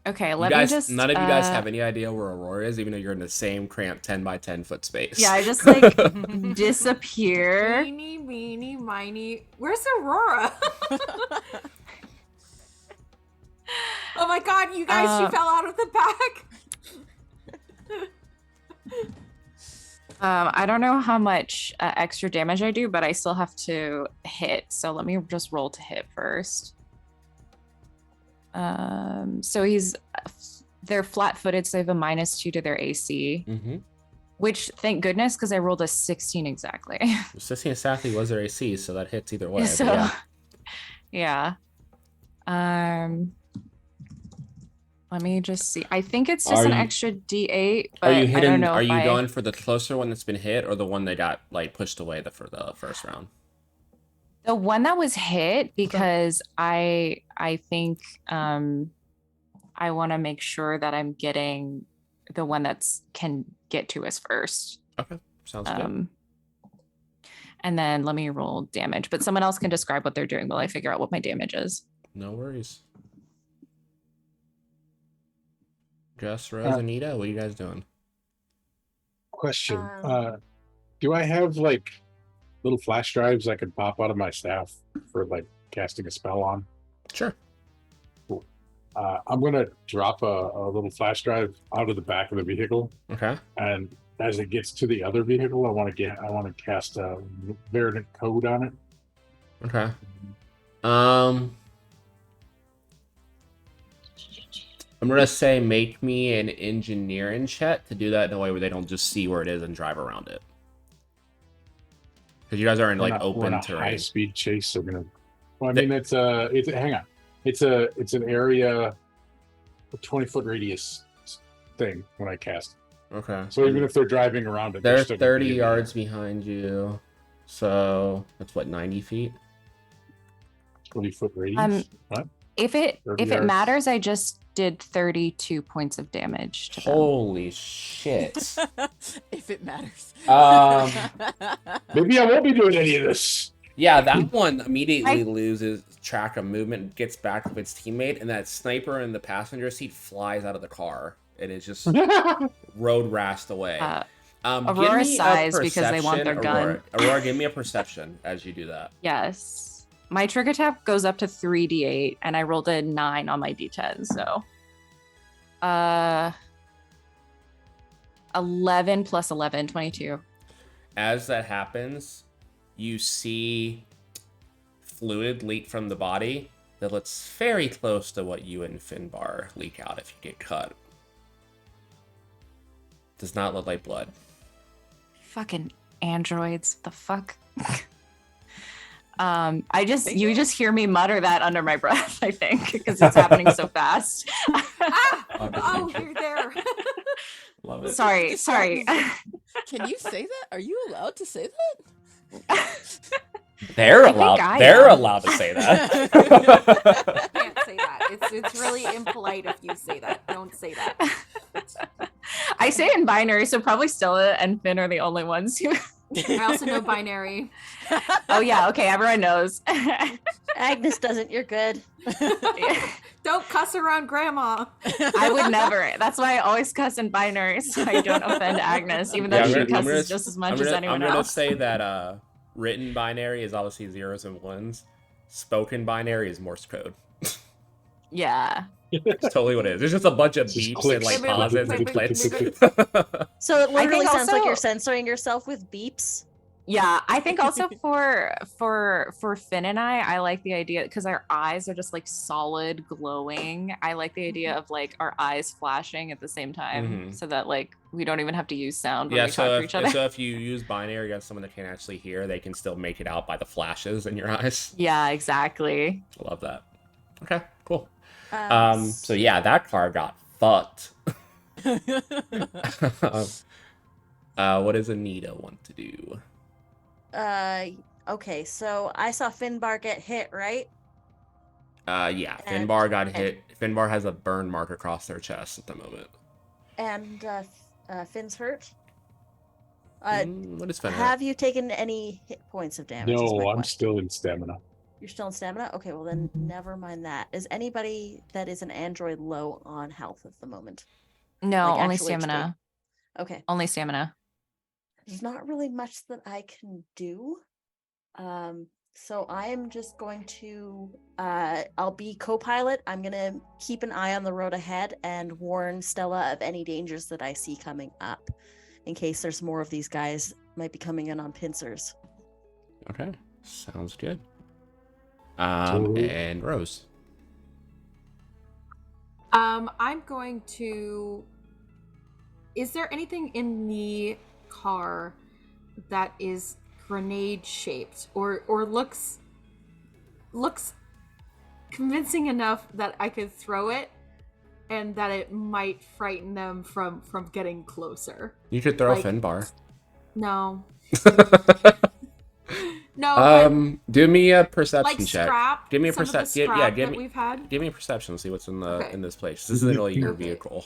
Speaker 6: Okay,
Speaker 1: You
Speaker 6: let
Speaker 1: guys,
Speaker 6: me just
Speaker 1: none of you guys have any idea where Aurora is, even though you're in the same cramped 10 by 10 foot space.
Speaker 6: Yeah, I just like disappear.
Speaker 3: Meeny, meeny, miny. Where's Aurora? Oh my god, you guys, she fell out of the back.
Speaker 6: I don't know how much extra damage I do, but I still have to hit. So let me just roll to hit first. So they're flat-footed, so they have a -2 to their AC,
Speaker 1: Mm-hmm.
Speaker 6: which thank goodness, because I rolled a 16 exactly.
Speaker 1: 16 exactly was their AC, so that hits either way. but
Speaker 6: So,
Speaker 1: yeah.
Speaker 6: yeah. Let me just see. I think it's just
Speaker 1: Are
Speaker 6: an
Speaker 1: you-
Speaker 6: extra D8,
Speaker 1: Are
Speaker 6: but
Speaker 1: you
Speaker 6: I
Speaker 1: hitting?
Speaker 6: don't know
Speaker 1: Are
Speaker 6: if
Speaker 1: you going for the closer one that's been hit, or the one that got like pushed away for the first round?
Speaker 6: The one that was hit, because I think I want to make sure that I'm getting the one that's can get to us first.
Speaker 1: Okay, sounds good.
Speaker 6: And then let me roll damage, but someone else can describe what they're doing while I figure out what my damage is.
Speaker 1: No worries. Jess, Rose, Anita, what are you guys doing?
Speaker 5: Question.
Speaker 4: Um,
Speaker 5: Do I have like little flash drives I could pop out of my staff for like casting a spell on?
Speaker 1: Sure.
Speaker 5: I'm gonna drop a little flash drive out of the back of the vehicle,
Speaker 1: Okay.
Speaker 5: and as it gets to the other vehicle, I want to cast a variant code on it.
Speaker 1: Okay. I'm gonna say make me an engineering check to do that in a way where they don't just see where it is and drive around it. Because you guys are in like
Speaker 5: We're
Speaker 1: open
Speaker 5: on a
Speaker 1: terrain.
Speaker 5: high speed chase. So we're gonna. Well, I mean, it's hang on. It's an area, a 20-foot radius thing when I cast.
Speaker 1: Okay.
Speaker 5: So even if they're driving around it,
Speaker 1: They're
Speaker 5: still gonna
Speaker 1: 30
Speaker 5: be in the
Speaker 1: yards
Speaker 5: air.
Speaker 1: behind you. So that's what, 90 feet?
Speaker 5: 20-foot radius. What?
Speaker 6: If it
Speaker 5: 30
Speaker 6: if it
Speaker 5: yards.
Speaker 6: matters, I just did 32 points of damage to them.
Speaker 1: Holy shit.
Speaker 2: If it matters.
Speaker 5: Maybe I won't be doing any of this.
Speaker 1: Yeah, that one immediately loses track of movement and gets back with its teammate, and that sniper in the passenger seat flies out of the car and is just road rashed away. Give
Speaker 6: Aurora
Speaker 1: me a
Speaker 6: sighs because they want their
Speaker 1: perception,
Speaker 6: gun.
Speaker 1: Aurora, give me a perception as you do that.
Speaker 6: Yes. My trigger tap goes up to 3d8, and I rolled a 9 on my d10, so 11 plus 11, 22.
Speaker 1: As that happens, you see fluid leak from the body that looks very close to what you and Finbar leak out if you get cut. Does not look like blood.
Speaker 6: Fucking androids. The fuck? You just hear me mutter that under my breath, I think, because it's happening so fast.
Speaker 3: Oh, you're there.
Speaker 1: Love it.
Speaker 6: Sorry.
Speaker 2: Can you say that? Are you allowed to say that?
Speaker 1: They're
Speaker 6: I think
Speaker 1: allowed.
Speaker 6: I
Speaker 1: They're
Speaker 6: am.
Speaker 1: allowed to say that.
Speaker 3: Can't say that. It's really impolite if you say that. Don't say that.
Speaker 6: I say in binary, so probably Stella and Finn are the only ones who.
Speaker 3: I also know binary.
Speaker 6: Oh yeah, okay, everyone knows.
Speaker 4: Agnes doesn't. You're good.
Speaker 3: Don't cuss around grandma.
Speaker 6: I would never. That's why I always cuss in binary, so I don't offend Agnes, even though
Speaker 1: Yeah,
Speaker 6: she
Speaker 1: I'm
Speaker 6: cusses
Speaker 1: gonna-
Speaker 6: just as much as anyone
Speaker 1: I'm gonna
Speaker 6: else.
Speaker 1: say that written binary is obviously zeros and ones. Spoken binary is Morse code.
Speaker 6: Yeah.
Speaker 1: It's totally what it is. There's just a bunch of
Speaker 5: Just
Speaker 1: beeps
Speaker 5: clicks.
Speaker 1: and like
Speaker 3: Click,
Speaker 1: pauses
Speaker 3: click,
Speaker 1: and
Speaker 3: click,
Speaker 1: clicks.
Speaker 3: click,
Speaker 4: So it literally
Speaker 6: think
Speaker 4: sounds like
Speaker 6: also-
Speaker 4: you're censoring yourself with beeps.
Speaker 6: Yeah, I think also for Finn and I like the idea because our eyes are just like solid glowing. I like the idea of like our eyes flashing at the same time,
Speaker 1: Mhm.
Speaker 6: so that like we don't even have to use sound when
Speaker 1: Yeah,
Speaker 6: we talk to each other.
Speaker 1: so if you use binary against someone that can't actually hear, they can still make it out by the flashes in your eyes.
Speaker 6: Yeah, exactly.
Speaker 1: I love that. Okay, cool.
Speaker 4: Um,
Speaker 1: So yeah, that car got fucked. What does Anita want to do?
Speaker 4: Okay, so I saw Finbar get hit, right?
Speaker 1: Yeah,
Speaker 4: And-
Speaker 1: Finbar got hit. Finbar has a burn mark across their chest at the moment.
Speaker 4: And Finn's hurt.
Speaker 1: What is Finn at?
Speaker 4: Have you taken any hit points of damage? is my
Speaker 5: No, I'm
Speaker 4: question.
Speaker 5: still in stamina.
Speaker 4: You're still in stamina? Okay, well then never mind that. Is anybody that is an android low on health at the moment?
Speaker 6: No,
Speaker 4: Like
Speaker 6: only
Speaker 4: actual HP.
Speaker 6: stamina.
Speaker 4: Okay.
Speaker 6: Only stamina.
Speaker 4: There's not really much that I can do. So I am just going to I'll be co-pilot. I'm gonna keep an eye on the road ahead and warn Stella of any dangers that I see coming up, in case there's more of these guys might be coming in on pincers.
Speaker 1: Okay, sounds good.
Speaker 5: Totally.
Speaker 1: And Rose.
Speaker 3: I'm going to. Is there anything in the car that is grenade shaped or looks convincing enough that I could throw it and that it might frighten them from getting closer?
Speaker 1: You could throw
Speaker 3: Like-
Speaker 1: Finbar.
Speaker 3: No. No,
Speaker 1: Do me a
Speaker 3: but
Speaker 1: perception
Speaker 3: like
Speaker 1: check.
Speaker 3: scrap.
Speaker 1: Give me a
Speaker 3: some of the
Speaker 1: perception.
Speaker 3: scrap
Speaker 1: Yeah,
Speaker 3: that
Speaker 1: give me.
Speaker 3: we've had.
Speaker 1: Give me a perception. See what's in the
Speaker 3: Okay.
Speaker 1: in this place. This is literally your
Speaker 3: Okay.
Speaker 1: vehicle.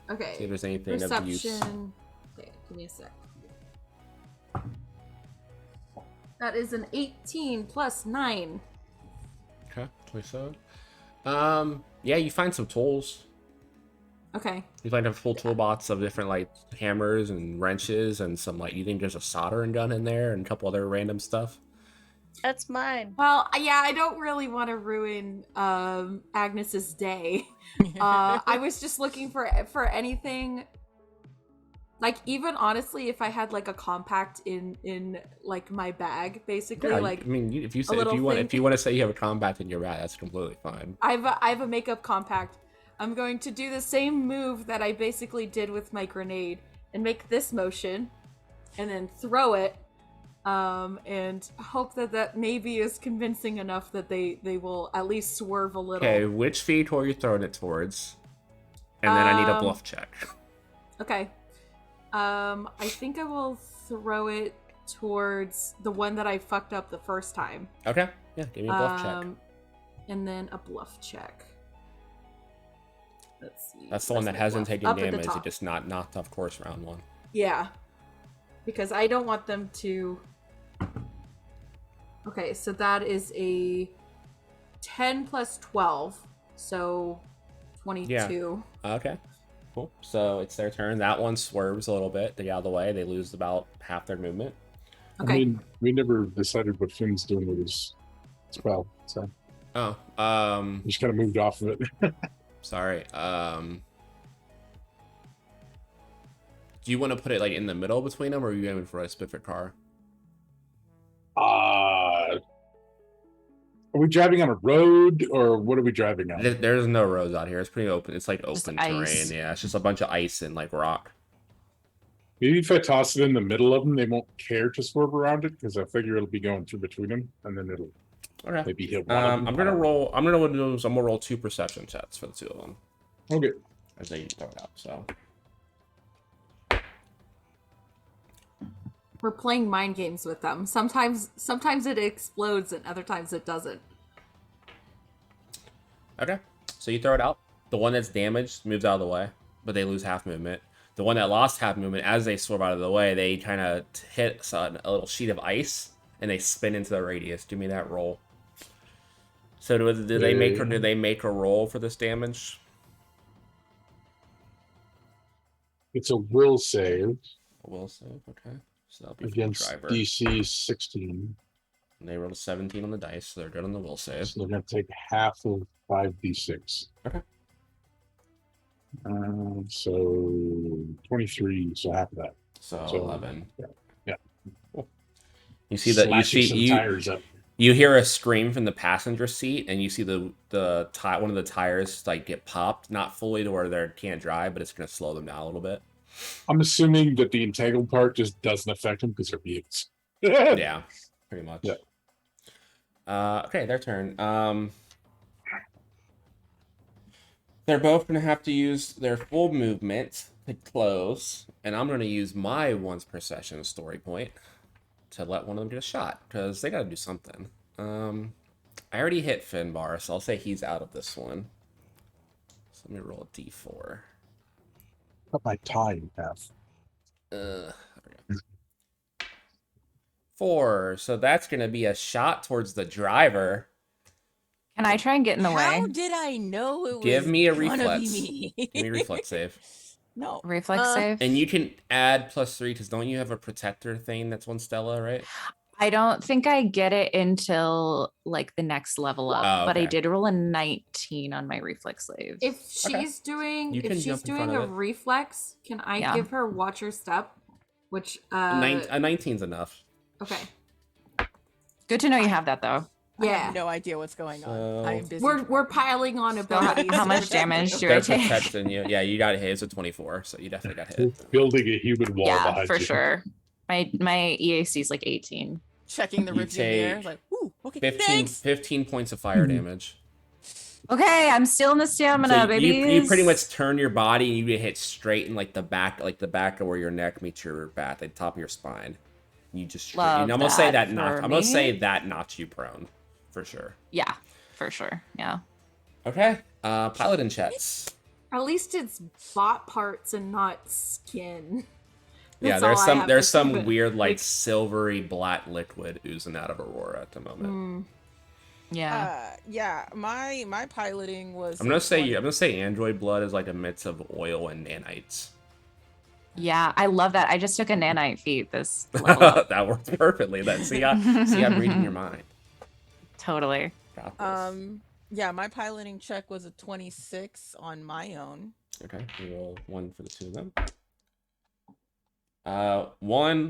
Speaker 3: Okay.
Speaker 1: See if there's anything of use.
Speaker 3: Perception. Okay, give me a sec. That is an 18 plus 9.
Speaker 1: Okay, 27. Yeah, you find some tools.
Speaker 3: Okay.
Speaker 1: You find a full toolbox of different like hammers and wrenches and some like you think there's a soldering gun in there and a couple other random stuff.
Speaker 4: That's mine.
Speaker 3: Well, yeah, I don't really want to ruin Agnes's day. I was just looking for anything. Like, even honestly, if I had like a compact in like my bag, basically,
Speaker 1: Yeah,
Speaker 3: like
Speaker 1: I mean, if you say,
Speaker 3: little
Speaker 1: if
Speaker 3: thing.
Speaker 1: you want to say you have a combat in your bag, that's completely fine.
Speaker 3: I have a makeup compact. I'm going to do the same move that I basically did with my grenade and make this motion, and then throw it, and hope that that maybe is convincing enough that they will at least swerve a little.
Speaker 1: Okay, which feet are you throwing it towards? And then I need a bluff check.
Speaker 3: Okay. I think I will throw it towards the one that I fucked up the first time.
Speaker 1: Okay, yeah, give me a bluff check.
Speaker 3: And then a bluff check. Let's see.
Speaker 1: That's the one that
Speaker 3: Where's my
Speaker 1: hasn't
Speaker 3: bluff?
Speaker 1: taken
Speaker 3: Up at the
Speaker 1: damage. It
Speaker 3: top.
Speaker 1: just not knocked off course round one.
Speaker 3: Yeah. Because I don't want them to... Okay, so that is a 10 plus 12. So 22.
Speaker 1: Okay, cool. So it's their turn. That one swerves a little bit to get out of the way. They lose about half their movement.
Speaker 3: Okay.
Speaker 5: I mean, we never decided what Finn's doing with his spell, so
Speaker 1: Oh,
Speaker 5: we just kind of moved off of it.
Speaker 1: sorry. Do you want to put it like in the middle between them, or are you aiming for a specific car?
Speaker 5: Are we driving on a road, or what are we driving on?
Speaker 1: There's no roads out here. It's pretty open. It's like
Speaker 6: Just
Speaker 1: open
Speaker 6: ice.
Speaker 1: terrain. Yeah, it's just a bunch of ice and like rock.
Speaker 5: Maybe if I toss it in the middle of them, they won't care to swerve around it, because I figure it'll be going through between them, and then it'll
Speaker 1: Okay.
Speaker 5: maybe hit one of them.
Speaker 1: I'm gonna roll. I'm gonna roll 2 perception checks for the two of them
Speaker 5: Okay.
Speaker 1: as they throw it out. So
Speaker 3: We're playing mind games with them. Sometimes it explodes and other times it doesn't.
Speaker 1: okay. So you throw it out. The one that's damaged moves out of the way, but they lose half movement. The one that lost half movement, as they swerve out of the way, they kind of hit a little sheet of ice and they spin into the radius. Give me that roll. So do they make a roll for this damage?
Speaker 5: It's a will save
Speaker 1: A will save. Okay. So that'll be for the
Speaker 5: against
Speaker 1: driver.
Speaker 5: DC 16.
Speaker 1: And they rolled a 17 on the dice, so they're good on the will save.
Speaker 5: So they're going to take half of 5d6.
Speaker 1: Okay.
Speaker 5: So 23, so half of that.
Speaker 1: So
Speaker 5: So,
Speaker 1: 11.
Speaker 5: yeah.
Speaker 1: Cool. You see that
Speaker 5: Slashing some tires up.
Speaker 1: you hear a scream from the passenger seat, and you see one of the tires like get popped, not fully to where they can't drive, but it's going to slow them down a little bit.
Speaker 5: I'm assuming that the entangled part just doesn't affect them because they're vehicles.
Speaker 1: Yeah, pretty much.
Speaker 5: Yeah.
Speaker 1: Okay, their turn. They're both going to have to use their full movement to close, and I'm going to use my once per session story point to let one of them get a shot, because they got to do something. I already hit Finbar, so I'll say he's out of this one. So let me roll a d4.
Speaker 5: Cut my tie in half.
Speaker 1: There we go. 4, so that's going to be a shot towards the driver.
Speaker 6: Can I try and get in the
Speaker 2: How
Speaker 6: way?
Speaker 2: did I know it was
Speaker 1: Give me a
Speaker 2: gonna
Speaker 1: reflex.
Speaker 2: be me?
Speaker 1: Give me a reflex save.
Speaker 2: No.
Speaker 6: Reflex save?
Speaker 1: And you can add +3, because don't you have a protector thing that's one Stella, right?
Speaker 6: I don't think I get it until like the next level up,
Speaker 1: Oh,
Speaker 6: but I
Speaker 1: okay.
Speaker 6: did roll a 19 on my reflex save.
Speaker 3: If
Speaker 1: Okay.
Speaker 3: she's doing
Speaker 1: You can
Speaker 3: if she's
Speaker 1: jump in front
Speaker 3: doing a
Speaker 1: of it.
Speaker 3: reflex, can I
Speaker 6: Yeah.
Speaker 3: give her Watcher Step? Which
Speaker 1: A 19's enough.
Speaker 3: okay.
Speaker 6: Good to know you have that though.
Speaker 2: I
Speaker 3: Yeah.
Speaker 2: have no idea what's going on.
Speaker 1: So-
Speaker 2: I am busy.
Speaker 3: We're piling on
Speaker 6: So
Speaker 3: abilities.
Speaker 6: how
Speaker 3: to
Speaker 6: much
Speaker 3: protect
Speaker 6: damage
Speaker 3: you.
Speaker 6: do I
Speaker 1: They're
Speaker 6: take?
Speaker 1: protecting you. Yeah, you got hit. It's a 24, so you definitely got hit.
Speaker 5: Building a human wall
Speaker 6: Yeah,
Speaker 5: behind
Speaker 6: for
Speaker 5: you.
Speaker 6: sure. My EAC is like 18.
Speaker 2: Checking the
Speaker 1: You
Speaker 2: review mirror.
Speaker 1: take
Speaker 2: Like, ooh, okay,
Speaker 1: 15
Speaker 2: thanks.
Speaker 1: points of fire damage.
Speaker 6: Okay, I'm still in the stamina,
Speaker 1: So
Speaker 6: babies.
Speaker 1: you pretty much turn your body and you get hit straight in like the back of where your neck meets your back, the top of your spine. You just
Speaker 6: Love
Speaker 1: and I'm gonna say
Speaker 6: that
Speaker 1: that knocked.
Speaker 6: for
Speaker 1: I'm gonna
Speaker 6: me.
Speaker 1: say that knocks you prone, for sure.
Speaker 6: Yeah, for sure. Yeah.
Speaker 1: Okay. Paladin checks.
Speaker 3: At least it's bot parts and not skin.
Speaker 1: Yeah,
Speaker 3: That's all I have
Speaker 1: there's
Speaker 3: to
Speaker 1: some
Speaker 3: say.
Speaker 1: weird like silvery black liquid oozing out of Aurora at the moment.
Speaker 6: Yeah.
Speaker 2: Yeah, my piloting was.
Speaker 1: I'm gonna say android blood is like a mix of oil and nanites.
Speaker 6: Yeah, I love that. I just took a nanite feat this level up.
Speaker 1: That works perfectly. Then see, I'm reading your mind.
Speaker 6: Totally.
Speaker 1: Got this.
Speaker 2: Yeah, my piloting check was a 26 on my own.
Speaker 1: Okay, we roll 1 for the 2 of them.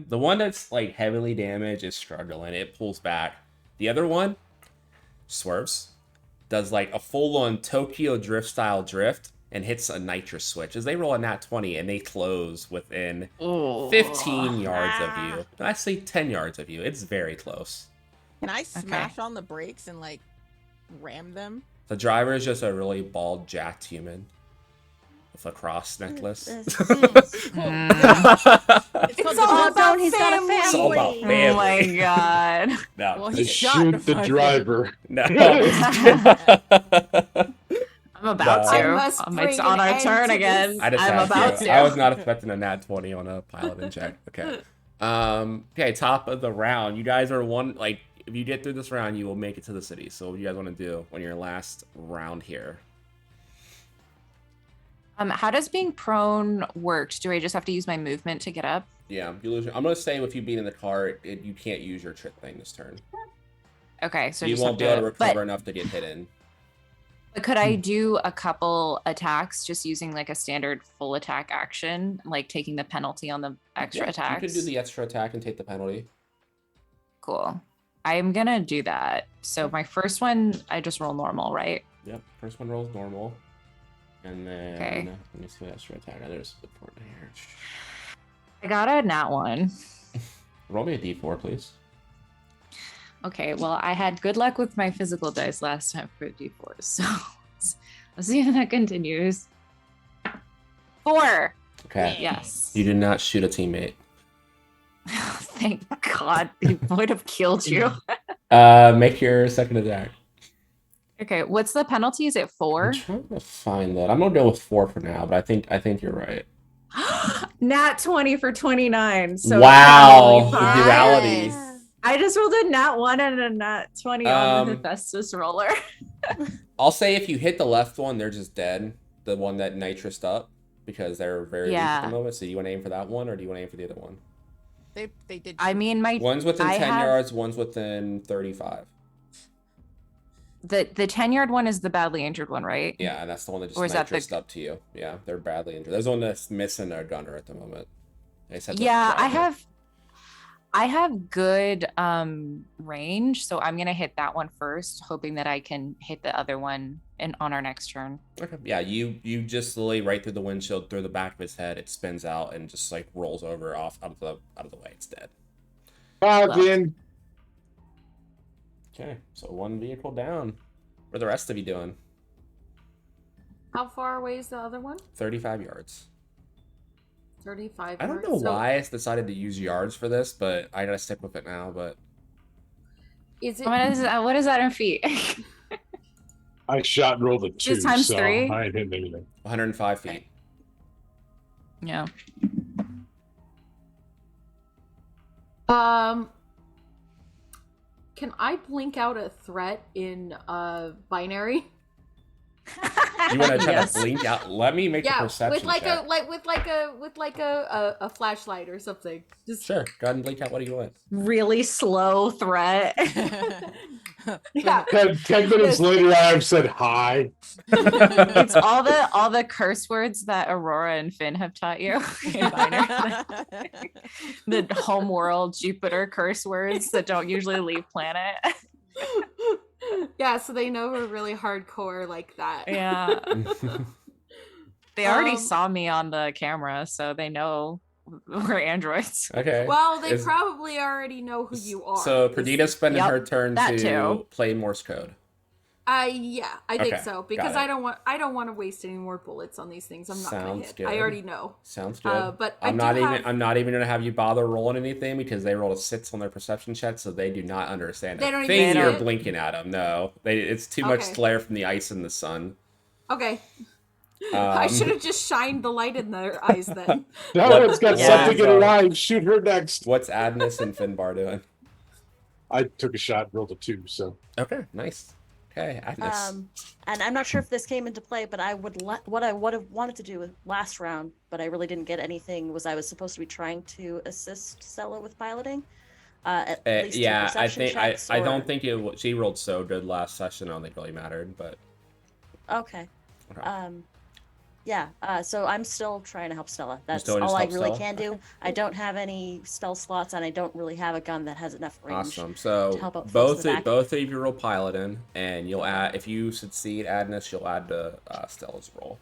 Speaker 1: The one that's like heavily damaged is struggling. It pulls back. The other one swerves, does like a full-on Tokyo drift style drift, and hits a nitrous switch as they roll a nat 20 and they close within 15 yards of you. Actually, 10 yards of you. It's very close.
Speaker 2: Can I smash on the brakes and like ram them?
Speaker 1: The driver is just a really bald, jacked human with a cross necklace.
Speaker 2: It's
Speaker 4: all about he's got a family.
Speaker 1: It's all about family.
Speaker 6: Oh my god.
Speaker 1: No.
Speaker 2: Well,
Speaker 5: They
Speaker 2: he shot in
Speaker 5: shoot the
Speaker 2: front of
Speaker 5: driver.
Speaker 1: No.
Speaker 6: I'm about
Speaker 1: No.
Speaker 6: to.
Speaker 3: I must
Speaker 6: It's
Speaker 3: bring
Speaker 6: on
Speaker 3: an
Speaker 6: our
Speaker 3: end
Speaker 6: turn
Speaker 3: to
Speaker 6: again.
Speaker 1: I just
Speaker 6: I'm
Speaker 1: have
Speaker 6: about
Speaker 1: to.
Speaker 6: to.
Speaker 1: I was not expecting a nat 20 on a piloting check. Okay. Okay, top of the round. You guys are one, like, if you get through this round, you will make it to the city. So what do you guys want to do on your last round here?
Speaker 6: How does being prone work? Do I just have to use my movement to get up?
Speaker 1: Yeah, you lose. I'm gonna say with you being in the car, you can't use your trip thing this turn.
Speaker 6: Okay, so I
Speaker 1: You
Speaker 6: just
Speaker 1: won't be
Speaker 6: have
Speaker 1: able to recover
Speaker 6: but,
Speaker 1: enough to get hidden.
Speaker 6: but could I do a couple attacks just using like a standard full attack action, like taking the penalty on the extra attacks?
Speaker 1: You can do the extra attack and take the penalty.
Speaker 6: Cool. I'm gonna do that. So my first one, I just roll normal, right?
Speaker 1: Yep. First one rolls normal, and then
Speaker 6: Okay.
Speaker 1: let me see what extra attack. There's the port here.
Speaker 6: I got a nat one.
Speaker 1: Roll me a d4, please.
Speaker 6: Okay, well, I had good luck with my physical dice last time for d4s, so let's see if that continues. 4.
Speaker 1: Okay.
Speaker 6: Yes.
Speaker 1: You did not shoot a teammate.
Speaker 6: Thank God, he would have killed you.
Speaker 1: Make your second attack.
Speaker 6: Okay, what's the penalty? Is it 4?
Speaker 1: I'm trying to find that. I'm gonna go with 4 for now, but I think you're right.
Speaker 6: Nat 20 for 29. So
Speaker 1: Wow,
Speaker 6: it's
Speaker 1: the
Speaker 6: fine.
Speaker 1: duality.
Speaker 6: I just rolled a nat 1 and a nat 20 on the
Speaker 1: Um,
Speaker 6: Hephaestus roller.
Speaker 1: I'll say if you hit the left one, they're just dead. The one that nitrous up, because they're very weak at
Speaker 6: Yeah.
Speaker 1: the moment. So do you want to aim for that one, or do you want to aim for the other one?
Speaker 2: They did.
Speaker 6: I mean,
Speaker 1: One's within
Speaker 6: I
Speaker 1: 10
Speaker 6: have-
Speaker 1: yards, one's within 35.
Speaker 6: the 10-yard one is the badly injured one, right?
Speaker 1: Yeah, and that's the one that just
Speaker 6: Or is that the-
Speaker 1: nitrous up to you. Yeah, they're badly injured. There's one that's missing a gunner at the moment. They said the
Speaker 6: Yeah,
Speaker 1: driver.
Speaker 6: I have good range, so I'm gonna hit that one first, hoping that I can hit the other one on our next turn.
Speaker 1: Okay. Yeah, you just lay right through the windshield, through the back of his head. It spins out and just like rolls over off out of the way. It's dead.
Speaker 5: Again.
Speaker 1: Okay, so one vehicle down. What are the rest of you doing?
Speaker 3: How far away is the other one?
Speaker 1: 35 yards.
Speaker 3: 35.
Speaker 1: I don't
Speaker 3: yards.
Speaker 1: know
Speaker 3: So
Speaker 1: why I decided to use yards for this, but I gotta stick with it now. But
Speaker 3: Is it?
Speaker 6: What is that in feet?
Speaker 5: I shot and rolled a 2,
Speaker 6: Just times
Speaker 5: so
Speaker 6: 3?
Speaker 5: I ain't hitting anything.
Speaker 1: 105 feet.
Speaker 6: Yeah.
Speaker 3: Can I blink out a threat in binary?
Speaker 1: You want to try
Speaker 6: Yes.
Speaker 1: to blink out? Let me make a
Speaker 3: Yeah,
Speaker 1: perception
Speaker 3: with like
Speaker 1: check.
Speaker 3: a flashlight or something. Just
Speaker 1: Sure, go ahead and blink out what do you want.
Speaker 6: Really slow threat.
Speaker 3: yeah.
Speaker 5: 10 minutes later, I've said hi.
Speaker 6: It's all the curse words that Aurora and Finn have taught you. in binary. The homeworld Jupiter curse words that don't usually leave planet.
Speaker 3: Yeah, so they know we're really hardcore like that.
Speaker 6: Yeah. They already
Speaker 3: Um,
Speaker 6: saw me on the camera, so they know we're androids.
Speaker 1: Okay.
Speaker 3: Well, they
Speaker 1: Is-
Speaker 3: probably already know who you are.
Speaker 1: So Perdita's spending
Speaker 6: Yep,
Speaker 1: her turn
Speaker 6: that
Speaker 1: to
Speaker 6: too.
Speaker 1: play Morse code.
Speaker 3: Yeah, I think
Speaker 1: Okay,
Speaker 3: so
Speaker 1: got
Speaker 3: because
Speaker 1: it.
Speaker 3: I don't want to waste any more bullets on these things. I'm not gonna
Speaker 1: Sounds
Speaker 3: hit.
Speaker 1: good.
Speaker 3: I already know.
Speaker 1: Sounds good.
Speaker 3: But
Speaker 1: I'm
Speaker 3: I
Speaker 1: not
Speaker 3: do
Speaker 1: even
Speaker 3: have-
Speaker 1: I'm not even gonna have you bother rolling anything because they rolled a 6 on their perception check, so they do not understand
Speaker 3: They
Speaker 1: a
Speaker 3: don't even
Speaker 1: thing
Speaker 6: see
Speaker 1: you're
Speaker 3: it?
Speaker 1: blinking at them. No, it's too much
Speaker 3: Okay.
Speaker 1: glare from the ice and the sun.
Speaker 3: Okay, I should have just shined the light in their eyes then.
Speaker 5: That
Speaker 1: What-
Speaker 5: one's got
Speaker 6: Yeah.
Speaker 5: something in line. Shoot her next.
Speaker 1: What's Adness and Finbar doing?
Speaker 5: I took a shot, rolled a 2, so
Speaker 1: Okay, nice. Okay, Agnes.
Speaker 4: And I'm not sure if this came into play, but what I would have wanted to do with last round, but I really didn't get anything, was I was supposed to be trying to assist Stella with piloting. At least do
Speaker 1: Yeah, I
Speaker 4: perception
Speaker 1: think
Speaker 4: checks.
Speaker 1: I
Speaker 4: or...
Speaker 1: don't think she rolled so good last session. I don't think it really mattered, but
Speaker 4: Okay.
Speaker 1: okay.
Speaker 4: Yeah. So I'm still trying to help Stella. That's
Speaker 1: still just
Speaker 4: all I
Speaker 1: help
Speaker 4: really
Speaker 1: Stella?
Speaker 4: can do. I don't have any spell slots, and I don't really have a gun that has enough range.
Speaker 1: Awesome.
Speaker 4: to
Speaker 1: So
Speaker 4: help out folks
Speaker 1: both
Speaker 4: in the back.
Speaker 1: both of you roll piloting, and you'll add, if you succeed, Agnes, you'll add to Stella's roll.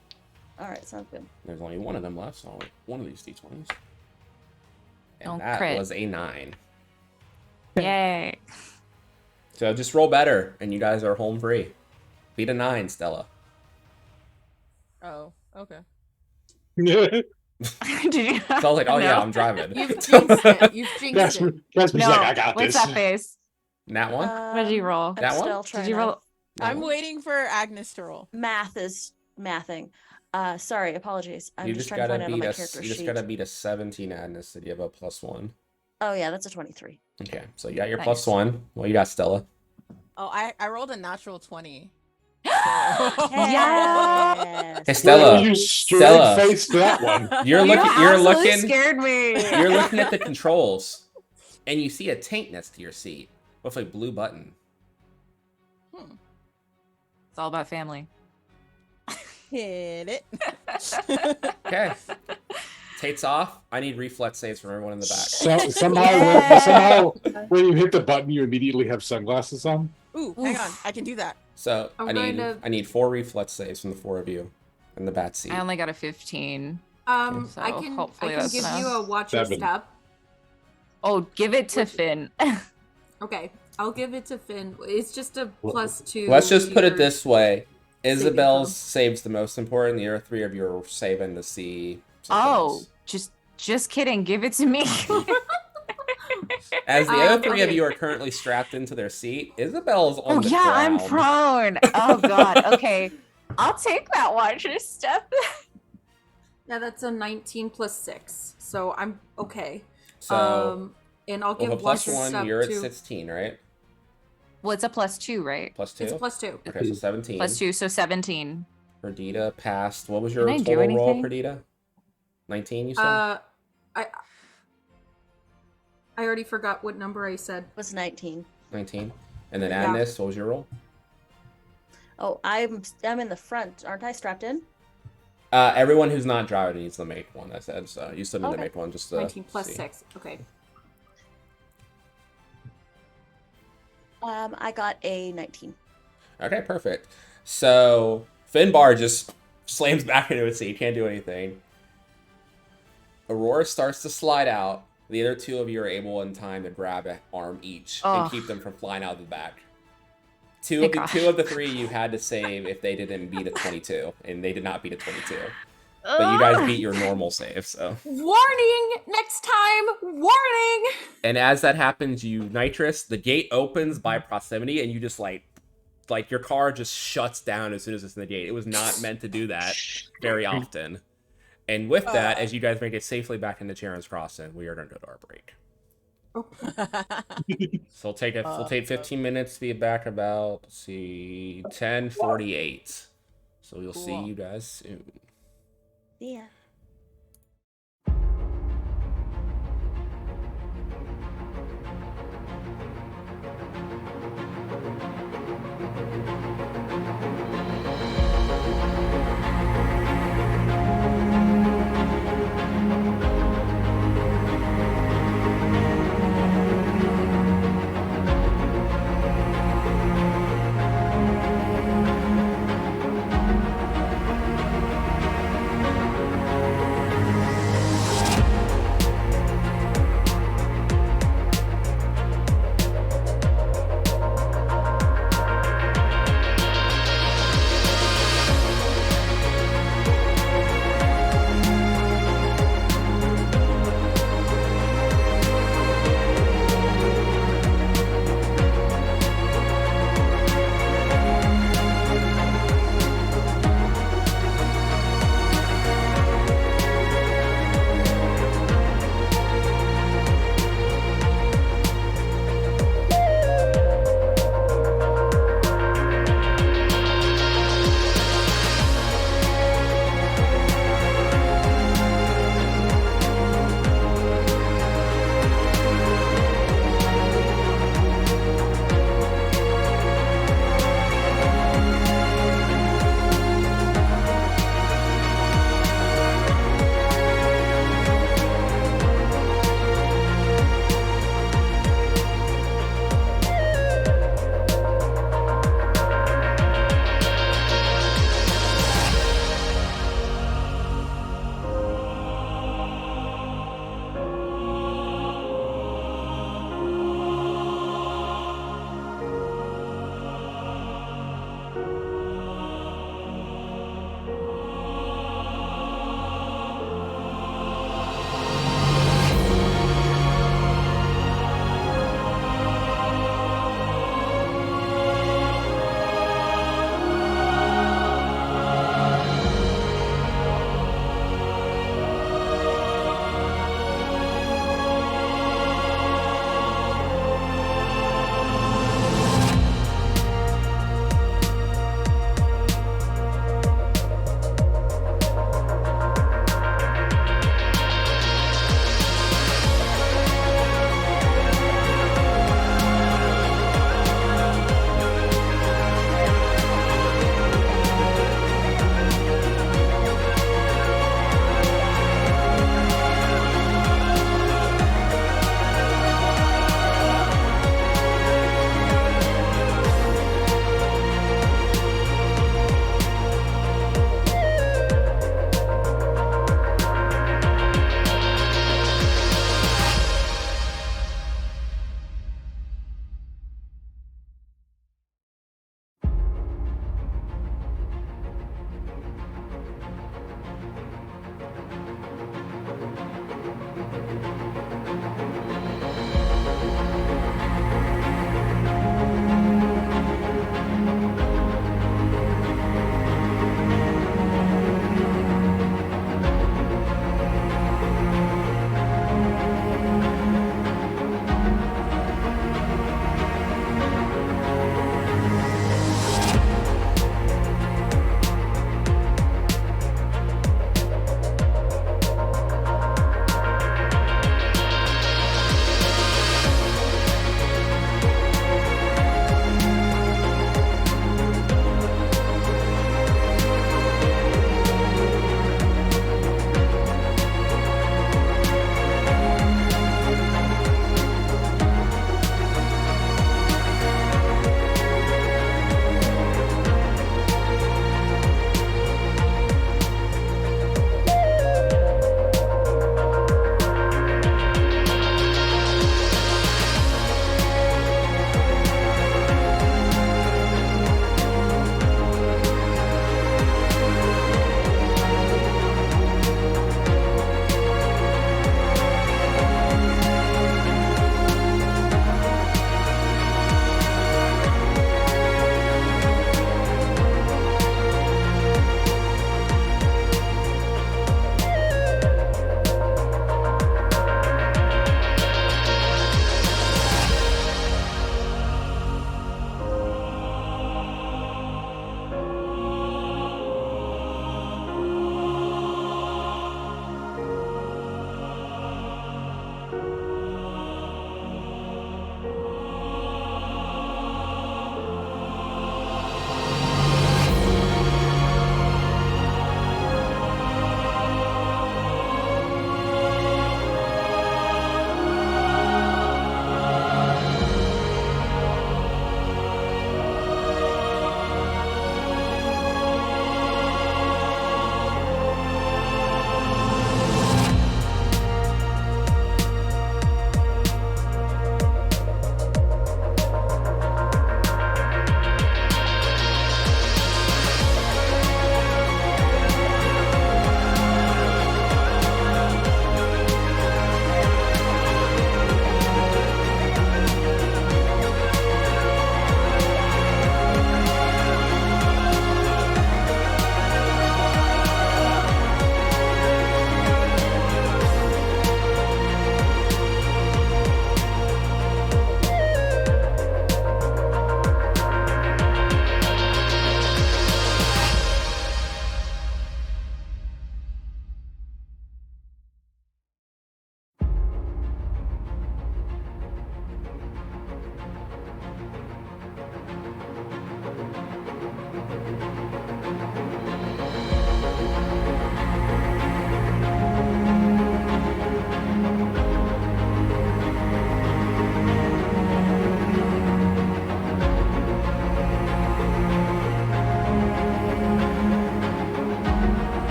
Speaker 4: All right, sounds good.
Speaker 1: There's only one of them left, so I'll make one of these d20s. And
Speaker 6: Don't
Speaker 1: that
Speaker 6: crit.
Speaker 1: was a 9.
Speaker 6: Yay.
Speaker 1: So just roll better, and you guys are home free. Beat a 9, Stella.
Speaker 2: Oh, okay.
Speaker 6: Did you?
Speaker 1: So I was like, oh yeah,
Speaker 6: No.
Speaker 1: I'm driving.
Speaker 2: You've jinxed it. You've jinxed it.
Speaker 5: Casper's
Speaker 6: No.
Speaker 5: like, I got
Speaker 6: What's
Speaker 5: this.
Speaker 6: that face?
Speaker 1: Nat 1?
Speaker 6: What did you roll?
Speaker 4: I'm
Speaker 1: That one?
Speaker 4: still trying
Speaker 6: Did you
Speaker 4: to-
Speaker 6: roll?
Speaker 1: Nat
Speaker 2: I'm
Speaker 1: 1?
Speaker 2: waiting for Agnes to roll.
Speaker 4: Math is mathing. Sorry, apologies. I'm
Speaker 1: You
Speaker 4: just
Speaker 1: just
Speaker 4: trying to
Speaker 1: gotta
Speaker 4: find it on
Speaker 1: beat
Speaker 4: my
Speaker 1: a
Speaker 4: character
Speaker 1: you just
Speaker 4: sheet.
Speaker 1: gotta beat a 17, Agnes, to give a +1.
Speaker 4: Oh yeah, that's a 23.
Speaker 1: Okay, so you got your
Speaker 6: Nice.
Speaker 1: +1. Well, you got Stella.
Speaker 2: Oh, I rolled a natural 20.
Speaker 4: Yes.
Speaker 1: Hey, Stella.
Speaker 5: You straight
Speaker 1: Stella.
Speaker 5: faced that one.
Speaker 1: You're
Speaker 6: You
Speaker 1: looking. You're
Speaker 6: absolutely
Speaker 1: looking.
Speaker 6: scared me.
Speaker 1: You're looking at the controls, and you see a tank next to your seat with a blue button.
Speaker 6: It's all about family.
Speaker 2: Hit it.
Speaker 1: Okay. Tate's off. I need reflex saves from everyone in the back.
Speaker 5: So, somehow,
Speaker 4: Yeah.
Speaker 5: somehow, when you hit the button, you immediately have sunglasses on.
Speaker 2: Ooh, hang on. I can do that.
Speaker 1: So
Speaker 3: I'm
Speaker 1: I
Speaker 3: going
Speaker 1: need
Speaker 3: to-
Speaker 1: I need 4 reflex saves from the 4 of you in the bat seat.
Speaker 6: I only got a 15.
Speaker 3: So
Speaker 6: So
Speaker 3: I can
Speaker 6: hopefully that's
Speaker 3: give
Speaker 6: enough.
Speaker 3: you a watch your
Speaker 5: 7.
Speaker 3: step.
Speaker 6: Oh, give it to Finn.
Speaker 3: Okay, I'll give it to Finn. It's just a +2.
Speaker 1: Let's just put
Speaker 3: to
Speaker 1: it this way:
Speaker 3: saving
Speaker 1: Isabel's
Speaker 3: throw.
Speaker 1: save's the most important. The other 3 of you are saving to see.
Speaker 6: Oh, just kidding. Give it to me.
Speaker 1: As the other 3 of
Speaker 3: okay.
Speaker 1: you are currently strapped into their seat, Isabel's on
Speaker 6: Oh
Speaker 1: the
Speaker 6: yeah, I'm
Speaker 1: ground.
Speaker 6: prone. Oh god. Okay, I'll take that watcher step.
Speaker 3: Yeah, that's a 19 + 6, so I'm okay.
Speaker 1: So
Speaker 3: And I'll
Speaker 1: with
Speaker 3: give
Speaker 1: a
Speaker 3: watcher
Speaker 1: +1,
Speaker 3: step
Speaker 1: you're at
Speaker 3: to
Speaker 1: 16, right?
Speaker 6: Well, it's a +2, right?
Speaker 1: +2.
Speaker 3: It's a +2.
Speaker 1: Okay, so 17.
Speaker 6: +2, so 17.
Speaker 1: Perdita passed. What was your
Speaker 6: Can I do
Speaker 1: total roll,
Speaker 6: anything?
Speaker 1: Perdita? 19, you said?
Speaker 3: I already forgot what number I said.
Speaker 4: It was 19.
Speaker 1: 19. And then
Speaker 3: Yeah.
Speaker 1: Agnes, what was your roll?
Speaker 4: Oh, I'm in the front, aren't I? Strapped in.
Speaker 1: Everyone who's not driving needs to make one, I said. So you still need to
Speaker 4: Okay.
Speaker 1: make one just to
Speaker 3: 19 +
Speaker 1: see.
Speaker 3: 6. Okay.
Speaker 4: I got a 19.
Speaker 1: Okay, perfect. So Finbar just slams back into its seat. Can't do anything. Aurora starts to slide out. The other 2 of you are able in time to grab an arm each and
Speaker 6: Ugh.
Speaker 1: keep them from flying out the back.
Speaker 6: Thank God.
Speaker 1: 2 of the 3 you had to save if they didn't beat a 22, and they did not beat a 22. But you guys beat your normal save, so.
Speaker 3: Warning! Next time! Warning!
Speaker 1: And as that happens, you nitrous, the gate opens by proximity, and you just like your car just shuts down as soon as it's in the gate. It was not meant to do that very often. And with that, as you guys make it safely back into Charon's Crossing, we are going to go to our break. So we'll take 15 minutes to be back about, let's see, 10:48. So we'll see
Speaker 2: Cool.
Speaker 1: you guys soon.
Speaker 4: Yeah.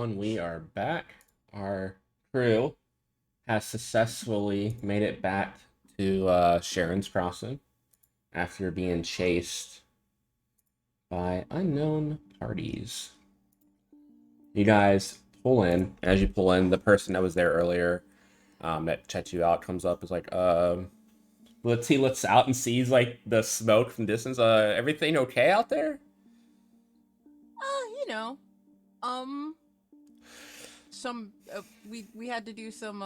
Speaker 1: everyone. We are back. Our crew has successfully made it back to Sharon's Crossing after being chased by unknown parties. You guys pull in. As you pull in, the person that was there earlier that checked you out comes up, is like, he looks out and sees like the smoke from distance. Everything okay out there?
Speaker 2: You know, some we had to do some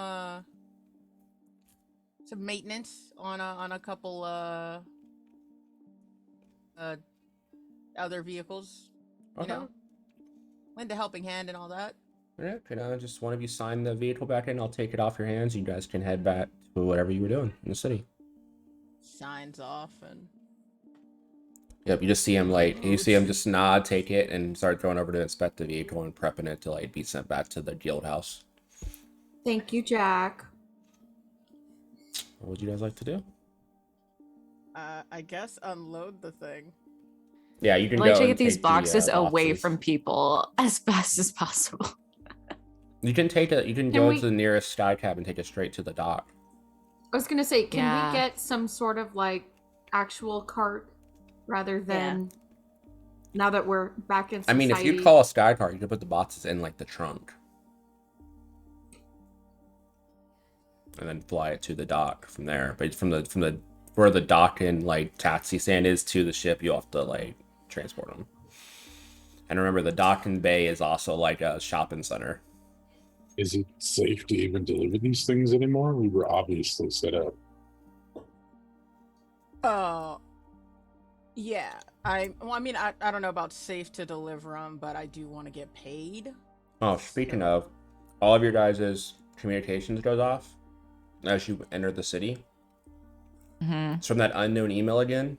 Speaker 2: maintenance on a couple other vehicles. You
Speaker 1: Okay.
Speaker 2: know, lend a helping hand and all that.
Speaker 1: Yeah, could just one of you sign the vehicle back in? I'll take it off your hands. You guys can head back to whatever you were doing in the city.
Speaker 2: Signs off and
Speaker 1: Yep, you just see him just nod, take it, and start going over to inspect the vehicle and prepping it to like be sent back to the guild house.
Speaker 3: Thank you, Jack.
Speaker 1: What would you guys like to do?
Speaker 2: I guess unload the thing.
Speaker 1: Yeah, you can
Speaker 6: I'd
Speaker 1: go
Speaker 6: like to
Speaker 1: and
Speaker 6: get these
Speaker 1: take the,
Speaker 6: boxes away
Speaker 1: boxes.
Speaker 6: from people as fast as possible.
Speaker 1: You can go to the nearest sky cab and take it straight to the dock.
Speaker 3: I was gonna say, can
Speaker 6: Yeah.
Speaker 3: we get some sort of like actual cart rather than now that we're back in
Speaker 1: I
Speaker 3: society?
Speaker 1: mean, if you call a sky cart, you could put the boxes in like the trunk. And then fly it to the dock from there. But from the where the dock and like taxi stand is to the ship, you have to like transport them. And remember, the dock and bay is also like a shopping center.
Speaker 5: Is it safe to even deliver these things anymore? We were obviously set up.
Speaker 2: Yeah. I don't know about safe to deliver them, but I do want to get paid.
Speaker 1: Oh, speaking of, all of your guys' communications goes off as you enter the city.
Speaker 6: Mm-hmm.
Speaker 1: It's from that unknown email again.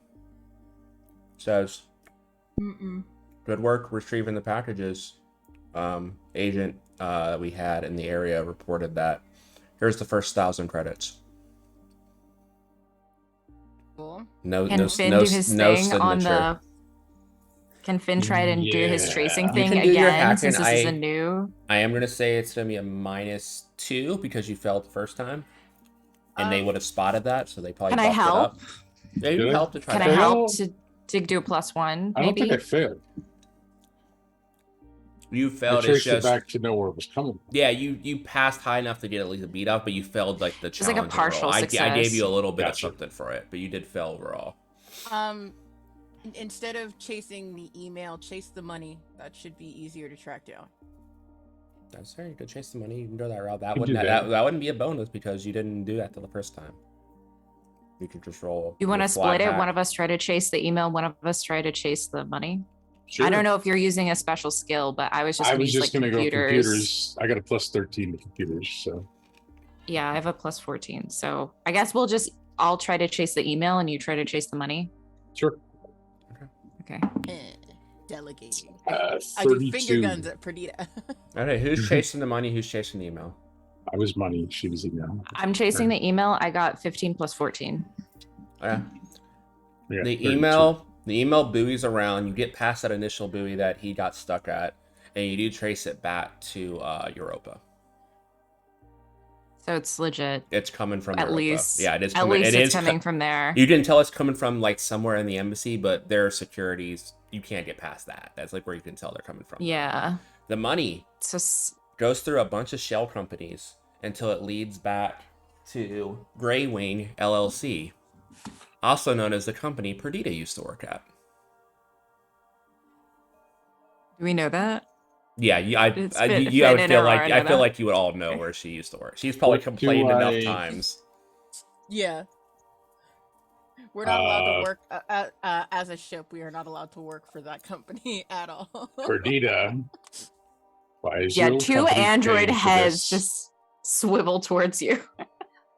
Speaker 1: Says, good work retrieving the packages. Agent we had in the area reported that. Here's the first 1,000 credits.
Speaker 2: Cool.
Speaker 6: Can Finn do his thing on the? Can Finn try to do his
Speaker 5: Yeah.
Speaker 6: tracing
Speaker 1: You
Speaker 6: thing
Speaker 1: can do your
Speaker 6: again since
Speaker 1: hacking.
Speaker 6: this is a new?
Speaker 1: I am going to say it's going to be a -2 because you failed the first time. And they would have spotted that, so they probably
Speaker 6: Can I
Speaker 1: buffed it
Speaker 6: help?
Speaker 1: up. Yeah, you can
Speaker 5: Really?
Speaker 1: help to try
Speaker 6: Can
Speaker 1: to
Speaker 6: I
Speaker 1: help.
Speaker 6: help to do a +1?
Speaker 5: I don't think
Speaker 6: Maybe.
Speaker 5: I failed.
Speaker 1: You
Speaker 5: I
Speaker 1: failed. It's
Speaker 5: traced it
Speaker 1: just
Speaker 5: back to know where it was coming from.
Speaker 1: yeah, you passed high enough to get at least a beat up, but you failed like the
Speaker 6: It's like a
Speaker 1: challenge
Speaker 6: partial
Speaker 1: overall. I gave
Speaker 6: success.
Speaker 1: you a little bit
Speaker 5: Gotcha.
Speaker 1: of something for it, but you did fail overall.
Speaker 2: Instead of chasing the email, chase the money. That should be easier to track down.
Speaker 1: That's fair. You could chase the money. You can go that route. That
Speaker 5: Can
Speaker 1: wouldn't
Speaker 5: do that.
Speaker 1: that wouldn't be a bonus because you didn't do that the first time. You could just roll.
Speaker 6: You want to
Speaker 1: your flat
Speaker 6: split it?
Speaker 1: hack.
Speaker 6: One of us try to chase the email. One of us try to chase the money.
Speaker 5: Sure.
Speaker 6: I don't know if you're using a special skill, but I was just
Speaker 5: I
Speaker 6: going to
Speaker 5: was
Speaker 6: use
Speaker 5: just
Speaker 6: like
Speaker 5: going to go
Speaker 6: computers.
Speaker 5: computers. I got a +13 to computers, so.
Speaker 6: Yeah, I have a +14. So I guess I'll try to chase the email and you try to chase the money.
Speaker 5: Sure.
Speaker 6: Okay.
Speaker 2: Delegating.
Speaker 5: Uh,
Speaker 2: I do
Speaker 5: 32.
Speaker 2: finger guns at Perdita.
Speaker 1: Okay, who's chasing the money? Who's chasing the email?
Speaker 5: I was money. She was email.
Speaker 6: I'm chasing the email. I got 15 + 14.
Speaker 1: Okay.
Speaker 5: Yeah,
Speaker 1: The
Speaker 5: 32.
Speaker 1: email buoys around. You get past that initial buoy that he got stuck at, and you do trace it back to Europa.
Speaker 6: So it's legit.
Speaker 1: It's coming from
Speaker 6: At
Speaker 1: Europa.
Speaker 6: least.
Speaker 1: Yeah, it is.
Speaker 6: At
Speaker 1: Coming,
Speaker 6: least
Speaker 1: it
Speaker 6: it's
Speaker 1: is
Speaker 6: coming from there.
Speaker 1: You can tell it's coming from like somewhere in the embassy, but there are securities. You can't get past that. That's like where you can tell they're coming from.
Speaker 6: Yeah.
Speaker 1: The money
Speaker 6: It's just
Speaker 1: goes through a bunch of shell companies until it leads back to Grey Wing LLC, also known as the company Perdita used to work at.
Speaker 6: do we know that?
Speaker 1: Yeah, I
Speaker 6: It's
Speaker 1: would
Speaker 6: Finn
Speaker 1: feel
Speaker 6: and
Speaker 1: like
Speaker 6: Aurora.
Speaker 1: you would all know where she used to work. She's probably
Speaker 5: What do
Speaker 1: complained enough
Speaker 5: I-
Speaker 1: times.
Speaker 2: Yeah. We're not allowed to work as a ship. We are not allowed to work for that company at all.
Speaker 5: Perdita. Why is
Speaker 6: Yeah,
Speaker 5: your
Speaker 6: 2
Speaker 5: company
Speaker 6: android
Speaker 5: paying for
Speaker 6: heads
Speaker 5: this?
Speaker 6: just swivel towards you.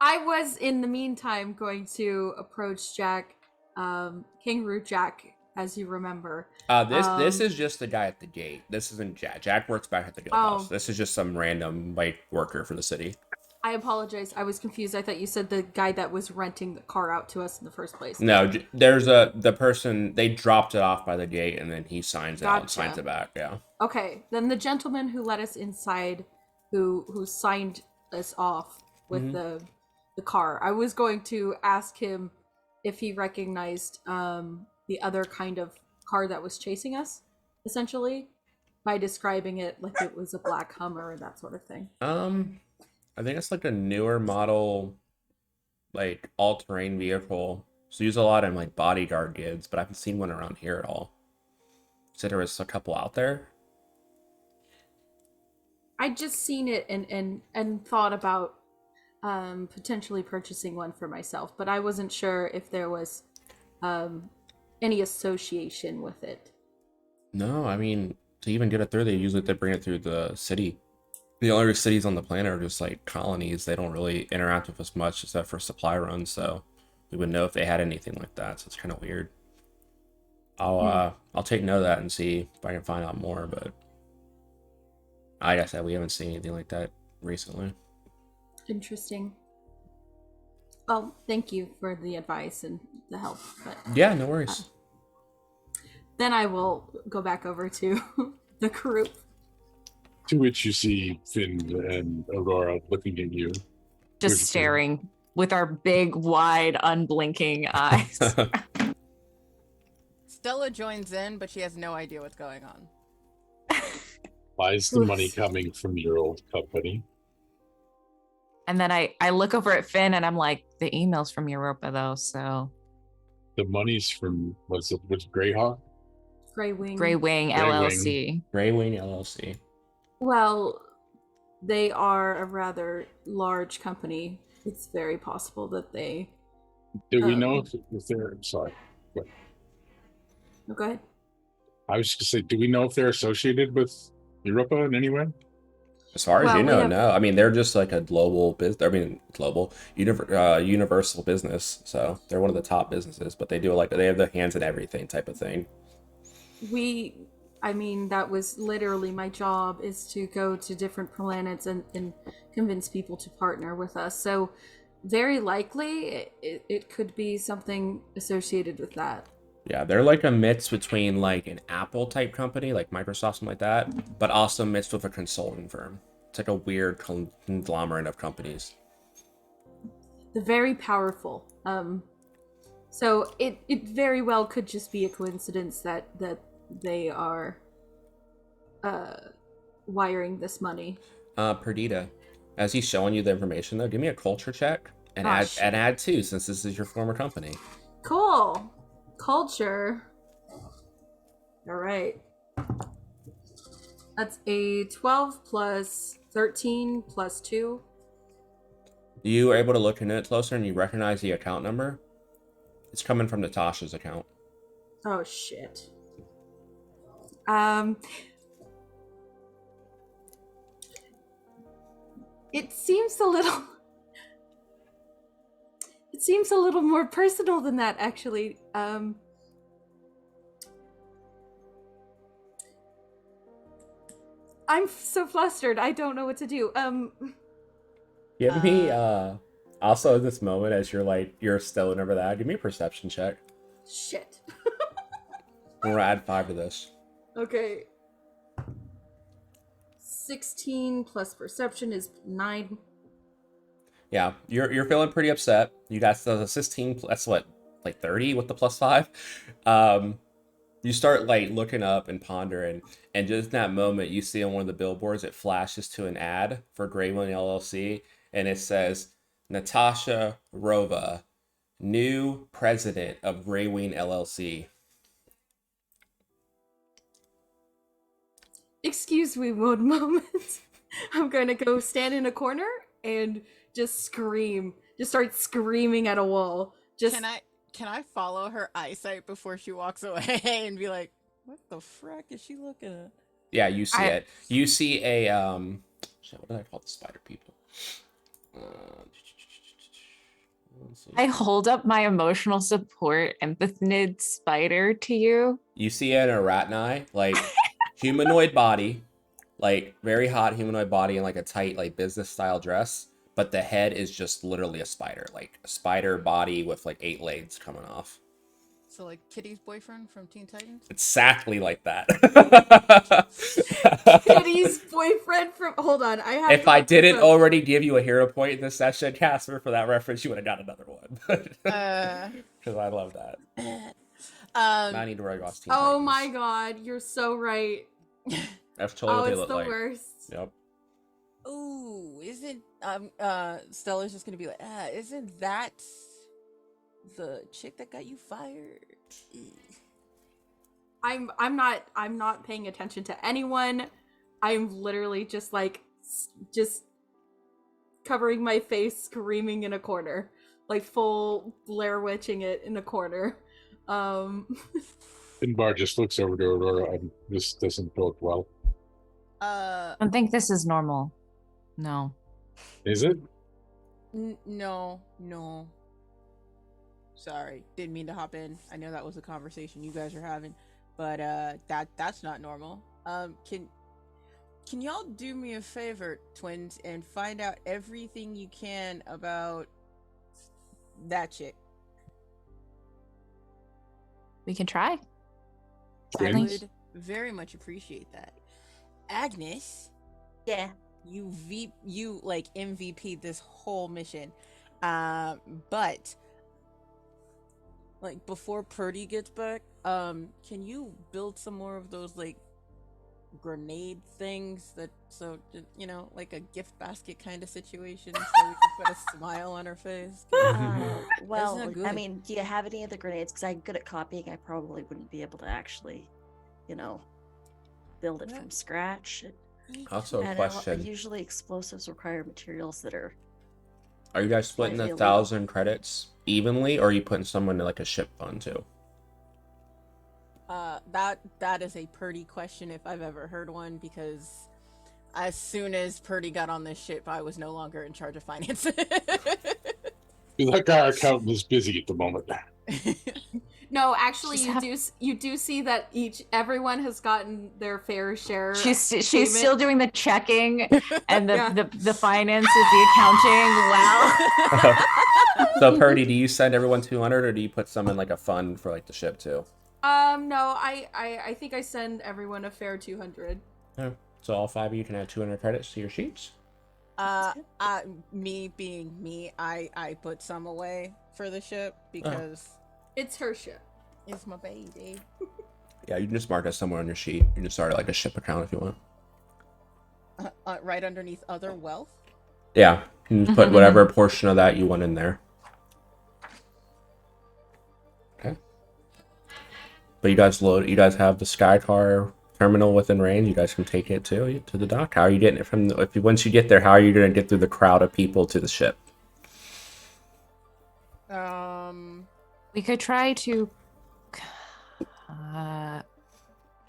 Speaker 3: I was in the meantime going to approach Jack, Kangaroo Jack, as you remember.
Speaker 1: This is just the guy at the gate. This isn't Jack. Jack works back at the guild house. This is just some random like worker for the city.
Speaker 3: I apologize. I was confused. I thought you said the guy that was renting the car out to us in the first place.
Speaker 1: No, there's the person, they dropped it off by the gate and then he signs it out and signs
Speaker 3: Gotcha.
Speaker 1: it back. Yeah.
Speaker 3: Okay, then the gentleman who let us inside, who signed us off with the car. I was going to ask him if he recognized the other kind of car that was chasing us, essentially, by describing it like it was a black Hummer or that sort of thing.
Speaker 1: I think it's like a newer model, like all-terrain vehicle. So use a lot in like bodyguard gigs, but I haven't seen one around here at all. So there was a couple out there.
Speaker 3: I'd just seen it and thought about potentially purchasing one for myself, but I wasn't sure if there was any association with it.
Speaker 1: No, I mean, to even get it through, they bring it through the city. The only cities on the planet are just like colonies. They don't really interact with us much except for supply runs, so we would know if they had anything like that. So it's kind of weird. I'll take note of that and see if I can find out more, but like I said, we haven't seen anything like that recently.
Speaker 3: Interesting. Well, thank you for the advice and the help. But
Speaker 1: Yeah, no worries.
Speaker 3: then I will go back over to the group.
Speaker 5: To which you see Finn and Aurora looking at you.
Speaker 6: Just staring with our big, wide, unblinking eyes.
Speaker 2: Stella joins in, but she has no idea what's going on.
Speaker 5: Why is the money coming from your old company?
Speaker 6: And then I look over at Finn and I'm like, the email's from Europa though, so
Speaker 5: The money's from what's Greyhawk?
Speaker 3: Grey Wing.
Speaker 6: Grey Wing
Speaker 5: Grey Wing.
Speaker 6: LLC.
Speaker 1: Grey Wing LLC.
Speaker 3: Well, they are a rather large company. It's very possible that they.
Speaker 5: Do we know if they're sorry? What?
Speaker 3: Oh, go ahead.
Speaker 5: I was just gonna say, do we know if they're associated with Europa in any way?
Speaker 1: As far as
Speaker 3: Well,
Speaker 1: you
Speaker 3: we
Speaker 1: know,
Speaker 3: have-
Speaker 1: no. I mean, they're just like a global business. I mean, universal business. So they're one of the top businesses, but they have their hands in everything type of thing.
Speaker 3: I mean, that was literally my job, is to go to different planets and convince people to partner with us. So very likely it could be something associated with that.
Speaker 1: Yeah, they're like a mix between like an Apple type company, like Microsoft, something like that, but also mixed with a consulting firm. It's like a weird conglomerate of companies.
Speaker 3: They're very powerful. So it very well could just be a coincidence that they are wiring this money.
Speaker 1: Perdita, as he's showing you the information though, give me a culture check and add 2 since this is your former company.
Speaker 3: Cool. Culture. All right. That's a 12 plus 13 plus 2.
Speaker 1: You are able to look into it closer and you recognize the account number. It's coming from Natasha's account.
Speaker 3: Oh shit. It seems a little more personal than that, actually. I'm so flustered. I don't know what to do.
Speaker 1: Give me also at this moment as you're still over that, give me a perception check.
Speaker 3: Shit.
Speaker 1: We're gonna add 5 to this.
Speaker 3: Okay. 16 plus perception is 9.
Speaker 1: Yeah, you're feeling pretty upset. You got the 16. That's what, like 30 with the plus 5. You start like looking up and pondering, and just in that moment, you see on one of the billboards, it flashes to an ad for Grey Wing LLC, and it says Natasha Rova, new president of Grey Wing LLC.
Speaker 3: Excuse me one moment. I'm going to go stand in a corner and just scream. Just start screaming at a wall. Just
Speaker 2: Can I follow her eyesight before she walks away and be like, what the frack is she looking at?
Speaker 1: Yeah, you see it. You see a shit, what did I call the spider people? Let's see.
Speaker 6: I hold up my emotional support empathnid spider to you.
Speaker 1: You see an arachnai, like humanoid body, like very hot humanoid body in like a tight like business style dress, but the head is just literally a spider, like a spider body with like 8 legs coming off.
Speaker 2: So like Kitty's boyfriend from Teen Titans?
Speaker 1: Exactly like that.
Speaker 3: Kitty's boyfriend from. Hold on, I have.
Speaker 1: If
Speaker 3: to
Speaker 1: I
Speaker 3: look this
Speaker 1: didn't
Speaker 3: up.
Speaker 1: already give you a hero point in this session, Casper, for that reference, you would have got another one. Because I love that. I need to rewatch Teen
Speaker 3: Oh
Speaker 1: Titans.
Speaker 3: my god, you're so right.
Speaker 1: That's totally what they
Speaker 3: It's
Speaker 1: look
Speaker 3: the
Speaker 1: like.
Speaker 3: worst.
Speaker 1: Yep.
Speaker 2: Ooh, isn't Stella's just gonna be like, isn't that the chick that got you fired?
Speaker 3: I'm not paying attention to anyone. I'm literally just like just covering my face, screaming in a corner, like full Blair Witching it in a corner.
Speaker 5: Finbar just looks over to Aurora, and this doesn't bode well.
Speaker 6: I don't think this is normal. No.
Speaker 5: Is it?
Speaker 2: No. Sorry, didn't mean to hop in. I know that was a conversation you guys are having, but that's not normal. Can y'all do me a favor, twins, and find out everything you can about that chick?
Speaker 6: We can try.
Speaker 2: I
Speaker 5: Twins?
Speaker 2: would very much appreciate that. Agnes,
Speaker 4: Yeah.
Speaker 2: you like MVP this whole mission, but like before Purdy gets back, can you build some more of those like grenade things that like a gift basket kind of situation so we can put a smile on her face?
Speaker 4: Well,
Speaker 2: not
Speaker 4: I
Speaker 2: good.
Speaker 4: mean, do you have any of the grenades? Because I'm good at copying. I probably wouldn't be able to actually, build it from scratch.
Speaker 1: Also, a
Speaker 4: And
Speaker 1: question:
Speaker 4: usually, explosives require materials that are.
Speaker 1: are you guys splitting
Speaker 4: slightly
Speaker 1: the
Speaker 4: illegal.
Speaker 1: 1,000 credits evenly, or are you putting someone in like a ship fund too?
Speaker 2: That is a Purdy question if I've ever heard one, because as soon as Purdy got on this ship, I was no longer in charge of finance.
Speaker 5: Like our accountant is busy at the moment.
Speaker 3: No, actually,
Speaker 6: Just
Speaker 3: you do see that everyone has gotten their fair share.
Speaker 6: She's
Speaker 3: payment.
Speaker 6: still doing the checking and
Speaker 3: Yeah.
Speaker 6: the finances, the accounting. Wow.
Speaker 1: So, Purdy, do you send everyone 200, or do you put some in like a fund for like the ship too?
Speaker 3: No, I think I send everyone a fair 200.
Speaker 1: Yeah. So all 5 of you can add 200 credits to your sheets.
Speaker 2: Me being me, I put some away for the ship because
Speaker 3: It's her ship.
Speaker 2: it's my baby.
Speaker 1: Yeah, you can just mark it somewhere on your sheet. You can just start like a ship account if you want.
Speaker 2: Right underneath other wealth.
Speaker 1: Yeah, you can put whatever portion of that you want in there. Okay. But you guys have the Skycar terminal within range. You guys can take it to the dock. How are you getting it from once you get there, how are you going to get through the crowd of people to the ship?
Speaker 6: We could try to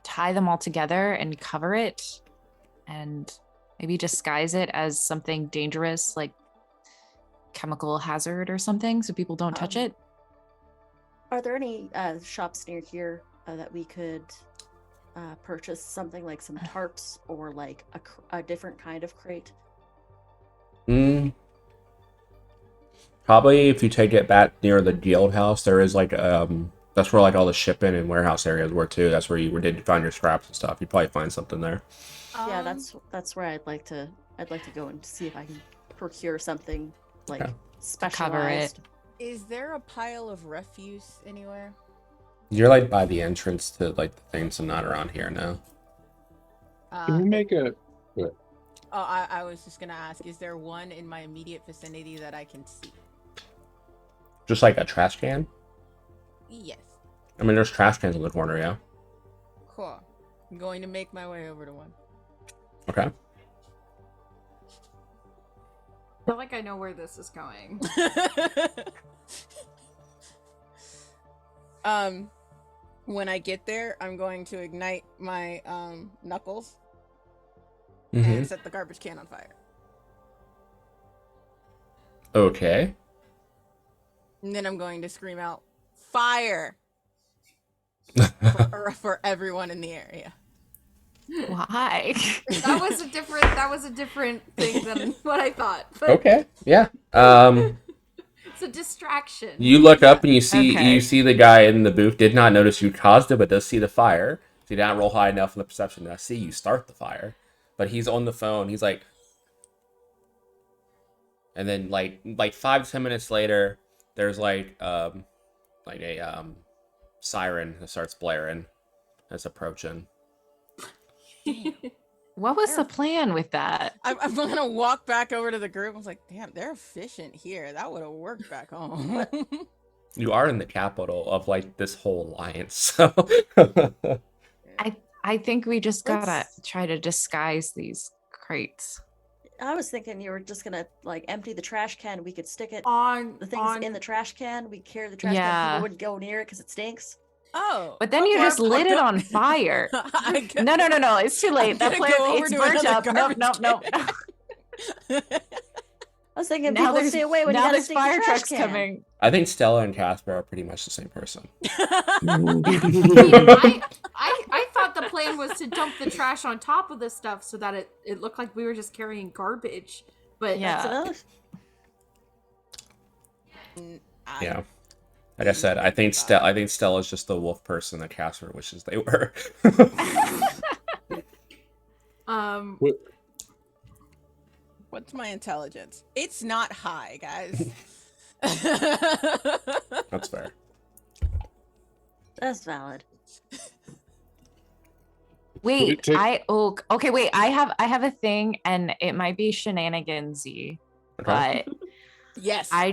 Speaker 6: tie them all together and cover it, and maybe disguise it as something dangerous, like chemical hazard or something, so people don't touch it.
Speaker 4: Are there any shops near here that we could purchase something like some tarps or like a different kind of crate?
Speaker 1: Probably if you take it back near the guild house, there is like that's where like all the shipping and warehouse areas were too. That's where you did find your scraps and stuff. You'd probably find something there.
Speaker 4: Yeah, that's where I'd like to go and see if I can procure something like specialized.
Speaker 6: Cover it.
Speaker 2: Is there a pile of refuse anywhere?
Speaker 1: You're like by the entrance to like the things and not around here now.
Speaker 5: Can we make a...
Speaker 2: I was just gonna ask, is there one in my immediate vicinity that I can see?
Speaker 1: Just like a trash can?
Speaker 2: Yes.
Speaker 1: I mean, there's trash cans in the corner, yeah.
Speaker 2: Cool. I'm going to make my way over to one.
Speaker 1: Okay.
Speaker 3: I feel like I know where this is going.
Speaker 2: When I get there, I'm going to ignite my knuckles
Speaker 1: Mm-hmm.
Speaker 2: and set the garbage can on fire.
Speaker 1: Okay.
Speaker 2: And then I'm going to scream out, "Fire!" for everyone in the area.
Speaker 6: Why?
Speaker 3: That was a different thing than what I thought. But
Speaker 1: Okay, yeah.
Speaker 3: it's a distraction.
Speaker 1: You look up and you see
Speaker 6: Okay.
Speaker 1: the guy in the booth. Did not notice you caused it, but does see the fire. So you did not roll high enough in the perception to see you start the fire. But he's on the phone. He's like, and then like 5 to 10 minutes later, there's like a siren that starts blaring. That's approaching.
Speaker 6: What was the plan with that?
Speaker 2: I'm gonna walk back over to the group. I was like, damn, they're efficient here. That would have worked back home.
Speaker 1: You are in the capital of like this whole alliance, so
Speaker 6: I think we just gotta
Speaker 4: Let's-
Speaker 6: try to disguise these crates.
Speaker 4: I was thinking you were just gonna like empty the trash can. We could stick it
Speaker 3: on
Speaker 4: the things in the trash can. We carry the trash can.
Speaker 6: Yeah.
Speaker 4: People wouldn't go near it because it stinks.
Speaker 2: Oh,
Speaker 6: But then you
Speaker 2: okay.
Speaker 6: just lit it on fire. No, it's too late. That
Speaker 2: gonna
Speaker 6: plan,
Speaker 2: go over
Speaker 6: it's
Speaker 2: to
Speaker 6: burnt
Speaker 2: another
Speaker 6: up. Nope.
Speaker 4: I was thinking
Speaker 6: Now
Speaker 4: people stay away when you
Speaker 6: now
Speaker 4: gotta
Speaker 6: there's
Speaker 4: stick the
Speaker 6: fire
Speaker 4: trash
Speaker 6: trucks
Speaker 4: can.
Speaker 6: coming.
Speaker 1: I think Stella and Casper are pretty much the same person.
Speaker 3: I thought the plan was to dump the trash on top of this stuff so that it looked like we were just carrying garbage. But
Speaker 6: Yeah.
Speaker 4: That's enough.
Speaker 1: Yeah. Like I said, I think Stella's just the wolf person that Casper wishes they were.
Speaker 2: What's my intelligence? It's not high, guys.
Speaker 1: That's fair.
Speaker 4: That's valid.
Speaker 6: Wait,
Speaker 5: take-
Speaker 6: okay, wait. I have a thing, and it might be shenanigansy,
Speaker 1: Okay.
Speaker 6: but
Speaker 2: Yes.
Speaker 6: I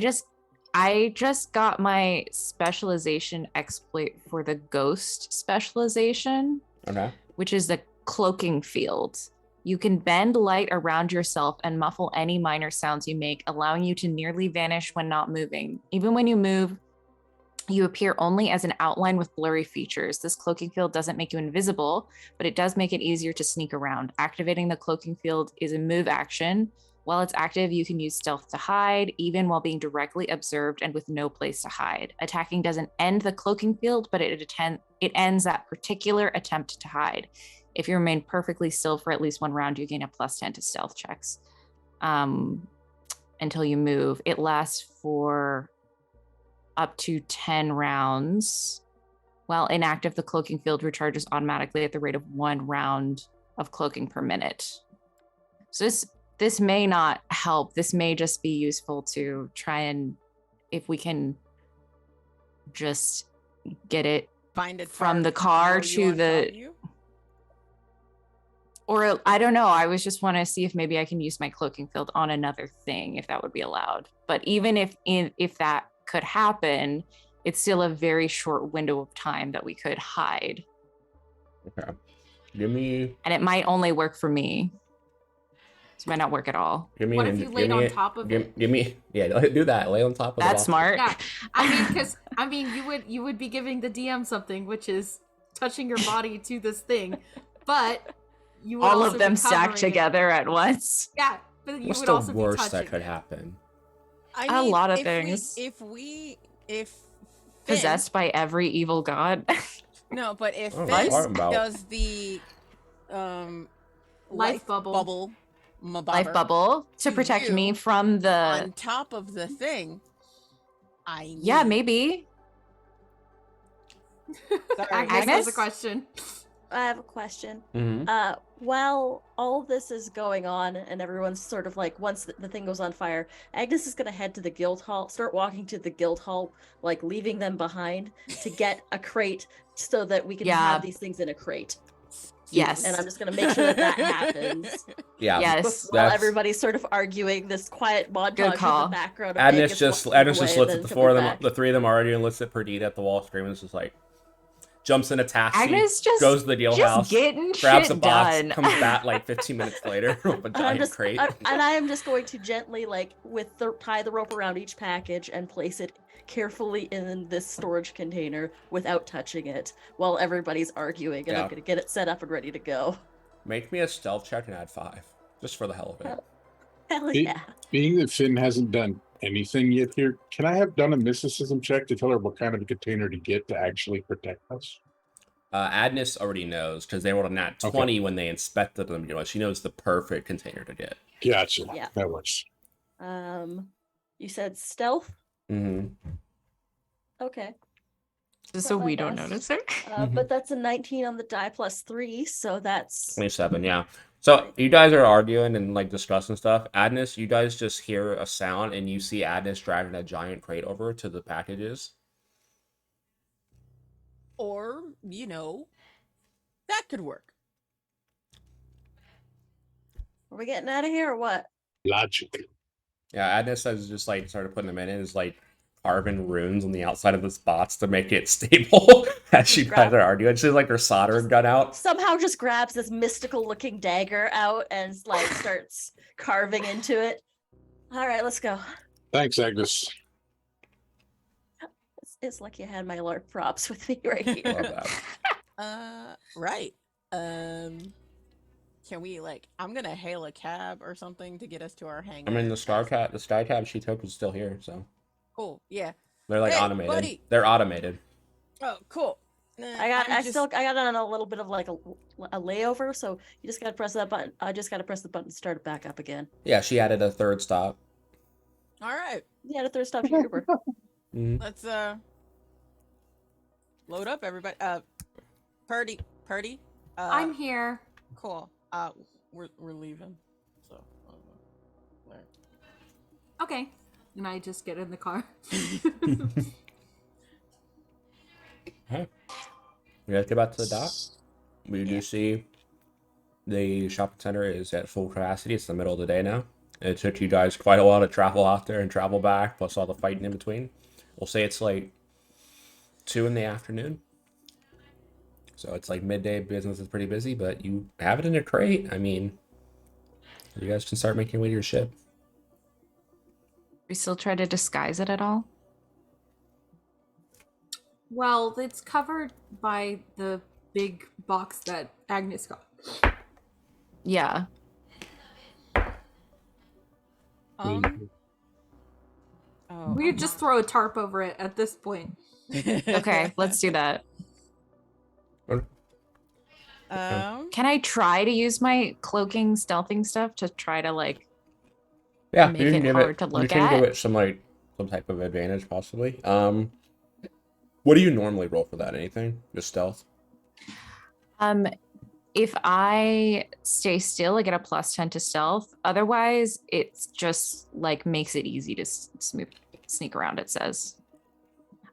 Speaker 6: just got my specialization exploit for the ghost specialization,
Speaker 1: Okay.
Speaker 6: which is the cloaking field. You can bend light around yourself and muffle any minor sounds you make, allowing you to nearly vanish when not moving. Even when you move, you appear only as an outline with blurry features. This cloaking field doesn't make you invisible, but it does make it easier to sneak around. Activating the cloaking field is a move action. While it's active, you can use stealth to hide, even while being directly observed and with no place to hide. Attacking doesn't end the cloaking field, but it ends that particular attempt to hide. If you remain perfectly still for at least one round, you gain a +10 to stealth checks until you move. It lasts for up to 10 rounds. While inactive, the cloaking field recharges automatically at the rate of 1 round of cloaking per minute. So this may not help. This may just be useful to try and, if we can just get it
Speaker 2: Find it
Speaker 6: from the
Speaker 2: far
Speaker 6: car
Speaker 2: below you
Speaker 6: to
Speaker 2: on top
Speaker 6: the,
Speaker 2: of you?
Speaker 6: or I don't know. I was just want to see if maybe I can use my cloaking field on another thing, if that would be allowed. But even if that could happen, it's still a very short window of time that we could hide.
Speaker 1: Okay. Give me.
Speaker 6: And it might only work for me. This might not work at all.
Speaker 1: Give me.
Speaker 3: What
Speaker 1: an-
Speaker 3: if you
Speaker 1: give
Speaker 3: laid
Speaker 1: me
Speaker 3: on
Speaker 1: a-
Speaker 3: top of
Speaker 1: give,
Speaker 3: it?
Speaker 1: Give me. Yeah, do that. Lay on top of it.
Speaker 6: That's smart.
Speaker 3: Yeah, I mean, you would be giving the DM something, which is touching your body to this thing, but you would
Speaker 6: All
Speaker 3: also
Speaker 6: of them
Speaker 3: be
Speaker 6: stacked
Speaker 3: covering it.
Speaker 6: together at once.
Speaker 3: Yeah, but you
Speaker 1: What's
Speaker 3: would
Speaker 1: the
Speaker 3: also be
Speaker 1: worst
Speaker 3: touching
Speaker 1: that could
Speaker 3: it.
Speaker 1: happen?
Speaker 2: I
Speaker 6: A lot of
Speaker 2: if
Speaker 6: things.
Speaker 2: If Finn,
Speaker 6: Possessed by every evil god.
Speaker 2: no, but if
Speaker 1: Oh,
Speaker 2: Finn
Speaker 1: talking about-
Speaker 2: does the
Speaker 3: Life bubble.
Speaker 6: Life bubble to
Speaker 2: To
Speaker 6: protect me
Speaker 2: you
Speaker 6: from the.
Speaker 2: on top of the thing,
Speaker 6: Yeah, maybe.
Speaker 2: Sorry,
Speaker 3: Agnes has
Speaker 6: Agnes?
Speaker 3: a question.
Speaker 4: I have a question.
Speaker 1: Mhm.
Speaker 4: While all this is going on and everyone's sort of like, once the thing goes on fire, Agnes is going to head to the guild hall, start walking to the guild hall, like leaving them behind to get a crate so that we can
Speaker 6: Yeah.
Speaker 4: have these things in a crate.
Speaker 6: Yes.
Speaker 4: And I'm just going to make sure that happens.
Speaker 1: Yeah.
Speaker 6: Yes.
Speaker 4: While
Speaker 1: That's-
Speaker 4: everybody's sort of arguing this quiet montage in
Speaker 6: call.
Speaker 4: the background. Of
Speaker 1: Agnes
Speaker 4: Angus
Speaker 1: just
Speaker 4: walking
Speaker 1: looks
Speaker 4: away
Speaker 1: at
Speaker 4: and
Speaker 1: the
Speaker 4: then
Speaker 1: four of
Speaker 4: coming
Speaker 1: them,
Speaker 4: back.
Speaker 1: the three of them arguing, and looks at Perdita at the wall, screaming, is just like jumps in a taxi,
Speaker 6: Agnes just
Speaker 1: goes to the deal
Speaker 6: just
Speaker 1: house,
Speaker 6: getting
Speaker 1: grabs
Speaker 6: shit
Speaker 1: a box,
Speaker 6: done.
Speaker 1: comes back like 15 minutes later with a
Speaker 4: And
Speaker 1: giant crate.
Speaker 4: I am just going to gently, like, tie the rope around each package and place it carefully in this storage container without touching it while everybody's arguing, and
Speaker 1: Yeah.
Speaker 4: I'm going to get it set up and ready to go.
Speaker 1: Make me a stealth check and add 5, just for the hell of it.
Speaker 4: Hell
Speaker 5: Be-
Speaker 4: yeah.
Speaker 5: Being that Finn hasn't done anything yet here, can I have done a mysticism check to tell her what kind of a container to get to actually protect us?
Speaker 1: Agnes already knows because they rolled a nat
Speaker 5: Okay.
Speaker 1: 20 when they inspected them. You know, she knows the perfect container to get.
Speaker 5: Gotcha.
Speaker 4: Yeah.
Speaker 5: That works.
Speaker 4: You said stealth?
Speaker 1: Mm-hmm.
Speaker 4: Okay.
Speaker 6: Just
Speaker 4: Not
Speaker 6: so
Speaker 4: my
Speaker 6: we don't
Speaker 4: best.
Speaker 6: notice her.
Speaker 4: But that's a 19 on the die plus 3, so that's
Speaker 1: 27, yeah. So you guys are arguing and like discussing stuff. Agnes, you guys just hear a sound and you see Agnes dragging a giant crate over to the packages.
Speaker 2: Or, you know, that could work.
Speaker 4: are we getting out of here or what?
Speaker 5: Logic.
Speaker 1: Yeah, Agnes has just like started putting them in and is like carving runes on the outside of the spots to make it stable as you guys are arguing. She's like her soldering gun out.
Speaker 4: Somehow just grabs this mystical looking dagger out and like starts carving into it. All right, let's go.
Speaker 5: Thanks, Agnes.
Speaker 4: It's like you had my LARP props with me right here.
Speaker 1: Love that.
Speaker 2: Right. Can we I'm gonna hail a cab or something to get us to our hangar.
Speaker 1: I mean, the sky cab she took is still here, so
Speaker 2: Cool. Yeah.
Speaker 1: they're like
Speaker 2: Hey,
Speaker 1: automated.
Speaker 2: buddy.
Speaker 1: They're automated.
Speaker 2: Oh, cool.
Speaker 4: I got on a little bit of like a layover, so you just gotta press that button. I just gotta press the button to start it back up again.
Speaker 1: Yeah, she added a third stop.
Speaker 2: All right.
Speaker 4: Yeah, the third stop to Uber.
Speaker 1: Mhm.
Speaker 2: Let's load up, everybody. Purdy.
Speaker 3: I'm here.
Speaker 2: Cool. We're leaving. So. Right.
Speaker 3: Okay. And I just get in the car.
Speaker 1: Okay. We have to get back to the dock. We do see the shopping center is at full capacity. It's the middle of the day now. It took you guys quite a while to travel out there and travel back, plus all the fighting in between. We'll say it's like 2 in the afternoon. So it's like midday. Business is pretty busy, but you have it in a crate. I mean, you guys can start making your way to your ship.
Speaker 6: We still try to disguise it at all?
Speaker 3: Well, it's covered by the big box that Agnes got.
Speaker 6: Yeah.
Speaker 2: Oh,
Speaker 3: We just throw a tarp over it at this point.
Speaker 6: Okay, let's do that. Can I try to use my cloaking, stealthing stuff to try to
Speaker 1: Yeah,
Speaker 6: make
Speaker 1: you can
Speaker 6: it
Speaker 1: give
Speaker 6: hard
Speaker 1: it.
Speaker 6: to
Speaker 1: You
Speaker 6: look
Speaker 1: can give
Speaker 6: at?
Speaker 1: it some type of advantage, possibly. What do you normally roll for that? Anything? Just stealth?
Speaker 6: If I stay still, I get a +10 to stealth. Otherwise, it's just makes it easy to sneak around. It says.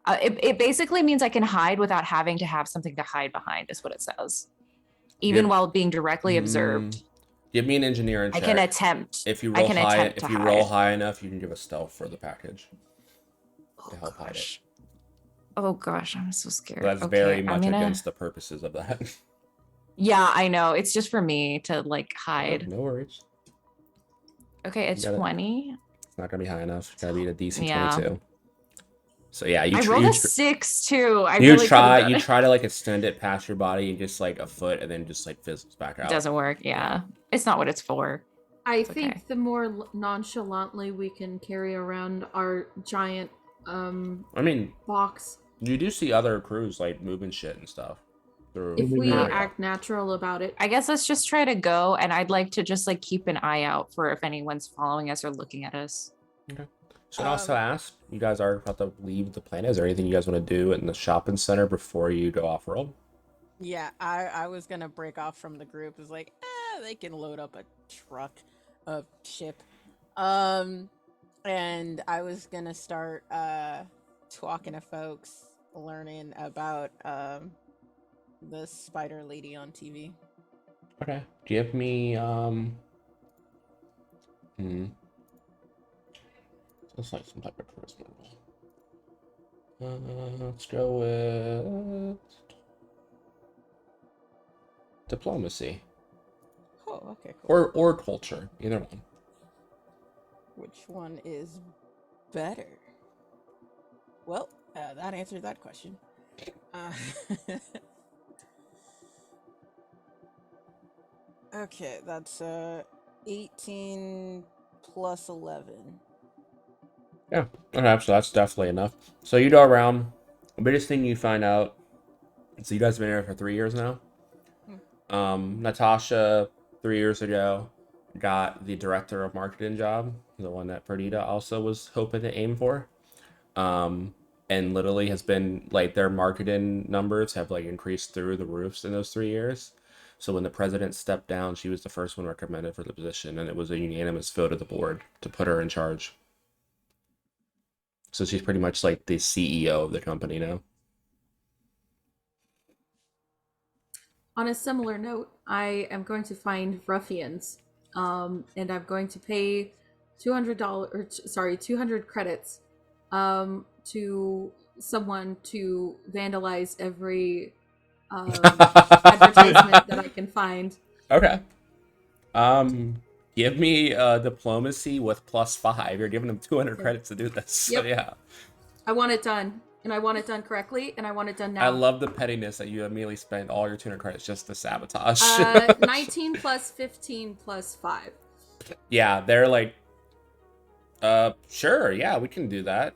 Speaker 6: It basically means I can hide without having to have something to hide behind. Is what it says. Even
Speaker 1: Yep.
Speaker 6: while being directly observed,
Speaker 1: Give me an engineering check.
Speaker 6: I can attempt.
Speaker 1: If you
Speaker 6: I
Speaker 1: roll
Speaker 6: can
Speaker 1: high,
Speaker 6: attempt
Speaker 1: if
Speaker 6: to
Speaker 1: you roll
Speaker 6: hide.
Speaker 1: high enough, you can give a stealth for the package to help hide it.
Speaker 6: Gosh. Oh gosh, I'm so scared.
Speaker 1: That's
Speaker 6: Okay,
Speaker 1: very
Speaker 6: I'm
Speaker 1: much
Speaker 6: gonna-
Speaker 1: against the purposes of that.
Speaker 6: Yeah, I know. It's just for me to hide.
Speaker 1: No worries.
Speaker 6: Okay, it's
Speaker 1: You gotta-
Speaker 6: 20.
Speaker 1: It's not gonna be high enough. It's gotta be a DC
Speaker 6: Yeah.
Speaker 1: 22. So yeah, you
Speaker 6: I
Speaker 1: tr-
Speaker 6: rolled
Speaker 1: you
Speaker 6: a
Speaker 1: tr-
Speaker 6: 6 too. I
Speaker 1: you
Speaker 6: really
Speaker 1: try
Speaker 6: could've
Speaker 1: you
Speaker 6: done it.
Speaker 1: try to extend it past your body and just a foot and then just fizzles back out.
Speaker 6: It doesn't work. Yeah, it's not what it's for.
Speaker 3: I
Speaker 6: It's
Speaker 3: think
Speaker 6: okay.
Speaker 3: the more nonchalantly we can carry around our giant
Speaker 1: I mean,
Speaker 3: box,
Speaker 1: you do see other crews moving shit and stuff through.
Speaker 3: if we
Speaker 1: Yeah.
Speaker 3: act natural about it.
Speaker 6: I guess let's just try to go, and I'd like to just keep an eye out for if anyone's following us or looking at us.
Speaker 1: So I also ask, you guys are about to leave the planet. Is there anything you guys want to do in the shopping center before you go off road?
Speaker 2: Yeah, I was gonna break off from the group. It's they can load up a truck, a ship, and I was gonna start talking to folks, learning about the spider lady on TV.
Speaker 1: Okay. Give me Looks like some type of charisma roll. Let's go with diplomacy
Speaker 2: Oh, okay, cool.
Speaker 1: or culture, either one.
Speaker 2: Which one is better? Well, that answers that question. Okay, that's 18 plus 11.
Speaker 1: Yeah. Okay, so that's definitely enough. So you go around. The biggest thing you find out So you guys have been here for 3 years now.
Speaker 2: Hmm.
Speaker 1: Natasha 3 years ago got the director of marketing job, the one that Perdita also was hoping to aim for. Um, and literally has been like their marketing numbers have like increased through the roofs in those 3 years. So when the president stepped down, she was the first one recommended for the position, and it was a unanimous vote of the board to put her in charge. So she's pretty much like the CEO of the company now.
Speaker 3: On a similar note, I am going to find ruffians, and I'm going to pay $200 credits, to someone to vandalize every advertisement that I can find.
Speaker 1: Okay. Give me diplomacy with +5. You're giving them 200
Speaker 3: Okay.
Speaker 1: credits to do this. So
Speaker 3: Yep.
Speaker 1: yeah.
Speaker 3: I want it done, and I want it done correctly, and I want it done now.
Speaker 1: I love the pettiness that you immediately spent all your 200 credits just to sabotage.
Speaker 3: 19 plus 15 plus 5.
Speaker 1: Yeah, they're like, sure, yeah, we can do that.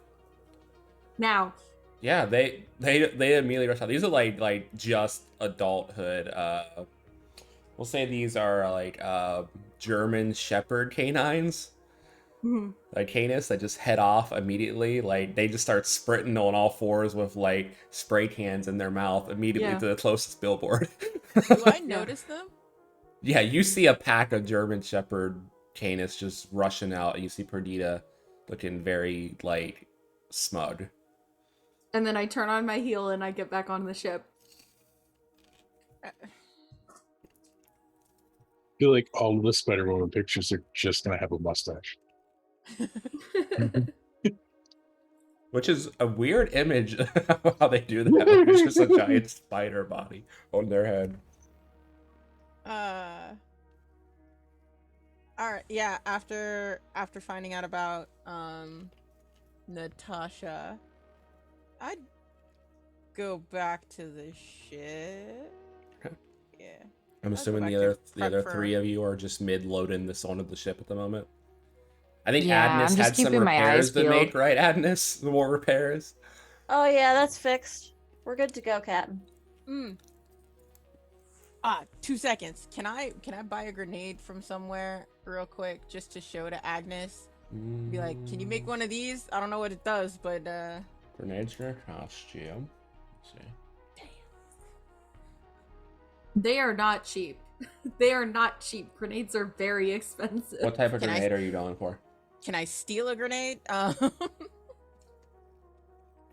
Speaker 3: Now.
Speaker 1: Yeah, they immediately rush out. These are like just adulthood. We'll say these are like German Shepherd canines.
Speaker 3: Mhm.
Speaker 1: Like Canis that just head off immediately. Like they just start sprinting on all fours with like spray cans in their mouth immediately
Speaker 3: Yeah.
Speaker 1: to the closest billboard.
Speaker 2: Do I notice them?
Speaker 1: Yeah, you see a pack of German Shepherd Canis just rushing out, and you see Perdita looking very like smug.
Speaker 3: And then I turn on my heel and I get back on the ship.
Speaker 5: I feel like all of the Spider-Woman pictures are just gonna have a mustache.
Speaker 1: Which is a weird image how they do that. Like, it's just a giant spider body on their head.
Speaker 2: All right. Yeah. After finding out about Natasha, I'd go back to the ship.
Speaker 1: Okay.
Speaker 2: Yeah.
Speaker 1: I'm
Speaker 2: go
Speaker 1: assuming
Speaker 2: back
Speaker 1: the
Speaker 2: to
Speaker 1: other
Speaker 2: prep for-
Speaker 1: three of you are just mid loading this onto the ship at the moment. I think
Speaker 6: Yeah,
Speaker 1: Agnes
Speaker 6: I'm just
Speaker 1: had some
Speaker 6: keeping my
Speaker 1: repairs
Speaker 6: eyes
Speaker 1: to make,
Speaker 6: peeled.
Speaker 1: right, Agnes? The more repairs.
Speaker 4: Oh yeah, that's fixed. We're good to go, Captain.
Speaker 2: 2 seconds. Can I buy a grenade from somewhere real quick just to show to Agnes? Be like, can you make one of these? I don't know what it does, but
Speaker 1: Grenades for a costume. Let's see.
Speaker 3: They are not cheap. They are not cheap. Grenades are very expensive.
Speaker 1: What type of
Speaker 2: Can I-
Speaker 1: grenade are you going for?
Speaker 2: can I steal a grenade?
Speaker 1: I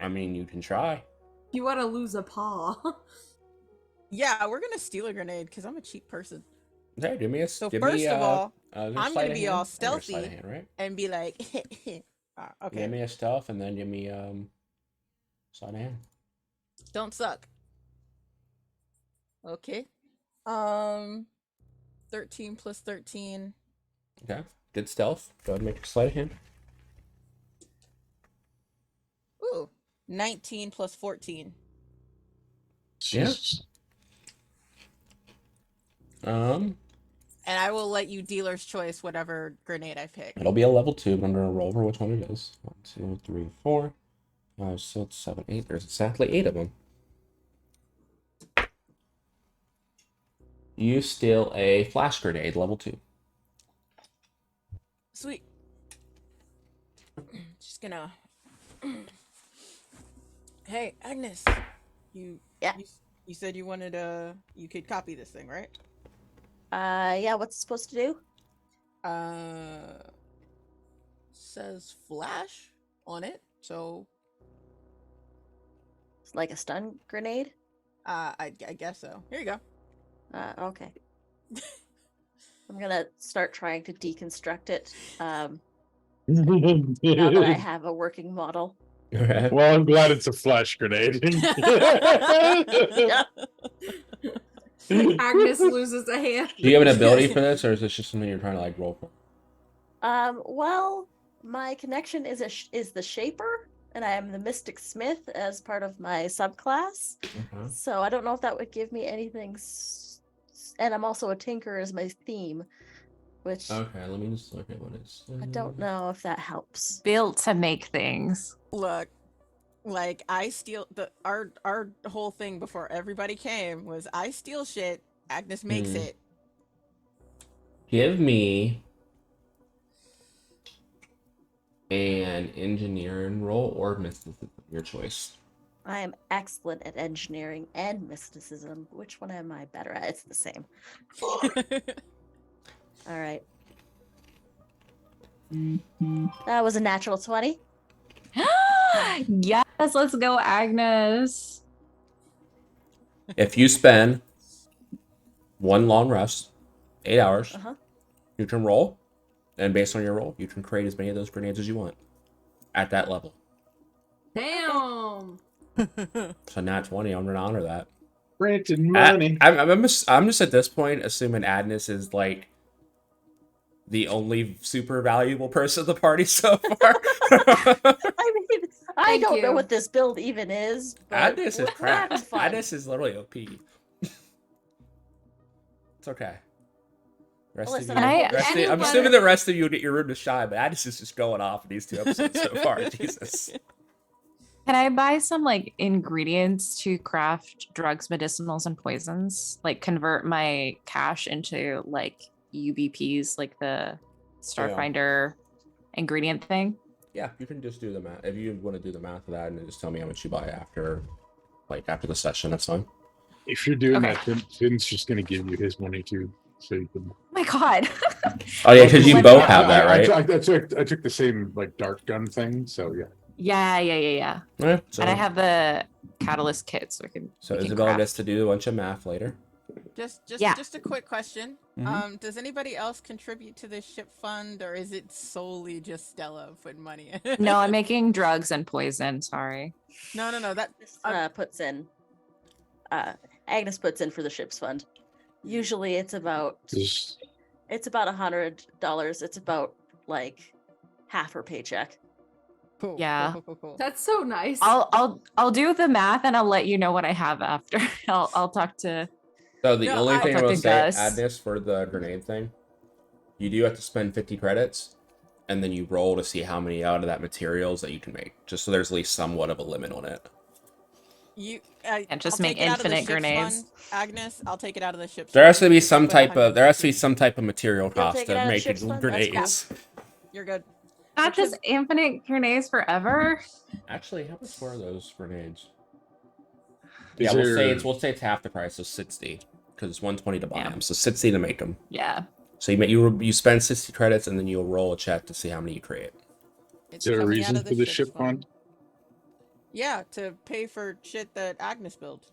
Speaker 1: mean, you can try.
Speaker 3: You want to lose a paw.
Speaker 2: Yeah, we're gonna steal a grenade because I'm a cheap person.
Speaker 1: Okay, give me a.
Speaker 2: So
Speaker 1: give
Speaker 2: first
Speaker 1: me,
Speaker 2: of all,
Speaker 1: I'm
Speaker 2: I'm gonna be all stealthy
Speaker 1: Sleight of hand, right?
Speaker 2: and be like, okay,
Speaker 1: Give me a stealth and then give me sleight of hand.
Speaker 2: don't suck. Okay. 13 plus 13.
Speaker 1: Okay, good stealth. Go ahead and make your sleight of hand.
Speaker 2: Ooh, 19 plus 14.
Speaker 1: Yeah.
Speaker 5: Jesus.
Speaker 2: And I will let you dealer's choice whatever grenade I pick.
Speaker 1: It'll be a level 2, but I'm gonna roll over which one it is. 1, 2, 3, 4, 5, 6, 7, 8. There's exactly 8 of them. You steal a flash grenade, level 2.
Speaker 2: Sweet. Just gonna. Hey, Agnes.
Speaker 4: Yeah.
Speaker 2: You said you wanted you could copy this thing, right?
Speaker 4: Yeah, what's it supposed to do?
Speaker 2: Says flash on it, so
Speaker 4: It's like a stun grenade?
Speaker 2: I guess so. Here you go.
Speaker 4: Okay. I'm gonna start trying to deconstruct it. Now that I have a working model.
Speaker 1: Okay.
Speaker 5: Well, I'm glad it's a flash grenade.
Speaker 3: Agnes loses a hand.
Speaker 1: Do you have an ability for this, or is this just something you're trying to like roll for?
Speaker 4: Well, my connection is is the Shaper, and I am the Mystic Smith as part of my subclass.
Speaker 1: Okay.
Speaker 4: So I don't know if that would give me anything. And I'm also a Tinker as my theme, which
Speaker 1: Okay, let me just look at what it's.
Speaker 4: I don't know if that helps.
Speaker 6: Built to make things.
Speaker 2: Look, Like I steal our whole thing before everybody came was I steal shit, Agnes makes
Speaker 1: Hmm.
Speaker 2: it.
Speaker 1: Give me an engineering roll or mysticism, your choice.
Speaker 4: I am excellent at engineering and mysticism. Which one am I better at? It's the same. All right. That was a natural 20.
Speaker 6: Yes, let's go, Agnes.
Speaker 1: If you spend one long rest, 8 hours,
Speaker 4: Uh-huh.
Speaker 1: you can roll, and based on your roll, you can create as many of those grenades as you want at that level.
Speaker 3: Damn.
Speaker 1: So nat 20, I'm gonna honor that.
Speaker 5: Granted money.
Speaker 1: I'm just at this point assuming Agnes is like the only super valuable person of the party so far.
Speaker 4: I mean, I
Speaker 3: Thank
Speaker 4: don't know
Speaker 3: you.
Speaker 4: what this build even is, but
Speaker 1: Agnes is
Speaker 4: we're having
Speaker 1: crap.
Speaker 4: fun.
Speaker 1: Agnes is literally OP. It's okay. Rest
Speaker 4: Listen,
Speaker 1: of you,
Speaker 6: I-
Speaker 1: rest of- I'm
Speaker 3: anyone-
Speaker 1: assuming the rest of you get your room to shine, but Agnes is just going off in these 2 episodes so far. Jesus.
Speaker 6: Can I buy some like ingredients to craft drugs, medicinals, and poisons? Like convert my cash into like UBPs, like the Starfinder ingredient thing?
Speaker 1: Yeah, you can just do the math. If you want to do the math of that and then just tell me how much you buy after the session, that's fine.
Speaker 5: If you're doing
Speaker 6: Okay.
Speaker 5: that, Finn's just gonna give you his money too, so you can.
Speaker 6: Oh my god.
Speaker 1: Oh yeah, because you
Speaker 6: Let
Speaker 1: both
Speaker 6: me-
Speaker 1: have that, right?
Speaker 5: I took the same like dart gun thing, so yeah.
Speaker 6: Yeah.
Speaker 1: Yeah, so,
Speaker 6: And I have the catalyst kit, so we can.
Speaker 1: so
Speaker 6: we can
Speaker 1: Isabella
Speaker 6: craft.
Speaker 1: gets to do a bunch of math later.
Speaker 6: Yeah.
Speaker 2: Just a quick question.
Speaker 1: Mhm.
Speaker 2: Does anybody else contribute to this ship fund, or is it solely just Stella putting money in?
Speaker 6: No, I'm making drugs and poison. Sorry.
Speaker 2: no. That
Speaker 4: This puts in Agnes puts in for the ship's fund. Usually it's about
Speaker 5: Just
Speaker 4: $100. It's about like half her paycheck.
Speaker 2: cool.
Speaker 6: Yeah.
Speaker 2: Cool.
Speaker 3: That's so nice.
Speaker 6: I'll do the math and I'll let you know what I have after. I'll talk to.
Speaker 1: So the
Speaker 2: No,
Speaker 1: only
Speaker 2: I-
Speaker 1: thing I
Speaker 6: I'll
Speaker 1: will
Speaker 6: talk to
Speaker 1: say,
Speaker 6: Gus.
Speaker 1: Agnes, for the grenade thing, you do have to spend 50 credits, and then you roll to see how many out of that materials that you can make, just so there's at least somewhat of a limit on it.
Speaker 6: And just
Speaker 2: I'll
Speaker 6: make
Speaker 2: take it out of the
Speaker 6: infinite
Speaker 2: ship's
Speaker 6: grenades.
Speaker 2: fund, Agnes, I'll take it out of the ship's
Speaker 1: There has
Speaker 2: fund.
Speaker 1: to be some
Speaker 2: Put
Speaker 1: type of
Speaker 2: 150.
Speaker 1: material
Speaker 4: You'll
Speaker 1: cost
Speaker 4: take it
Speaker 1: to
Speaker 4: out of
Speaker 1: making
Speaker 4: ship's fund? That's
Speaker 1: grenades.
Speaker 2: You're good.
Speaker 6: Not just infinite grenades forever.
Speaker 1: Actually, how much were those grenades?
Speaker 5: Is
Speaker 1: Yeah,
Speaker 5: there-
Speaker 1: we'll say it's half the price, so 60, because it's 120 to buy
Speaker 6: Yeah.
Speaker 1: them, so 60 to make them.
Speaker 6: Yeah.
Speaker 1: So you spend 60 credits, and then you'll roll a check to see how many you create.
Speaker 2: It's
Speaker 5: Is there a
Speaker 2: coming out
Speaker 5: reason
Speaker 2: of the
Speaker 5: for the
Speaker 2: ship's
Speaker 5: ship fund?
Speaker 2: Yeah, to pay for shit that Agnes built.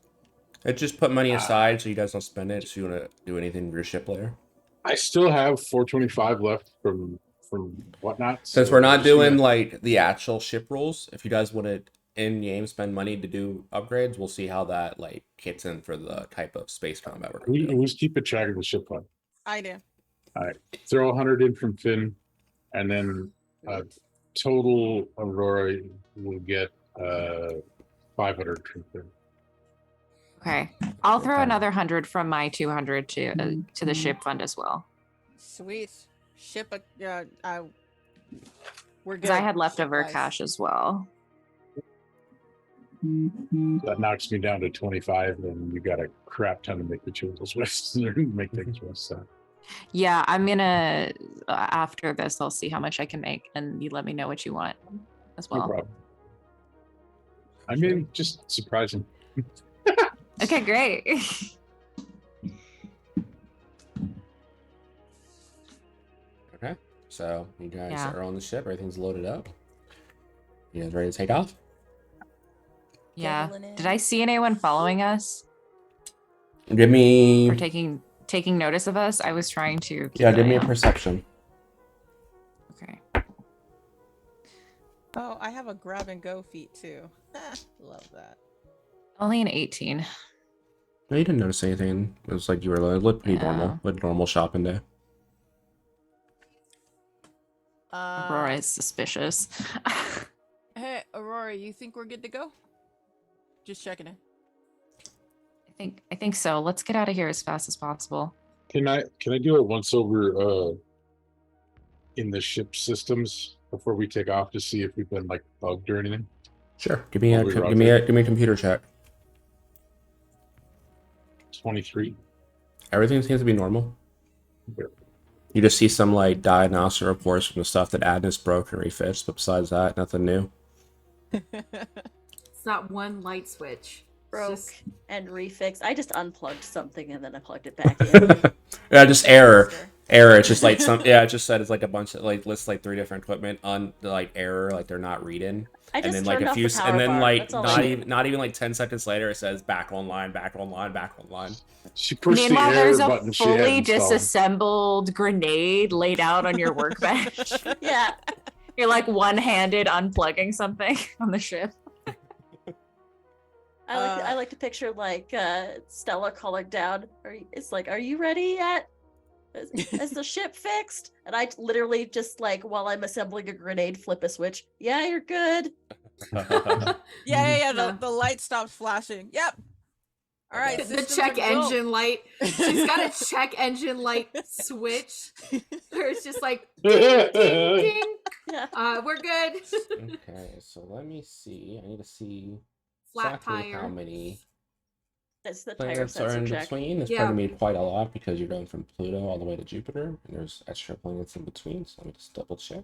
Speaker 1: It just put money aside so you guys don't spend it, so you want to do anything with your ship later.
Speaker 5: I still have 425 left from whatnot.
Speaker 1: Since
Speaker 5: so
Speaker 1: we're
Speaker 5: I'm
Speaker 1: not
Speaker 5: just
Speaker 1: doing
Speaker 5: gonna-
Speaker 1: like the actual ship rules, if you guys want to in game spend money to do upgrades, we'll see how that like hits in for the type of space combat we're going to do.
Speaker 5: who's keeping track of the ship fund?
Speaker 2: I do.
Speaker 5: Throw 100 in from Finn, and then total Aurora will get 500 from Finn.
Speaker 6: Okay. I'll throw
Speaker 1: Okay.
Speaker 6: another 100 from my 200 to the ship fund as well.
Speaker 2: Sweet. Ship a we're good.
Speaker 6: Because I had leftover
Speaker 2: ship-wise.
Speaker 6: cash as well.
Speaker 5: That knocks me down to 25, and you got a crap ton to make the choices with, make things with. So
Speaker 6: Yeah, I'm gonna after this I'll see how much I can make and you let me know what you want as
Speaker 5: no
Speaker 6: well.
Speaker 5: problem. I mean, just surprising.
Speaker 6: Okay, great.
Speaker 1: Okay, so you guys
Speaker 6: Yeah.
Speaker 1: are on the ship. Everything's loaded up. You guys ready to take off?
Speaker 6: Yeah.
Speaker 4: Settling
Speaker 6: Did I see anyone following us
Speaker 1: Give me
Speaker 6: or taking notice of us? I was trying to keep
Speaker 1: yeah.
Speaker 6: an
Speaker 1: Give me
Speaker 6: eye
Speaker 1: a
Speaker 6: out.
Speaker 1: perception.
Speaker 6: Okay.
Speaker 2: Oh, I have a grab and go feat too. Love that.
Speaker 6: Only an 18.
Speaker 1: No, you didn't notice anything. It was like you were it looked pretty
Speaker 6: Yeah.
Speaker 1: normal, like normal shopping day.
Speaker 6: Aurora is suspicious.
Speaker 2: Hey, Aurora, you think we're good to go? Just checking in.
Speaker 6: I think so. Let's get out of here as fast as possible.
Speaker 5: Can I do it once over in the ship systems before we take off to see if we've been like bugged or anything?
Speaker 1: Sure. Give me a
Speaker 5: Will we
Speaker 1: give me a computer check.
Speaker 5: 23.
Speaker 1: Everything seems to be normal. You just see some like diagnostic reports from the stuff that Agnes broke and refixed, but besides that, nothing new.
Speaker 3: It's not one light switch. It's
Speaker 4: Broke
Speaker 3: just
Speaker 4: and refixed. I just unplugged something and then I plugged it back in.
Speaker 1: Yeah, just error.
Speaker 2: Monster.
Speaker 1: Error. It's just like some. Yeah, it just said it's like a bunch of like lists like 3 different equipment on like error, like they're not reading.
Speaker 4: I
Speaker 1: And
Speaker 4: just
Speaker 1: then like
Speaker 4: turned
Speaker 1: a
Speaker 4: off
Speaker 1: few,
Speaker 4: the power
Speaker 1: and then
Speaker 4: bar.
Speaker 1: like
Speaker 4: That's all I did.
Speaker 1: not even like 10 seconds later, it says back online, back online, back online.
Speaker 5: She pushed
Speaker 6: Meanwhile,
Speaker 5: the error
Speaker 6: there's a
Speaker 5: button she had
Speaker 6: fully
Speaker 5: installed.
Speaker 6: disassembled grenade laid out on your workbench.
Speaker 4: Yeah.
Speaker 6: You're like one-handed unplugging something on the ship.
Speaker 4: I like to picture like Stella calling down. It's like, are you ready yet? Is the ship fixed? And I literally just like while I'm assembling a grenade, flip a switch. Yeah, you're good.
Speaker 2: Yeah.
Speaker 3: Yeah.
Speaker 2: The light stops flashing. Yep. All right.
Speaker 3: the
Speaker 2: systems
Speaker 3: check
Speaker 2: are go.
Speaker 3: engine light. She's got a check engine light switch. Where it's just like ding, ding, ding.
Speaker 4: Yeah.
Speaker 3: We're good.
Speaker 1: Okay, so let me see. I need to see
Speaker 3: Flat
Speaker 1: exactly how
Speaker 3: tire.
Speaker 1: many
Speaker 4: That's the tire
Speaker 1: planets are
Speaker 4: sensor
Speaker 1: in
Speaker 4: check.
Speaker 1: between. It's
Speaker 3: Yeah.
Speaker 1: probably made quite a lot because you're going from Pluto all the way to Jupiter, and there's extra planets in between. So let me just double check.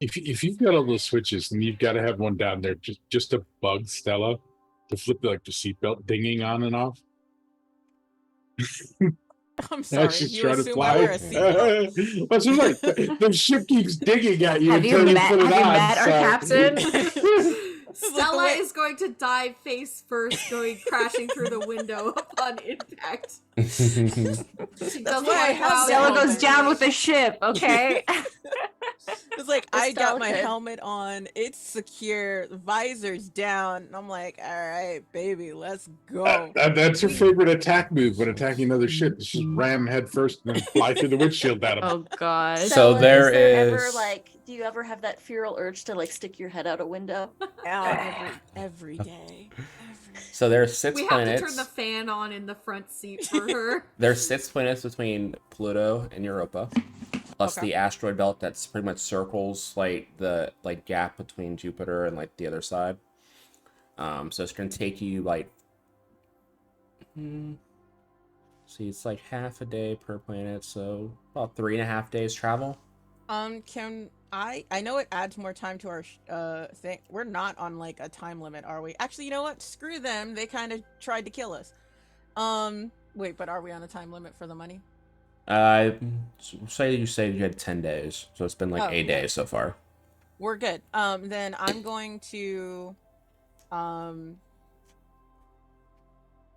Speaker 5: If you've got all those switches, then you've got to have one down there just to bug Stella to flip like the seatbelt dinging on and off.
Speaker 2: I'm
Speaker 5: Yeah,
Speaker 2: sorry.
Speaker 5: she's
Speaker 2: You
Speaker 5: trying to
Speaker 2: assume
Speaker 5: fly.
Speaker 2: I wear a seatbelt.
Speaker 5: That's right. The ship keeps digging at you
Speaker 6: Have you
Speaker 5: until you
Speaker 6: met-
Speaker 5: put it
Speaker 6: have you
Speaker 5: on.
Speaker 6: met our captain?
Speaker 3: Stella
Speaker 2: way-
Speaker 3: is going to dive face first, going crashing through the window upon impact. She doesn't
Speaker 2: why I
Speaker 3: like
Speaker 2: have
Speaker 3: how
Speaker 6: Stella
Speaker 3: it
Speaker 6: goes
Speaker 3: happens.
Speaker 6: down with the ship, okay?
Speaker 2: It's like
Speaker 4: The
Speaker 2: I got my
Speaker 4: Stella kid.
Speaker 2: helmet on, it's secure, the visor's down, and I'm like, all right, baby, let's go.
Speaker 5: That's her favorite attack move when attacking another ship. It's just ram head first and then fly through the windshield at him.
Speaker 6: Oh god.
Speaker 1: So
Speaker 4: Stella,
Speaker 1: there
Speaker 4: is there ever
Speaker 1: is-
Speaker 4: like, do you ever have that feral urge to like stick your head out a window?
Speaker 2: Every day.
Speaker 1: So there's 6
Speaker 3: We have
Speaker 1: planets.
Speaker 3: to turn the fan on in the front seat for her.
Speaker 1: There's 6 planets between Pluto and Europa, plus
Speaker 2: Okay.
Speaker 1: the asteroid belt that's pretty much circles like the like gap between Jupiter and like the other side. So it's gonna take you like, see, it's like half a day per planet, so about 3.5 days travel.
Speaker 2: Can I know it adds more time to our thing. We're not on like a time limit, are we? Actually, you know what? Screw them. They kind of tried to kill us. Wait, but are we on a time limit for the money?
Speaker 1: Say you had 10 days, so it's been like
Speaker 2: Oh,
Speaker 1: 8
Speaker 2: yeah.
Speaker 1: days so far.
Speaker 2: We're good. Then I'm going to,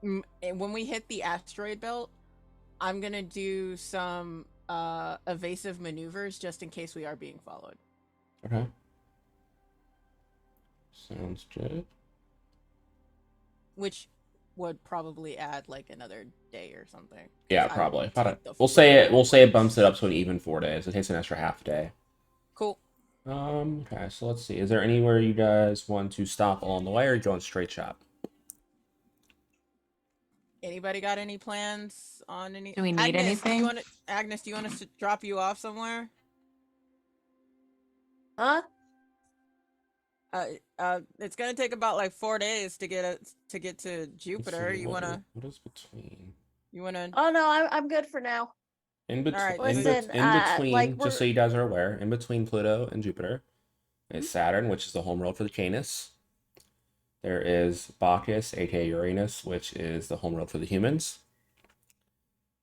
Speaker 2: when we hit the asteroid belt, I'm gonna do some evasive maneuvers just in case we are being followed.
Speaker 1: Okay. Sounds good.
Speaker 2: Which would probably add like another day or something.
Speaker 1: Yeah,
Speaker 2: I will
Speaker 1: probably.
Speaker 2: take the
Speaker 1: We'll say it.
Speaker 2: full
Speaker 1: We'll say it
Speaker 2: one.
Speaker 1: bumps it up to an even 4 days. It takes an extra half day.
Speaker 2: Cool.
Speaker 1: Okay, so let's see. Is there anywhere you guys want to stop along the way, or are you going straight shot?
Speaker 2: Anybody got any plans on any?
Speaker 6: Do we need anything?
Speaker 2: Agnes, do you want us to drop you off somewhere?
Speaker 4: Huh?
Speaker 2: It's gonna take about like 4 days to get to
Speaker 1: Let's
Speaker 2: Jupiter.
Speaker 1: see,
Speaker 2: You wanna?
Speaker 1: What is between?
Speaker 2: You wanna?
Speaker 4: Oh no, I'm good for now.
Speaker 1: In between,
Speaker 2: Alright,
Speaker 4: listen,
Speaker 1: in between,
Speaker 4: like,
Speaker 1: just so you guys are aware, in between Pluto and Jupiter is Saturn, which is the home world for the Canis. There is Bacchus, aka Uranus, which is the home world for the humans.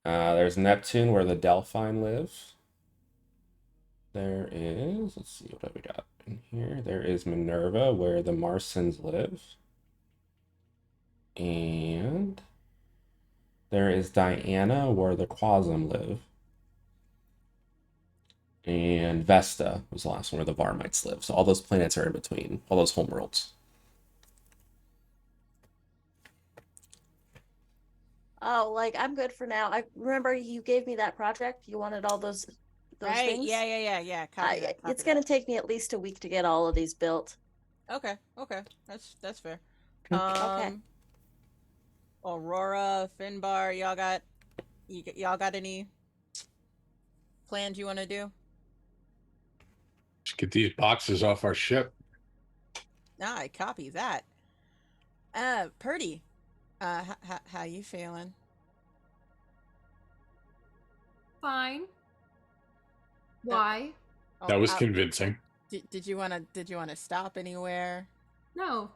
Speaker 1: There's Neptune, where the Delphine live. There is, let's see, what have we got in here? There is Minerva, where the Martians live. And there is Diana, where the Quasum live. And Vesta was the last one where the Varmites live. So all those planets are in between, all those homeworlds.
Speaker 4: Oh, like I'm good for now. I remember you gave me that project. You wanted all those
Speaker 2: Right?
Speaker 4: things.
Speaker 2: Yeah. Copy that, copy
Speaker 4: It's gonna take me at least a week to get all of these built.
Speaker 2: Okay. That's fair.
Speaker 4: Okay.
Speaker 2: Aurora, Finbar, y'all got any plans you want to do?
Speaker 5: Let's get these boxes off our ship.
Speaker 2: I copy that. Purdy, how you feeling?
Speaker 3: Fine. Why?
Speaker 2: Oh,
Speaker 5: That was convincing.
Speaker 2: Did you wanna stop anywhere?
Speaker 3: No.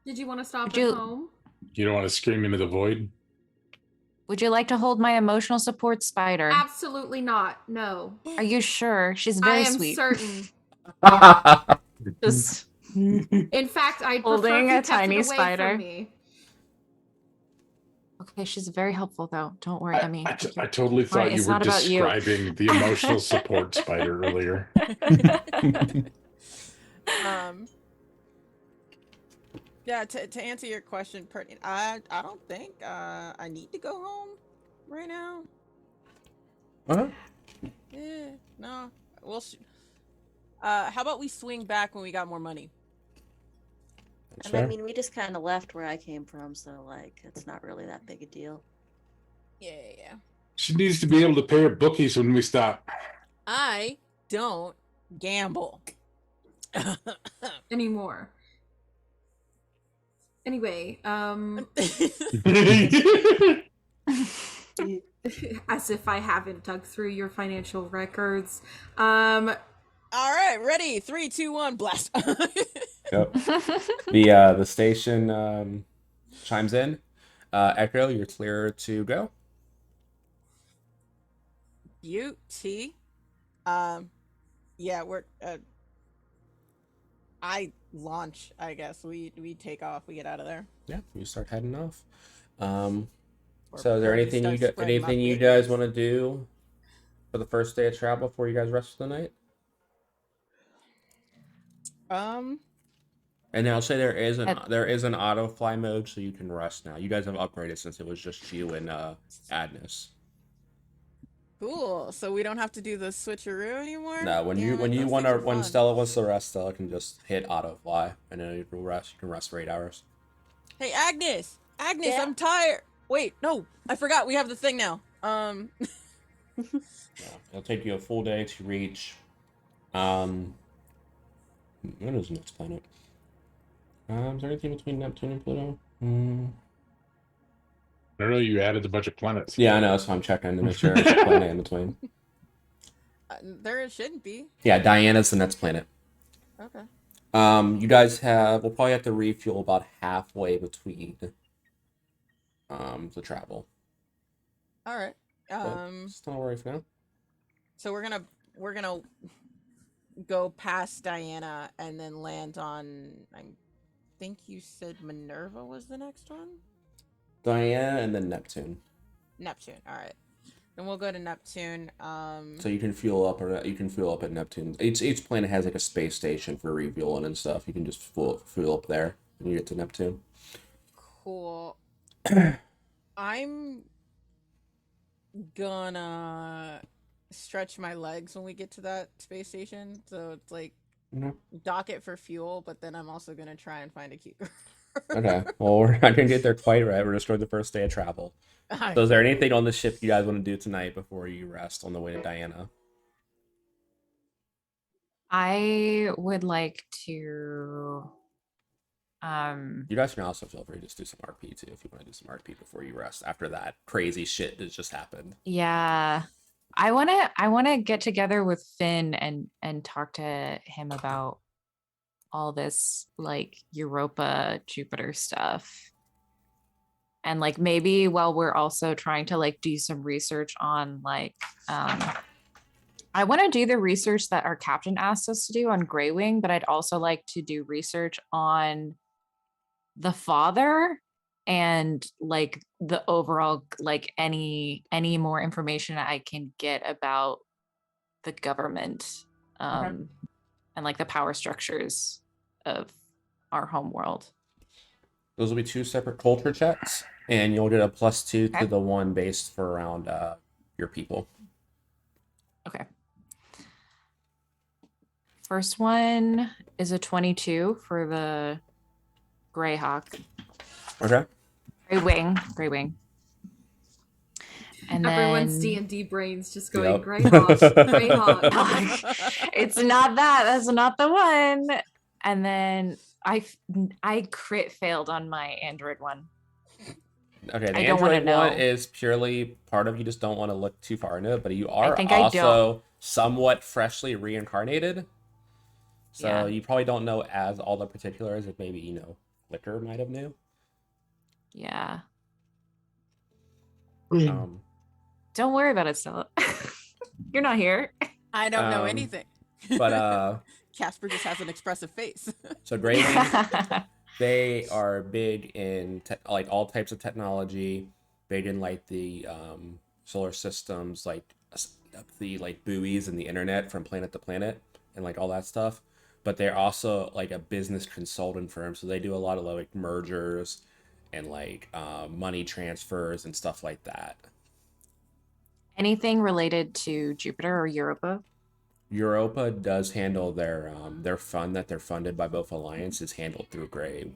Speaker 3: Did you want to stop
Speaker 6: Would
Speaker 3: at
Speaker 6: you-
Speaker 3: home?
Speaker 5: You don't want to scream into the void?
Speaker 6: Would you like to hold my emotional support spider?
Speaker 3: Absolutely not. No.
Speaker 6: Are you sure? She's
Speaker 3: I
Speaker 6: very
Speaker 3: am
Speaker 6: sweet.
Speaker 3: certain.
Speaker 6: Just
Speaker 3: In fact, I'd prefer
Speaker 6: Holding
Speaker 3: if you
Speaker 6: a
Speaker 3: kept
Speaker 6: tiny
Speaker 3: it away
Speaker 6: spider.
Speaker 3: from me.
Speaker 6: okay. She's very helpful, though. Don't worry,
Speaker 5: I
Speaker 6: Emmy.
Speaker 5: totally thought
Speaker 6: Alright,
Speaker 5: you
Speaker 6: it's
Speaker 5: were
Speaker 6: not about you.
Speaker 5: describing the emotional support spider earlier.
Speaker 2: Yeah, to answer your question, Purdy, I don't think I need to go home right now.
Speaker 1: Uh-huh.
Speaker 2: Yeah, no. How about we swing back when we got more money?
Speaker 1: That's
Speaker 4: And I
Speaker 1: fair.
Speaker 4: mean, we just kind of left where I came from, so like, it's not really that big a deal.
Speaker 2: Yeah.
Speaker 5: She needs to be able to pay her bookies when we stop.
Speaker 2: I don't gamble.
Speaker 3: Anymore. Anyway, as if I haven't dug through your financial records.
Speaker 2: All right, ready? 3, 2, 1, blast.
Speaker 1: Yep. The station chimes in. Echo, you're clear to go.
Speaker 2: Beauty. Yeah, we're I launch, I guess. We take off, we get out of there.
Speaker 1: Yeah, you start heading off.
Speaker 2: Or
Speaker 1: So is there
Speaker 2: Purdy
Speaker 1: anything
Speaker 2: starts spreading my
Speaker 1: anything you
Speaker 2: business.
Speaker 1: guys want to do for the first day of travel before you guys rest for the night? And I'll say there is an auto fly mode, so you can rest now. You guys have upgraded since it was just you and Agnes.
Speaker 2: Cool. So we don't have to do the switcheroo anymore?
Speaker 1: No, when
Speaker 2: Damn it, those things are
Speaker 1: when
Speaker 2: fun.
Speaker 1: Stella wants to rest, Stella can just hit auto fly, and then you can rest. You can rest for 8 hours.
Speaker 2: Hey, Agnes! Agnes,
Speaker 4: Yeah?
Speaker 2: I'm tired! Wait, no, I forgot we have the thing now.
Speaker 1: Yeah, it'll take you a full day to reach. What is the next planet? Is there anything between Neptune and Pluto?
Speaker 5: I don't know. You added a bunch of planets.
Speaker 1: Yeah, I know. So I'm checking to make sure there's a planet in between.
Speaker 2: There shouldn't be.
Speaker 1: Yeah, Diana's the next planet.
Speaker 2: Okay.
Speaker 1: You guys we'll probably have to refuel about halfway between the travel.
Speaker 2: All right.
Speaker 1: Just not worry for now.
Speaker 2: So we're gonna go past Diana and then land on. I think you said Minerva was the next one.
Speaker 1: Diana and then Neptune.
Speaker 2: Neptune. All right. Then we'll go to Neptune.
Speaker 1: So you can fuel up, or you can fuel up at Neptune. Each planet has like a space station for refueling and stuff. You can just fuel up there when you get to Neptune.
Speaker 2: Cool. I'm gonna stretch my legs when we get to that space station. So it's like dock it for fuel, but then I'm also gonna try and find a cute girl.
Speaker 1: Okay. Well, we're not gonna get there quite right. We're just going the first day of travel. So is there anything on the ship you guys want to do tonight before you rest on the way to Diana?
Speaker 6: I would like to.
Speaker 1: You guys can also feel free to just do some RP too if you want to do some RP before you rest after that crazy shit that just happened.
Speaker 6: Yeah. I wanna get together with Finn and talk to him about all this like Europa Jupiter stuff. And like maybe while we're also trying to like do some research on like I want to do the research that our captain asked us to do on Grey Wing, but I'd also like to do research on the father and like the overall like any more information I can get about the government and like the power structures of our home world.
Speaker 1: Those will be 2 separate culture checks, and you'll get a +2 to the one based for around your people.
Speaker 6: Okay. First one is a 22 for the Greyhawk.
Speaker 1: Okay.
Speaker 6: Grey Wing. And
Speaker 3: Everyone's
Speaker 6: then
Speaker 3: D&D brains just going
Speaker 1: Yep.
Speaker 3: Greyhawk, Greyhawk.
Speaker 6: it's not that. That's not the one. And then I crit failed on my Android one.
Speaker 1: Okay, the
Speaker 6: I don't wanna
Speaker 1: Android one
Speaker 6: know.
Speaker 1: is purely part of you just don't want to look too far into it, but you
Speaker 6: I
Speaker 1: are
Speaker 6: think I
Speaker 1: also somewhat freshly reincarnated. So
Speaker 6: Yeah.
Speaker 1: you probably don't know as all the particulars that maybe, Flicker might have knew.
Speaker 6: Yeah.
Speaker 1: Um,
Speaker 6: Don't worry about it, Stella. You're not here.
Speaker 2: I don't know
Speaker 1: Um,
Speaker 2: anything.
Speaker 1: but
Speaker 2: Casper just has an expressive face.
Speaker 1: so Greyling, they are big in like all types of technology, big in like the solar systems, like the like buoys and the internet from planet to planet and like all that stuff. But they're also like a business consultant firm, so they do a lot of like mergers and like money transfers and stuff like that.
Speaker 6: Anything related to Jupiter or Europa?
Speaker 1: Europa does handle their fund that they're funded by both alliances handled through Greywing.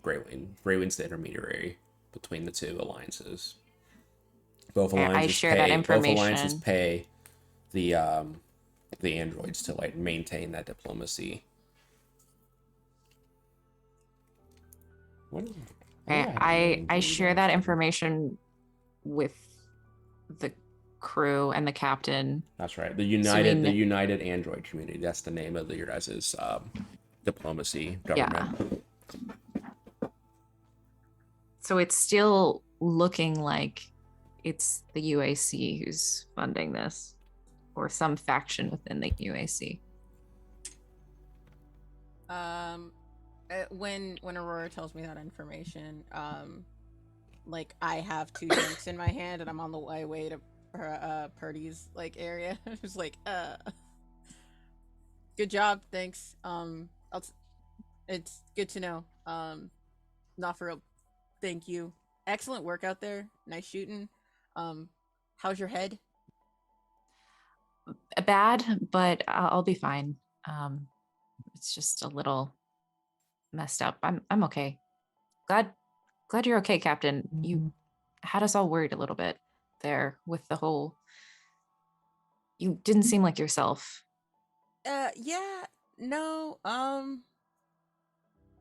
Speaker 1: Greywing's the intermediary between the two alliances. Both
Speaker 6: I
Speaker 1: alliances
Speaker 6: share that
Speaker 1: pay both alliances
Speaker 6: information.
Speaker 1: pay the androids to like maintain that diplomacy. What is-
Speaker 6: I share that information with the crew and the captain.
Speaker 1: That's right. The
Speaker 6: kn-
Speaker 1: United Android Community. That's the name of your guys' diplomacy government.
Speaker 6: So it's still looking like it's the UAC who's funding this, or some faction within the UAC.
Speaker 2: When Aurora tells me that information, like I have 2 drinks in my hand and I'm on the way to Purdy's like area. It's like, good job, thanks. It's good to know. Not for real. Thank you. Excellent work out there. Nice shooting. How's your head?
Speaker 6: Bad, but I'll be fine. It's just a little messed up. I'm okay. Glad you're okay, Captain. You had us all worried a little bit there with the whole. You didn't seem like yourself.
Speaker 2: Yeah, no,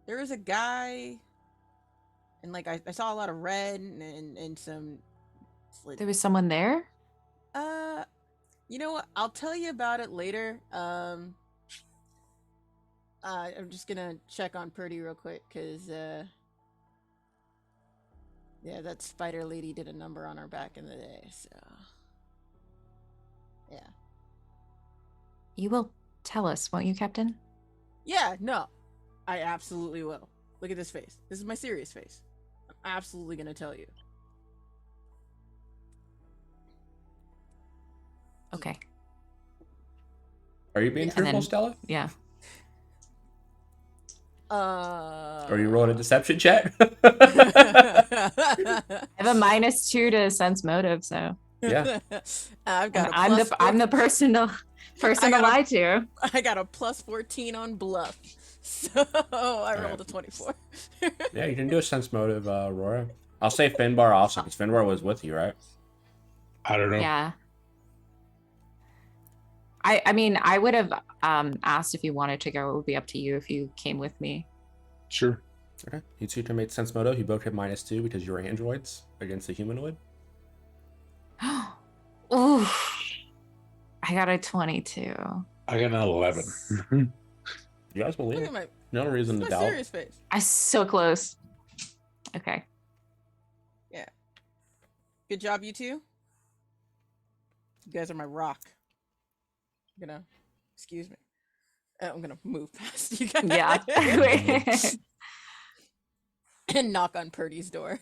Speaker 2: there was a guy, and like I saw a lot of red and some.
Speaker 6: There was someone there?
Speaker 2: You know what? I'll tell you about it later. I'm just gonna check on Purdy real quick, cause yeah, that spider lady did a number on her back in the day, so yeah.
Speaker 6: You will tell us, won't you, Captain?
Speaker 2: Yeah, no, I absolutely will. Look at this face. This is my serious face. I'm absolutely gonna tell you.
Speaker 6: Okay.
Speaker 1: Are you being
Speaker 2: Yeah.
Speaker 1: truthful,
Speaker 6: then-
Speaker 1: Stella?
Speaker 6: Yeah.
Speaker 1: Or you rolling a deception check?
Speaker 6: I have a -2 to sense motive, so
Speaker 1: Yeah.
Speaker 2: I've got a
Speaker 6: I'm
Speaker 2: plus
Speaker 6: the person to lie to.
Speaker 2: I got a plus 14 on bluff. So I rolled a 24.
Speaker 1: Yeah, you can do a sense motive, Aurora. I'll say Finbar also, because Finbar was with you, right?
Speaker 5: I don't know.
Speaker 6: Yeah. I mean, I would have asked if you wanted to go. It would be up to you if you came with me.
Speaker 5: Sure.
Speaker 1: Okay. You two can make sense motive. You both hit -2 because you're androids against the humanoid.
Speaker 6: Ooh. I got a 22.
Speaker 5: I got an 11.
Speaker 1: You guys believe
Speaker 2: Look
Speaker 1: it?
Speaker 2: at my,
Speaker 1: No reason
Speaker 2: my
Speaker 1: to doubt.
Speaker 2: serious face.
Speaker 6: I'm so close. Okay.
Speaker 2: Yeah. Good job, you two. You guys are my rock. I'm gonna, excuse me. I'm gonna move past you guys.
Speaker 6: Yeah.
Speaker 2: And knock on Purdy's door.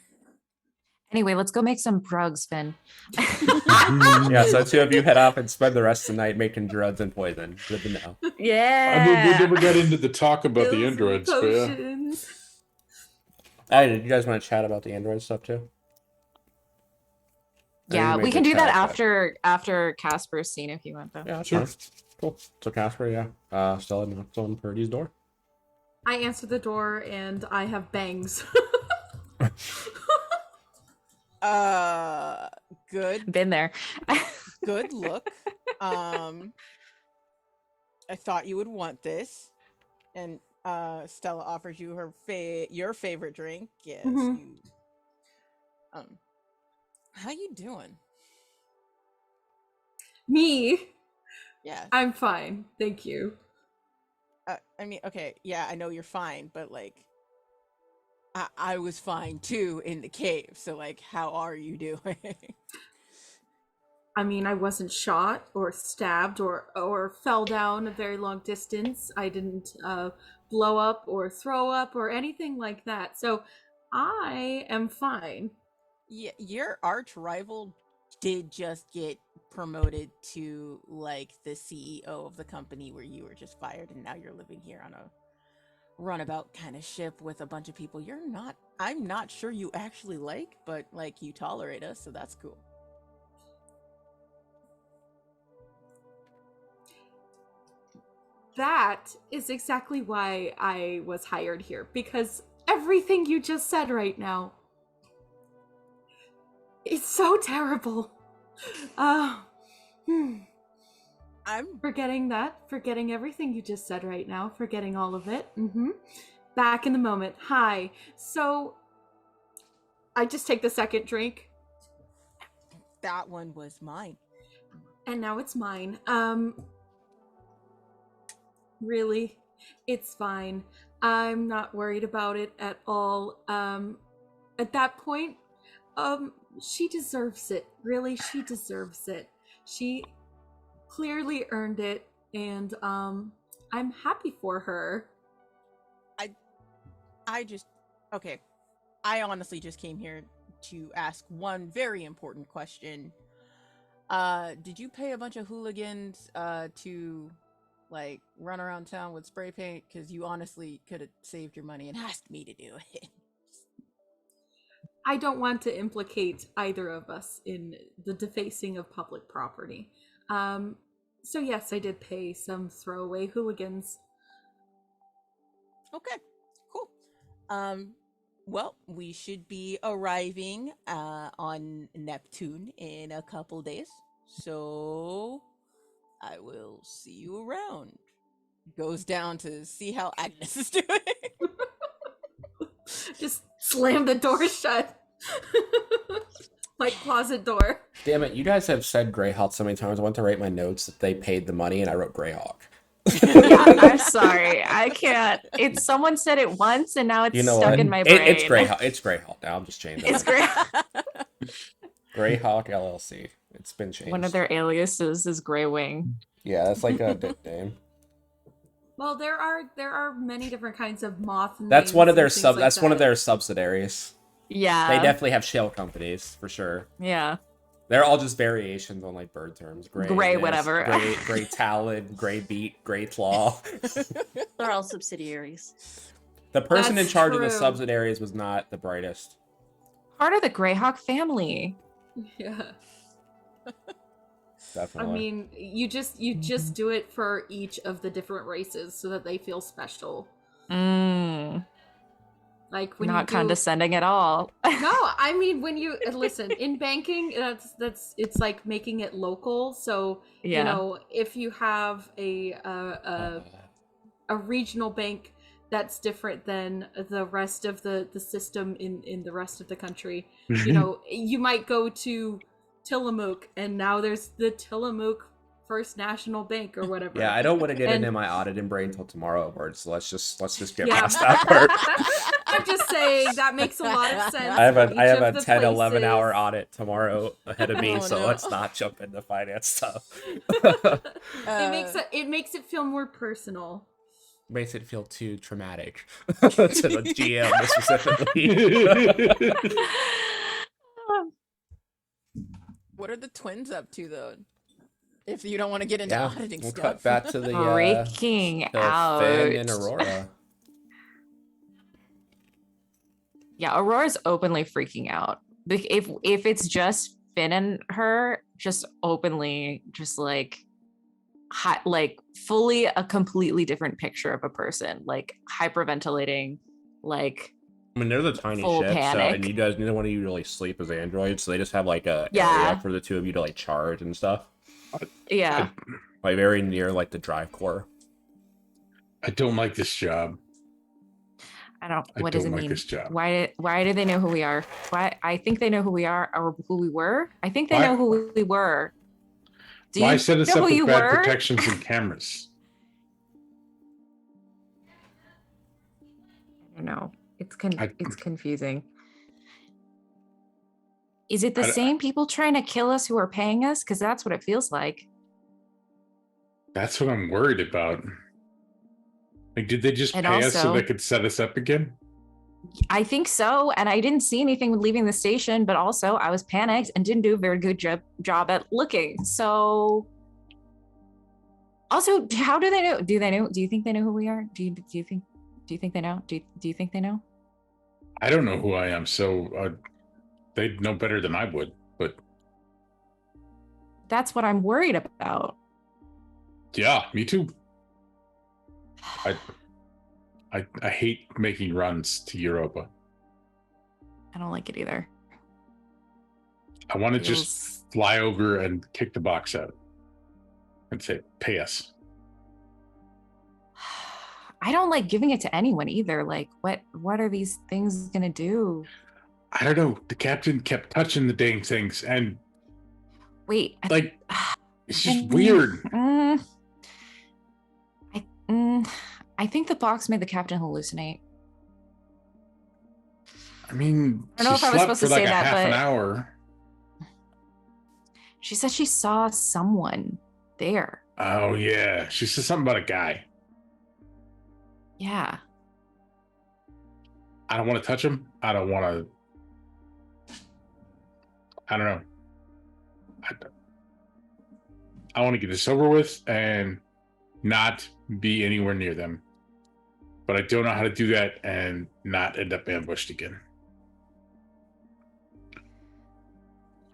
Speaker 6: Anyway, let's go make some drugs, Finn.
Speaker 1: Yeah, so 2 of you head off and spend the rest of the night making drugs and poison. Good to know.
Speaker 6: Yeah.
Speaker 5: I mean, we never got into the talk about the
Speaker 3: Pills and
Speaker 5: androids, but yeah.
Speaker 3: potions.
Speaker 1: Hey, did you guys want to chat about the android stuff too?
Speaker 6: Yeah,
Speaker 1: You
Speaker 6: we
Speaker 1: made
Speaker 6: can
Speaker 1: the
Speaker 6: do that
Speaker 1: chat, but-
Speaker 6: after Casper's scene if you want, though.
Speaker 1: Yeah, that's
Speaker 5: Sure.
Speaker 1: fine. Cool. So Casper, yeah. Stella knocks on Purdy's door.
Speaker 3: I answer the door and I have bangs.
Speaker 2: Good,
Speaker 6: Been there.
Speaker 2: good look. I thought you would want this. And Stella offers you your favorite drink. Yes,
Speaker 3: Mhm.
Speaker 2: you. Um, how you doing?
Speaker 3: Me,
Speaker 2: Yeah.
Speaker 3: I'm fine. Thank you.
Speaker 2: I mean, okay, yeah, I know you're fine, but like, I was fine too in the cave. So like, how are you doing?
Speaker 3: I mean, I wasn't shot or stabbed or fell down a very long distance. I didn't blow up or throw up or anything like that. So I am fine.
Speaker 2: Yeah, your arch rival did just get promoted to like the CEO of the company where you were just fired, and now you're living here on a runabout kind of ship with a bunch of people I'm not sure you actually like, but like you tolerate us, so that's cool.
Speaker 3: That is exactly why I was hired here, because everything you just said right now is so terrible. Uh, hmm.
Speaker 2: I'm
Speaker 3: Forgetting everything you just said right now, forgetting all of it. Back in the moment. Hi. So, I just take the second drink,
Speaker 2: that one was mine.
Speaker 3: and now it's mine. Really, it's fine. I'm not worried about it at all. At that point, she deserves it. Really, she deserves it. She clearly earned it, and I'm happy for her.
Speaker 2: I just okay. I honestly just came here to ask one very important question. Did you pay a bunch of hooligans to like run around town with spray paint? Because you honestly could have saved your money and asked me to do it.
Speaker 3: I don't want to implicate either of us in the defacing of public property. Um, so yes, I did pay some throwaway hooligans.
Speaker 2: Okay, cool. Um, well, we should be arriving on Neptune in a couple days, so I will see you around. Goes down to see how Agnes is doing.
Speaker 3: Just slam the door shut. My closet door.
Speaker 1: Damn it, you guys have said Greyhawk so many times. I went to write my notes that they paid the money and I wrote Greyhawk.
Speaker 6: Yeah, I'm sorry. I can't. It's someone said it once and now it's
Speaker 1: You know
Speaker 6: stuck
Speaker 1: what?
Speaker 6: in my brain.
Speaker 1: It's Greyhawk. It's Greyhawk now. I'm just changing
Speaker 6: It's
Speaker 1: it.
Speaker 6: great.
Speaker 1: Greyhawk LLC. It's been changed.
Speaker 6: One of their aliases is Grey Wing.
Speaker 1: Yeah, that's like a nickname.
Speaker 3: Well, there are many different kinds of moth.
Speaker 1: That's one of their
Speaker 3: sub.
Speaker 1: that's one of their subsidiaries.
Speaker 6: Yeah.
Speaker 1: They definitely have shell companies for sure.
Speaker 6: Yeah.
Speaker 1: They're all just variations on like bird terms.
Speaker 6: Gray whatever.
Speaker 1: Gray talon, gray beak, gray claw.
Speaker 4: They're all subsidiaries.
Speaker 1: The person
Speaker 3: That's
Speaker 1: in charge of the
Speaker 3: true.
Speaker 1: subsidiaries was not the brightest.
Speaker 6: Part of the Greyhawk family.
Speaker 3: Yeah. I
Speaker 1: Definitely.
Speaker 3: mean, you just do it for each of the different races so that they feel special. Like when
Speaker 6: Not
Speaker 3: you do,
Speaker 6: condescending at all.
Speaker 3: No, I mean when you listen in banking, that's it's like making it local. So
Speaker 6: Yeah.
Speaker 3: you know, if you have a regional bank that's different than the rest of the system in the rest of the country, you know, you might go to Tillamook, and now there's the Tillamook First National Bank or whatever.
Speaker 1: Yeah, I don't want to get
Speaker 3: And-
Speaker 1: into my auditing brain until tomorrow, Word. So let's just get
Speaker 3: Yeah.
Speaker 1: past that part.
Speaker 3: I'm just saying that makes a lot of sense.
Speaker 1: I have
Speaker 3: for each
Speaker 1: a
Speaker 3: of the
Speaker 1: 10, 11 hour
Speaker 3: places.
Speaker 1: audit tomorrow ahead of me,
Speaker 2: Oh,
Speaker 1: so
Speaker 2: no.
Speaker 1: let's not jump into finance stuff.
Speaker 3: It makes it feel more personal.
Speaker 1: Makes it feel too traumatic to the GM specifically.
Speaker 2: What are the twins up to though? If you don't want to get into
Speaker 1: Yeah,
Speaker 2: auditing
Speaker 1: we'll
Speaker 2: stuff.
Speaker 1: cut back to the
Speaker 6: Freaking
Speaker 1: to
Speaker 6: out.
Speaker 1: Finn and Aurora.
Speaker 6: Yeah, Aurora's openly freaking out. If it's just Finn and her, just openly, just like fully a completely different picture of a person, like hyperventilating, like
Speaker 1: I mean, they're the tiny
Speaker 6: full
Speaker 1: ship, so
Speaker 6: panic.
Speaker 1: and you guys, neither one of you really sleep as androids, so they just have like a
Speaker 6: Yeah.
Speaker 1: area for the two of you to like charge and stuff,
Speaker 6: Yeah.
Speaker 1: like very near like the drive core.
Speaker 5: I don't like this job.
Speaker 6: What does it
Speaker 5: like
Speaker 6: mean?
Speaker 5: this job.
Speaker 6: Why do they know who we are? I think they know who we are or who we were. I think they
Speaker 5: Why-
Speaker 6: know who we were. Do
Speaker 5: Why
Speaker 6: you
Speaker 5: set us
Speaker 6: know
Speaker 5: up
Speaker 6: who
Speaker 5: with
Speaker 6: you
Speaker 5: bad
Speaker 6: were?
Speaker 5: protections and cameras?
Speaker 6: I don't know. It's
Speaker 5: I-
Speaker 6: it's confusing. Is it the
Speaker 5: I-
Speaker 6: same people trying to kill us who are paying us? Because that's what it feels like.
Speaker 5: That's what I'm worried about. Like, did they just
Speaker 6: And
Speaker 5: pay us so
Speaker 6: also-
Speaker 5: they could set us up again?
Speaker 6: I think so. And I didn't see anything with leaving the station, but also I was panicked and didn't do a very good job at looking. So also, how do they know? Do they know? Do you think they know who we are? Do you think they know? Do you think they know?
Speaker 5: I don't know who I am, so they'd know better than I would. But
Speaker 6: That's what I'm worried about.
Speaker 5: yeah, me too. I hate making runs to Europa.
Speaker 6: I don't like it either.
Speaker 5: I want to
Speaker 6: Feels-
Speaker 5: just fly over and kick the box out and say, "Pay us."
Speaker 6: I don't like giving it to anyone either. Like, what are these things gonna do?
Speaker 5: I don't know. The captain kept touching the dang things, and
Speaker 6: Wait,
Speaker 5: like, it's just weird.
Speaker 6: I think the box made the captain hallucinate.
Speaker 5: I mean,
Speaker 6: I don't know
Speaker 5: she
Speaker 6: if I was
Speaker 5: slept
Speaker 6: supposed
Speaker 5: for
Speaker 6: to
Speaker 5: like
Speaker 6: say
Speaker 5: a
Speaker 6: that,
Speaker 5: half an
Speaker 6: but-
Speaker 5: hour.
Speaker 6: She said she saw someone there.
Speaker 5: Oh yeah, she said something about a guy.
Speaker 6: Yeah.
Speaker 5: I don't want to touch him. I don't want to. I don't know. I want to get this over with and not be anywhere near them. But I don't know how to do that and not end up ambushed again.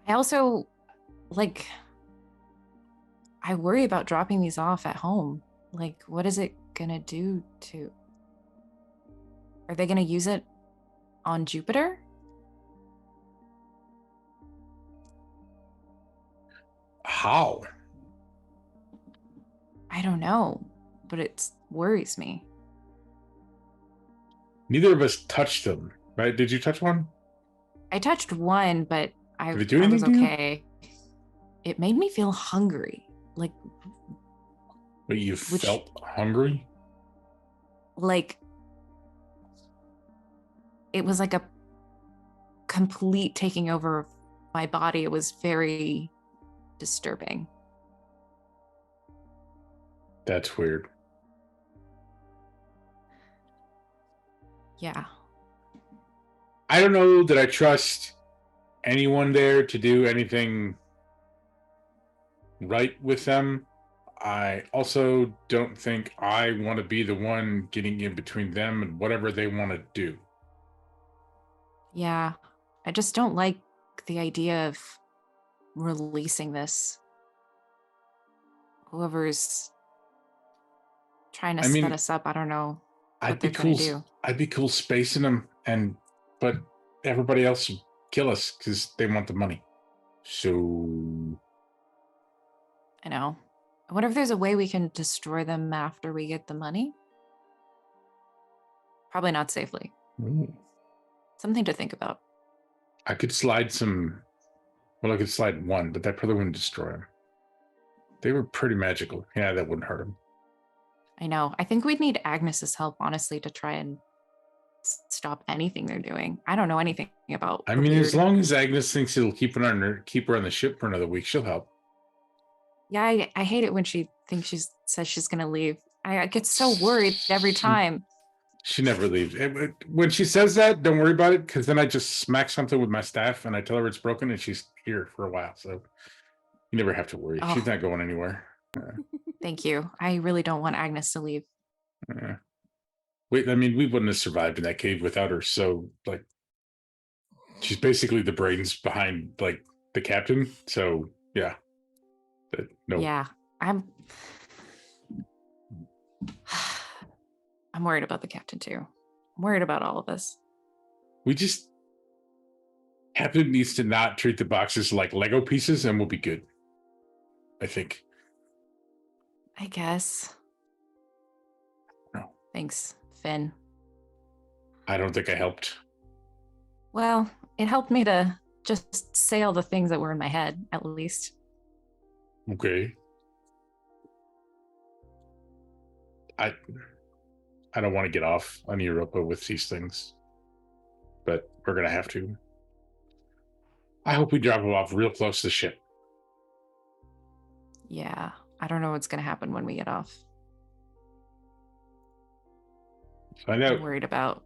Speaker 6: I also like I worry about dropping these off at home. Like, what is it gonna do to Are they gonna use it on Jupiter?
Speaker 5: How?
Speaker 6: I don't know, but it worries me.
Speaker 5: Neither of us touched them, right? Did you touch one?
Speaker 6: I touched one, but I
Speaker 5: Did it do
Speaker 6: was
Speaker 5: anything to you?
Speaker 6: okay. It made me feel hungry.
Speaker 5: But you
Speaker 6: Which-
Speaker 5: felt hungry?
Speaker 6: Like it was like a complete taking over of my body. It was very disturbing.
Speaker 5: That's weird.
Speaker 6: Yeah.
Speaker 5: I don't know that I trust anyone there to do anything right with them. I also don't think I want to be the one getting in between them and whatever they want to do.
Speaker 6: Yeah. I just don't like the idea of releasing this. Whoever's trying to
Speaker 5: I mean,
Speaker 6: set us up, I don't know
Speaker 5: I'd
Speaker 6: what
Speaker 5: be
Speaker 6: they're going
Speaker 5: cool.
Speaker 6: to do.
Speaker 5: I'd be cool spacing them, but everybody else would kill us because they want the money. So
Speaker 6: I know. I wonder if there's a way we can destroy them after we get the money. Probably not safely. Something to think about.
Speaker 5: I could slide some. Well, I could slide one, but that probably wouldn't destroy them. They were pretty magical. Yeah, that wouldn't hurt them.
Speaker 6: I know. I think we'd need Agnes's help, honestly, to try and stop anything they're doing. I don't know anything about.
Speaker 5: I
Speaker 6: the
Speaker 5: mean, as
Speaker 6: weird-
Speaker 5: long as Agnes thinks it'll keep her on the ship for another week, she'll help.
Speaker 6: Yeah, I hate it when she thinks says she's gonna leave. I get so worried every time.
Speaker 5: She never leaves. When she says that, don't worry about it, because then I just smack something with my staff and I tell her it's broken and she's here for a while. So you never have to worry.
Speaker 6: Oh.
Speaker 5: She's not going anywhere.
Speaker 6: Thank you. I really don't want Agnes to leave.
Speaker 5: Wait, I mean, we wouldn't have survived in that cave without her. So, like, she's basically the brains behind, like, the captain. So, yeah. No.
Speaker 6: Yeah, I'm worried about the captain too. I'm worried about all of us.
Speaker 5: We just Captain needs to not treat the boxes like Lego pieces, and we'll be good. I think.
Speaker 6: I guess.
Speaker 5: No.
Speaker 6: Thanks, Finn.
Speaker 5: I don't think I helped.
Speaker 6: Well, it helped me to just say all the things that were in my head, at least.
Speaker 5: Okay. I don't want to get off on Europa with these things, but we're gonna have to. I hope we drop them off real close to the ship.
Speaker 6: Yeah, I don't know what's going to happen when we get off.
Speaker 5: Find
Speaker 6: I'm
Speaker 5: out.
Speaker 6: worried about.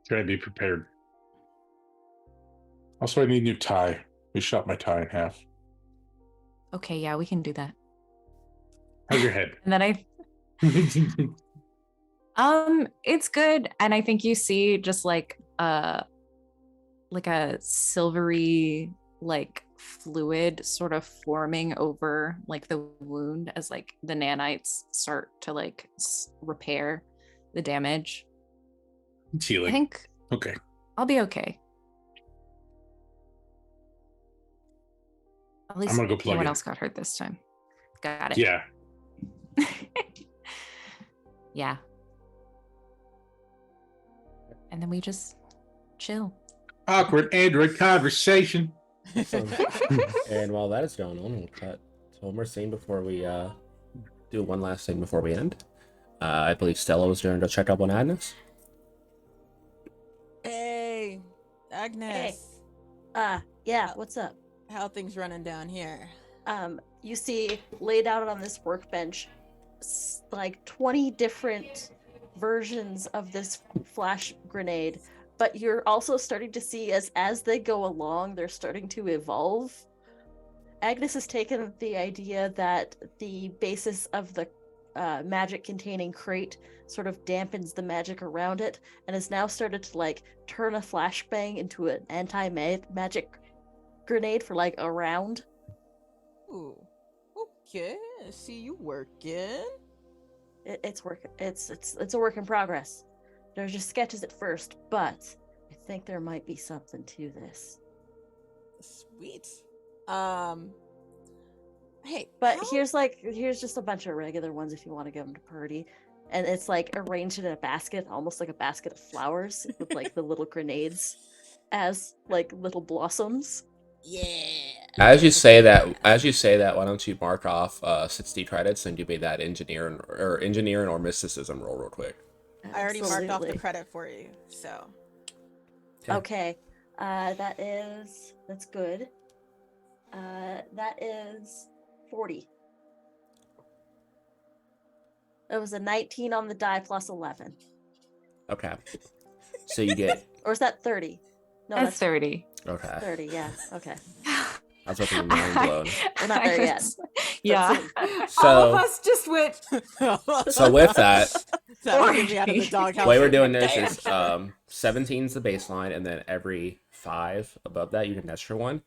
Speaker 5: Try to be prepared. Also, I need a new tie. We shot my tie in half.
Speaker 6: Okay, yeah, we can do that.
Speaker 5: How's your head?
Speaker 6: And then it's good, and I think you see just like a silvery like fluid sort of forming over like the wound as like the nanites start to like repair the damage.
Speaker 5: It's
Speaker 6: I
Speaker 5: healing.
Speaker 6: think
Speaker 5: Okay.
Speaker 6: I'll be okay. At least
Speaker 5: I'm gonna go
Speaker 6: no
Speaker 5: plug
Speaker 6: one
Speaker 5: in.
Speaker 6: else got hurt this time. Got it.
Speaker 5: Yeah.
Speaker 6: Yeah. And then we just chill.
Speaker 5: Awkward Android conversation.
Speaker 1: And while that is going on, we'll cut to one more scene before we do one last thing before we end. I believe Stella was going to check up on Agnes.
Speaker 2: Hey, Agnes.
Speaker 4: Yeah, what's up?
Speaker 2: How things running down here?
Speaker 4: You see laid out on this workbench like 20 different versions of this flash grenade, but you're also starting to see as they go along, they're starting to evolve. Agnes has taken the idea that the basis of the magic containing crate sort of dampens the magic around it, and has now started to like turn a flashbang into an anti-magic grenade for like a round.
Speaker 2: Ooh, okay. I see you working.
Speaker 4: It's work. It's a work in progress. There's just sketches at first, but I think there might be something to this.
Speaker 2: Sweet. Hey,
Speaker 4: But
Speaker 2: how-
Speaker 4: here's just a bunch of regular ones if you want to give them to Purdy, and it's like arranged in a basket, almost like a basket of flowers with like the little grenades as like little blossoms.
Speaker 2: Yeah.
Speaker 1: As you say that, why don't you mark off 60 credits and give me that engineering or mysticism roll real quick.
Speaker 2: I already marked off the
Speaker 4: Absolutely.
Speaker 2: credit for you, so.
Speaker 4: Okay, that's good. That is 40. It was a 19 on the die plus 11.
Speaker 1: Okay. So you get
Speaker 4: Or is that 30? No,
Speaker 6: That's
Speaker 4: that's
Speaker 6: 30.
Speaker 1: okay.
Speaker 4: 30, yeah. Okay.
Speaker 1: I was about to be mind blown.
Speaker 4: We're not there yet.
Speaker 6: Yeah.
Speaker 2: All of
Speaker 1: So
Speaker 2: us just went.
Speaker 1: so with that,
Speaker 2: That'll get me out of the doghouse.
Speaker 1: the way we're doing this
Speaker 2: Damn.
Speaker 1: is 17 is the baseline, and then every 5 above that you get an extra one.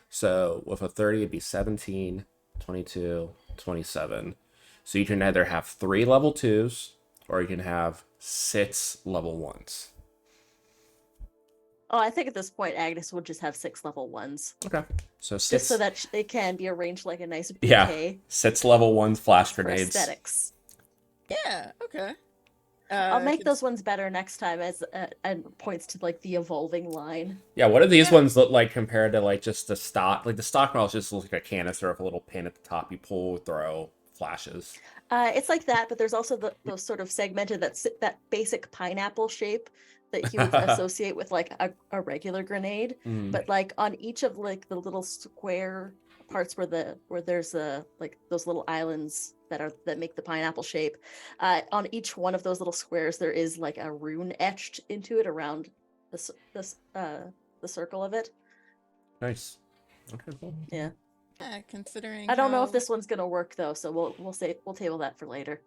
Speaker 1: So with a 30, it'd be 17, 22, 27. So you can either have 3 level 2s or you can have 6 level 1s.
Speaker 4: Oh, I think at this point Agnes would just have 6 level 1s.
Speaker 1: Okay. So 6,
Speaker 4: Just so that it can be arranged like a nice bouquet
Speaker 1: yeah, 6 level 1 flash
Speaker 4: for
Speaker 1: grenades.
Speaker 4: aesthetics.
Speaker 2: Yeah. Okay.
Speaker 4: I'll make those ones better next time as and points to like the evolving line.
Speaker 1: Yeah, what do these ones look like compared to like just the stock? Like the stock model just looks like a canister with a little pin at the top. You pull, throw, flashes.
Speaker 4: It's like that, but there's also those sort of segmented that basic pineapple shape that you would associate with like a regular grenade. But like on each of like the little square parts where there's like those little islands that make the pineapple shape, on each one of those little squares there is like a rune etched into it around the circle of it.
Speaker 1: Nice. Okay, cool.
Speaker 4: Yeah.
Speaker 2: Considering
Speaker 4: I don't know if
Speaker 2: how-
Speaker 4: this one's gonna work though, so we'll table that for later.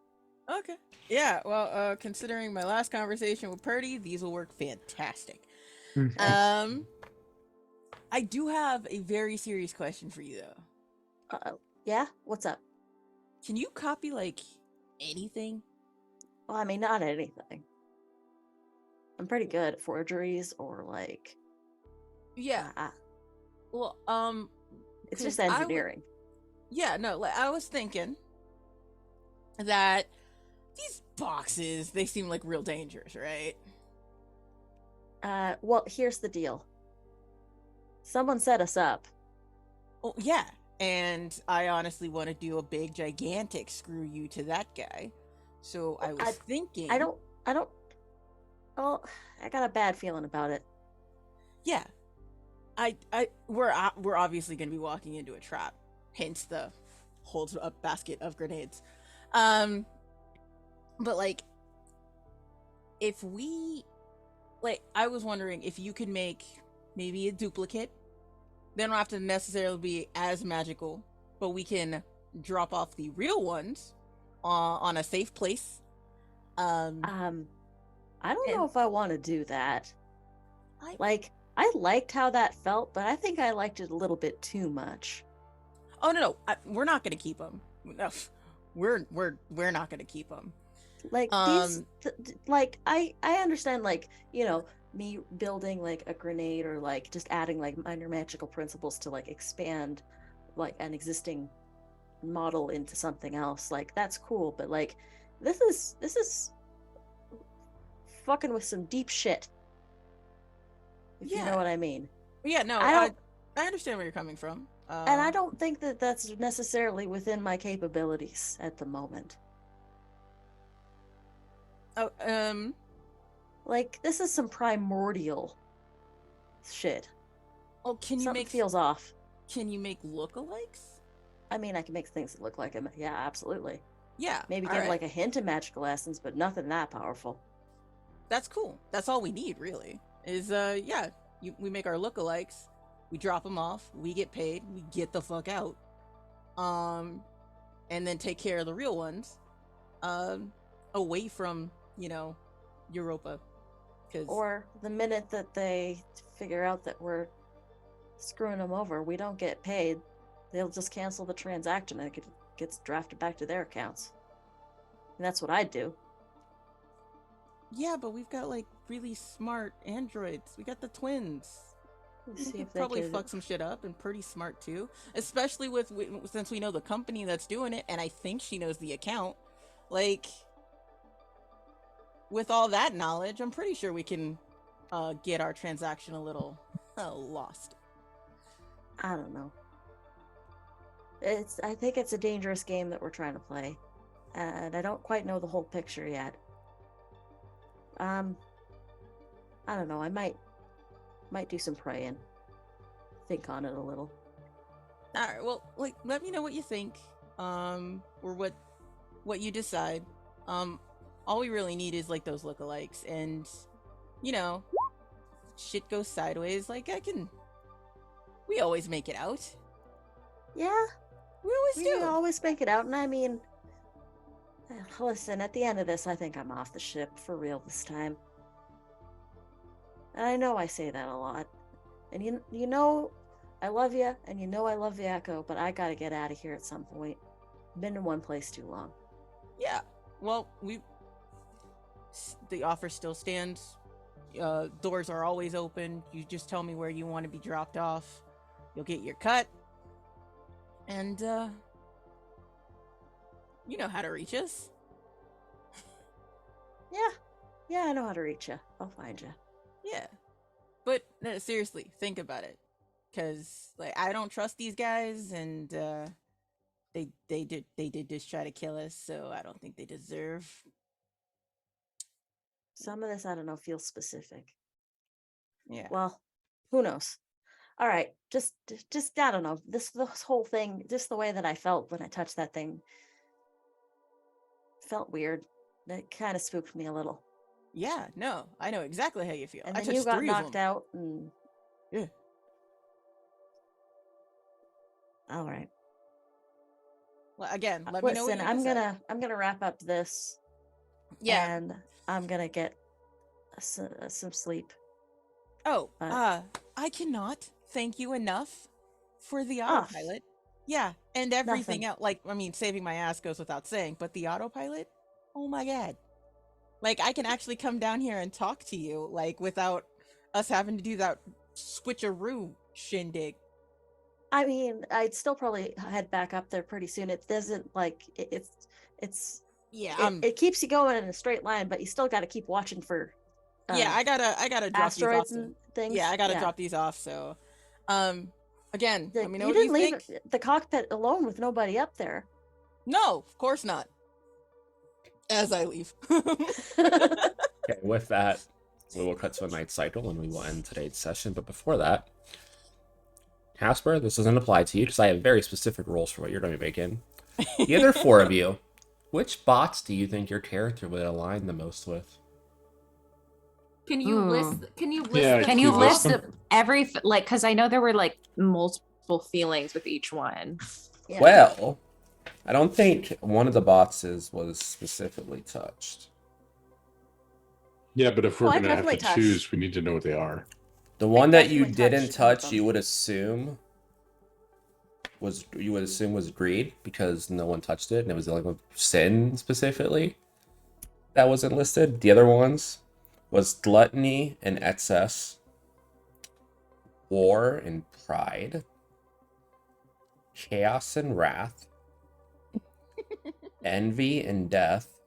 Speaker 2: Okay. Yeah. Well, considering my last conversation with Purdy, these will work fantastic. I do have a very serious question for you though.
Speaker 4: Yeah, what's up?
Speaker 2: Can you copy like anything?
Speaker 4: Well, I mean, not anything. I'm pretty good at forgeries or like
Speaker 2: Yeah. Well,
Speaker 4: it's just
Speaker 2: 'cause I would-
Speaker 4: engineering.
Speaker 2: yeah, no, like I was thinking that these boxes, they seem like real dangerous, right?
Speaker 4: Well, here's the deal. Someone set us up.
Speaker 2: Oh, yeah. And I honestly want to do a big, gigantic screw you to that guy. So I was thinking.
Speaker 4: I don't. Oh, I got a bad feeling about it.
Speaker 2: Yeah. We're obviously going to be walking into a trap. Hence the holds a basket of grenades. But like, if we, like, I was wondering if you could make maybe a duplicate. They don't have to necessarily be as magical, but we can drop off the real ones on a safe place.
Speaker 4: I don't know
Speaker 2: and-
Speaker 4: if I want to do that.
Speaker 2: I-
Speaker 4: I liked how that felt, but I think I liked it a little bit too much.
Speaker 2: Oh no, we're not gonna keep them. No, we're not gonna keep them.
Speaker 4: Like these, like I understand, like, you know, me building like a grenade or like just adding like minor magical principles to like expand like an existing model into something else. Like that's cool, but like this is fucking with some deep shit. If you know
Speaker 2: Yeah.
Speaker 4: what I mean.
Speaker 2: Yeah, no,
Speaker 4: I
Speaker 2: I understand where you're coming from.
Speaker 4: And I don't think that that's necessarily within my capabilities at the moment.
Speaker 2: Oh,
Speaker 4: Like this is some primordial shit.
Speaker 2: oh, can you
Speaker 4: Something
Speaker 2: make
Speaker 4: feels off.
Speaker 2: Can you make lookalikes?
Speaker 4: I mean, I can make things that look like him. Yeah, absolutely.
Speaker 2: Yeah,
Speaker 4: Maybe
Speaker 2: all
Speaker 4: give
Speaker 2: right.
Speaker 4: like a hint of magical essence, but nothing that powerful.
Speaker 2: That's cool. That's all we need, really. Is yeah, we make our lookalikes, we drop them off, we get paid, we get the fuck out, and then take care of the real ones, away from Europa, because
Speaker 4: Or the minute that they figure out that we're screwing them over, we don't get paid. They'll just cancel the transaction and it gets drafted back to their accounts. And that's what I'd do.
Speaker 2: yeah, but we've got like really smart androids. We got the twins.
Speaker 4: Let's
Speaker 2: We
Speaker 4: see
Speaker 2: could
Speaker 4: if they
Speaker 2: probably
Speaker 4: could-
Speaker 2: fuck some shit up, and pretty smart too. Especially since we know the company that's doing it, and I think she knows the account. Like, with all that knowledge, I'm pretty sure we can get our transaction a little lost.
Speaker 4: I don't know. I think it's a dangerous game that we're trying to play. And I don't quite know the whole picture yet. I don't know. I might do some praying. Think on it a little.
Speaker 2: All right, well, like, let me know what you think, or what you decide. All we really need is like those lookalikes, and shit goes sideways. Like we always make it out.
Speaker 4: Yeah,
Speaker 2: We always
Speaker 4: we
Speaker 2: do.
Speaker 4: always make it out. And I mean, listen, at the end of this, I think I'm off the ship for real this time. And I know I say that a lot. And you know, I love you, and you know I love the Echo, but I gotta get out of here at some point. Been in one place too long.
Speaker 2: Yeah. Well, the offer still stands. Doors are always open. You just tell me where you want to be dropped off. You'll get your cut. And you know how to reach us.
Speaker 4: Yeah, I know how to reach you. I'll find you.
Speaker 2: Yeah. But no, seriously, think about it. Cause like I don't trust these guys, and they did just try to kill us, so I don't think they deserve.
Speaker 4: Some of this, I don't know, feels specific.
Speaker 2: Yeah.
Speaker 4: Well, who knows? All right, just I don't know. This whole thing, just the way that I felt when I touched that thing, felt weird. It kind of spooked me a little.
Speaker 2: Yeah, no, I know exactly how you feel.
Speaker 4: And
Speaker 2: I
Speaker 4: then you
Speaker 2: touched
Speaker 4: got
Speaker 2: 3 of
Speaker 4: knocked
Speaker 2: them.
Speaker 4: out, and
Speaker 2: Yeah.
Speaker 4: all right.
Speaker 2: Well, again, let me know what
Speaker 4: Listen,
Speaker 2: you decide.
Speaker 4: I'm gonna wrap up this,
Speaker 2: Yeah.
Speaker 4: and I'm gonna get some sleep.
Speaker 2: Oh,
Speaker 4: but-
Speaker 2: I cannot thank you enough for the
Speaker 4: Ah,
Speaker 2: autopilot. Yeah, and everything
Speaker 4: nothing.
Speaker 2: else. Like, I mean, saving my ass goes without saying, but the autopilot. Oh my god. Like I can actually come down here and talk to you, like without us having to do that switcheroo shindig.
Speaker 4: I mean, I'd still probably head back up there pretty soon. It doesn't like it's
Speaker 2: Yeah,
Speaker 4: it keeps you going in a straight line, but you still got to keep watching for
Speaker 2: yeah, I gotta drop these off.
Speaker 4: asteroids and things.
Speaker 2: Yeah, I gotta drop these off. So, again, let
Speaker 4: Like,
Speaker 2: me know
Speaker 4: you
Speaker 2: what you
Speaker 4: didn't leave
Speaker 2: think.
Speaker 4: the cockpit alone with nobody up there.
Speaker 2: No, of course not. As I leave.
Speaker 1: Okay, with that, we will cut to a night cycle and we will end today's session. But before that, Casper, this doesn't apply to you because I have very specific rules for what you're going to be making. The other four of you, which bots do you think your character would align the most with?
Speaker 3: Can you
Speaker 6: Ooh.
Speaker 3: list? Can you list?
Speaker 5: Yeah,
Speaker 3: them
Speaker 6: Can you
Speaker 3: all?
Speaker 5: list
Speaker 6: list
Speaker 5: them?
Speaker 6: every like? Because I know there were like multiple feelings with each one.
Speaker 4: Yeah.
Speaker 1: Well, I don't think one of the boxes was specifically touched.
Speaker 5: Yeah, but if we're
Speaker 4: Oh, I
Speaker 5: gonna have to
Speaker 4: definitely touched.
Speaker 5: choose, we need to know what they are.
Speaker 1: The one that you
Speaker 4: definitely
Speaker 1: didn't
Speaker 4: touched one of
Speaker 1: touch,
Speaker 4: them.
Speaker 1: you would assume was greed because no one touched it, and it was like sin specifically that wasn't listed. The other ones was gluttony and excess, war and pride, chaos and wrath, envy and death,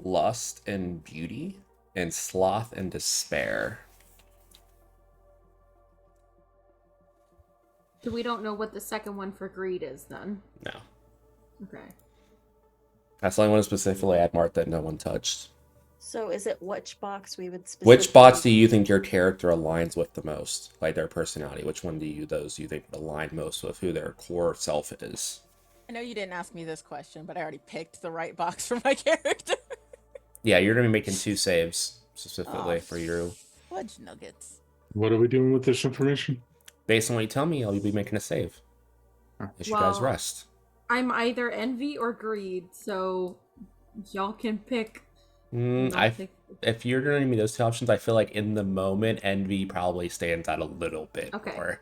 Speaker 1: lust and beauty, and sloth and despair.
Speaker 3: So we don't know what the second one for greed is then.
Speaker 1: No.
Speaker 3: Okay.
Speaker 1: That's the only one specifically I'd marked that no one touched.
Speaker 4: So is it which box we would
Speaker 1: Which bots do you think your character aligns with the most? Like their personality? Which one do you think would align most with who their core self is?
Speaker 2: I know you didn't ask me this question, but I already picked the right box for my character.
Speaker 1: Yeah, you're gonna be making 2 saves specifically
Speaker 2: Aw,
Speaker 1: for you.
Speaker 2: fudge nuggets.
Speaker 5: What are we doing with this information?
Speaker 1: Based on what you tell me, I'll be making a save. As you guys
Speaker 3: Well,
Speaker 1: rest.
Speaker 3: I'm either envy or greed, so y'all can pick. not to-
Speaker 1: If you're gonna give me those 2 options, I feel like in the moment, envy probably stands out a little bit
Speaker 3: Okay.
Speaker 1: more.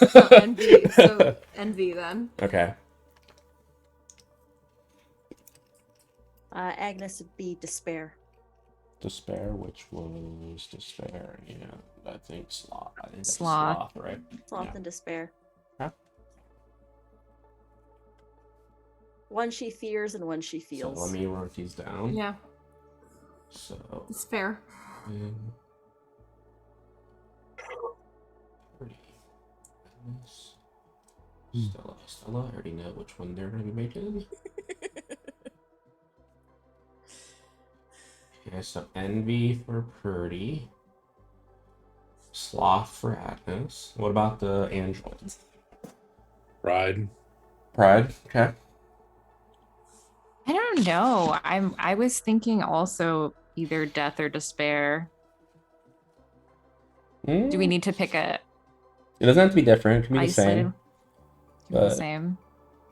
Speaker 3: So envy. So envy then.
Speaker 1: Okay.
Speaker 4: Agnes would be despair.
Speaker 1: Despair, which was despair? Yeah, I think sloth. I think that's
Speaker 6: Sloth.
Speaker 1: sloth, right?
Speaker 4: Sloth
Speaker 1: Yeah.
Speaker 4: and despair.
Speaker 1: Huh?
Speaker 4: One she fears and one she
Speaker 1: So
Speaker 4: feels.
Speaker 1: let me write these down.
Speaker 3: Yeah,
Speaker 1: So.
Speaker 3: it's fair.
Speaker 1: Stella, I already know which one they're going to be making. Okay, so envy for Purdy, sloth for Agnes. What about the androids?
Speaker 5: Pride.
Speaker 1: Pride. Okay.
Speaker 6: I don't know. I was thinking also either death or despair. Do we need to pick a
Speaker 1: It doesn't have to be different. It can be the
Speaker 6: isolated?
Speaker 1: same.
Speaker 6: Can be the
Speaker 1: But
Speaker 6: same.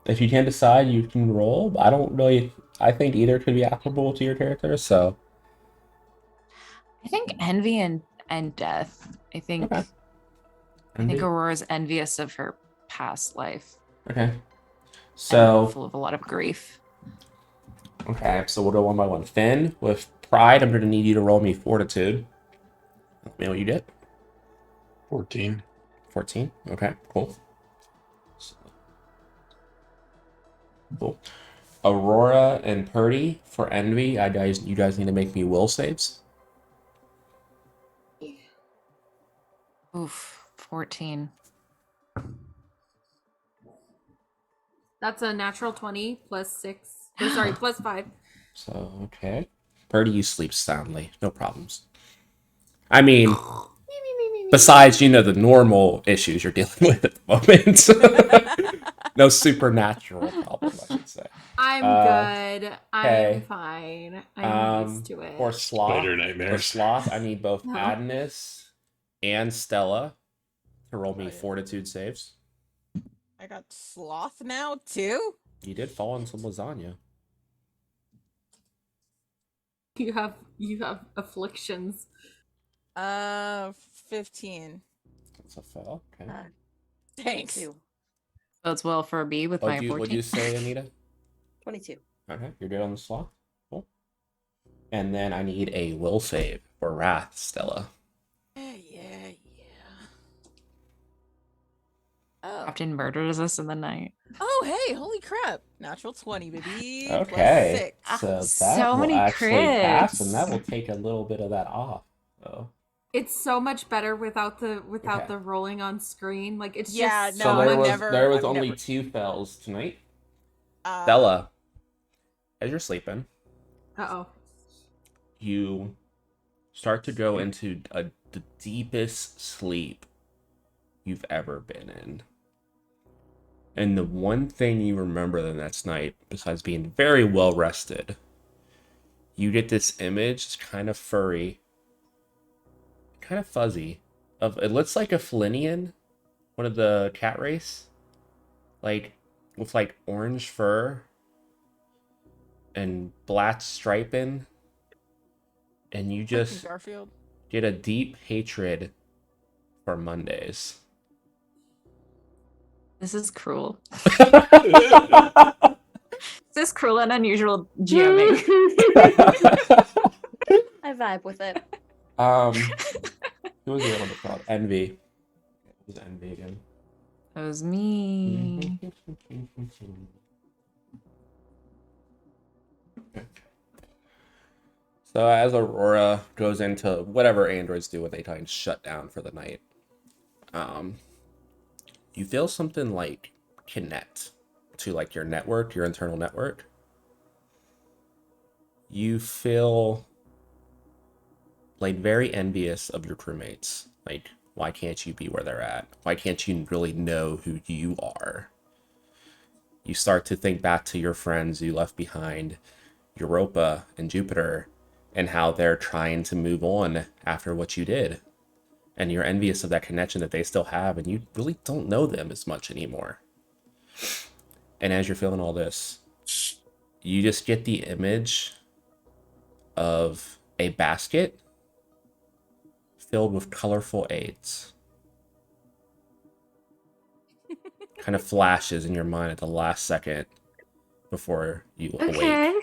Speaker 1: if you can't decide, you can roll. I don't really. I think either could be applicable to your character. So.
Speaker 6: I think envy and death. I think
Speaker 1: Okay.
Speaker 6: I think
Speaker 1: Envy.
Speaker 6: Aurora's envious of her past life.
Speaker 1: Okay.
Speaker 6: And
Speaker 1: So.
Speaker 6: full of a lot of grief.
Speaker 1: Okay, so we'll go one by one. Finn, with pride, I'm going to need you to roll me fortitude. Let me know what you get.
Speaker 5: 14.
Speaker 1: 14. Okay, cool. Cool. Aurora and Purdy for envy. You guys need to make me will saves.
Speaker 6: Oof, 14.
Speaker 3: That's a natural 20 plus 6. Or sorry, plus 5.
Speaker 1: So, okay. Purdy, you sleep soundly. No problems. I mean, besides, the normal issues you're dealing with at the moment. No supernatural problem, I should say.
Speaker 3: I'm good.
Speaker 1: okay.
Speaker 3: I'm fine. I'm used to it.
Speaker 1: For sloth,
Speaker 5: Spider nightmares.
Speaker 1: I need both
Speaker 3: No.
Speaker 1: Agnes and Stella to roll me fortitude saves.
Speaker 2: I got sloth now too.
Speaker 1: You did fall on some lasagna.
Speaker 3: You have afflictions.
Speaker 2: 15.
Speaker 1: That's a fail. Okay.
Speaker 2: Thanks.
Speaker 4: 22.
Speaker 6: Bodes well for me with my 14.
Speaker 1: What'd you say, Anita?
Speaker 4: 22.
Speaker 1: Okay, you're good on the sloth. Cool. And then I need a will save for Wrath, Stella.
Speaker 2: Yeah. Oh.
Speaker 6: Captain murders us in the night.
Speaker 2: Oh, hey, holy crap. Natural 20, baby.
Speaker 1: Okay,
Speaker 2: +6.
Speaker 1: so that
Speaker 6: So
Speaker 1: will
Speaker 6: many
Speaker 1: actually pass, and that
Speaker 6: crits.
Speaker 1: will take a little bit of that off. So,
Speaker 3: It's so much better without the
Speaker 1: okay.
Speaker 3: rolling on screen. Like it's
Speaker 2: Yeah,
Speaker 3: just
Speaker 2: no,
Speaker 3: so
Speaker 2: I've
Speaker 3: much.
Speaker 1: There was
Speaker 2: I've
Speaker 1: only
Speaker 2: never.
Speaker 1: 2 fails tonight.
Speaker 2: Uh,
Speaker 1: Stella, as you're sleeping,
Speaker 3: Uh-oh.
Speaker 1: you start to go into the deepest sleep you've ever been in. And the one thing you remember the next night, besides being very well rested, you get this image, it's kind of furry, kind of fuzzy, of it looks like a Flinian, one of the cat race, like with like orange fur and black striping, and you
Speaker 2: fucking
Speaker 1: just
Speaker 2: Garfield.
Speaker 1: get a deep hatred for Mondays.
Speaker 6: This is cruel. This is cruel and unusual GMing.
Speaker 4: I vibe with it.
Speaker 1: Who was the other one that called? Envy. It was Envy again.
Speaker 6: That was me.
Speaker 1: So as Aurora goes into whatever androids do when they try and shut down for the night, you feel something like connect to like your network, your internal network. You feel like very envious of your crewmates. Like, why can't you be where they're at? Why can't you really know who you are? You start to think back to your friends you left behind, Europa and Jupiter, and how they're trying to move on after what you did. And you're envious of that connection that they still have, and you really don't know them as much anymore. And as you're feeling all this, you just get the image of a basket filled with colorful aids. Kind of flashes in your mind at the last second before you awake.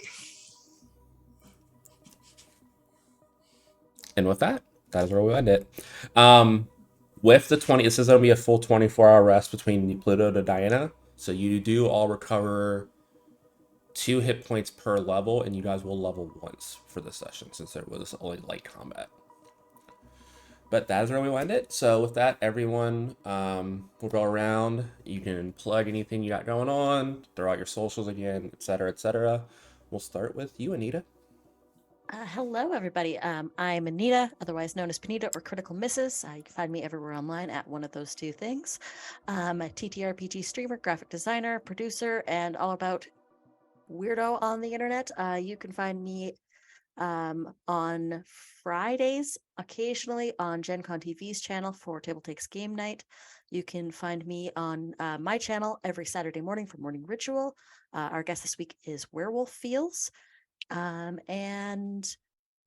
Speaker 1: And with that, that is where we end it. With the 20, this is going to be a full 24-hour rest between Pluto to Diana. So you do all recover 2 hit points per level, and you guys will level once for this session since there was only light combat. But that is where we will end it. So with that, everyone will go around. You can plug anything you got going on, throw out your socials again, etc., etc. We'll start with you, Anita.
Speaker 4: Hello, everybody. I'm Anita, otherwise known as Panita or Critical Misses. You can find me everywhere online at one of those 2 things. I'm a TTRPG streamer, graphic designer, producer, and all about weirdo on the internet. You can find me on Fridays, occasionally on Gen Con TV's channel for Table Takes Game Night. You can find me on my channel every Saturday morning for Morning Ritual. Our guest this week is Werewolf Feels. Yeah,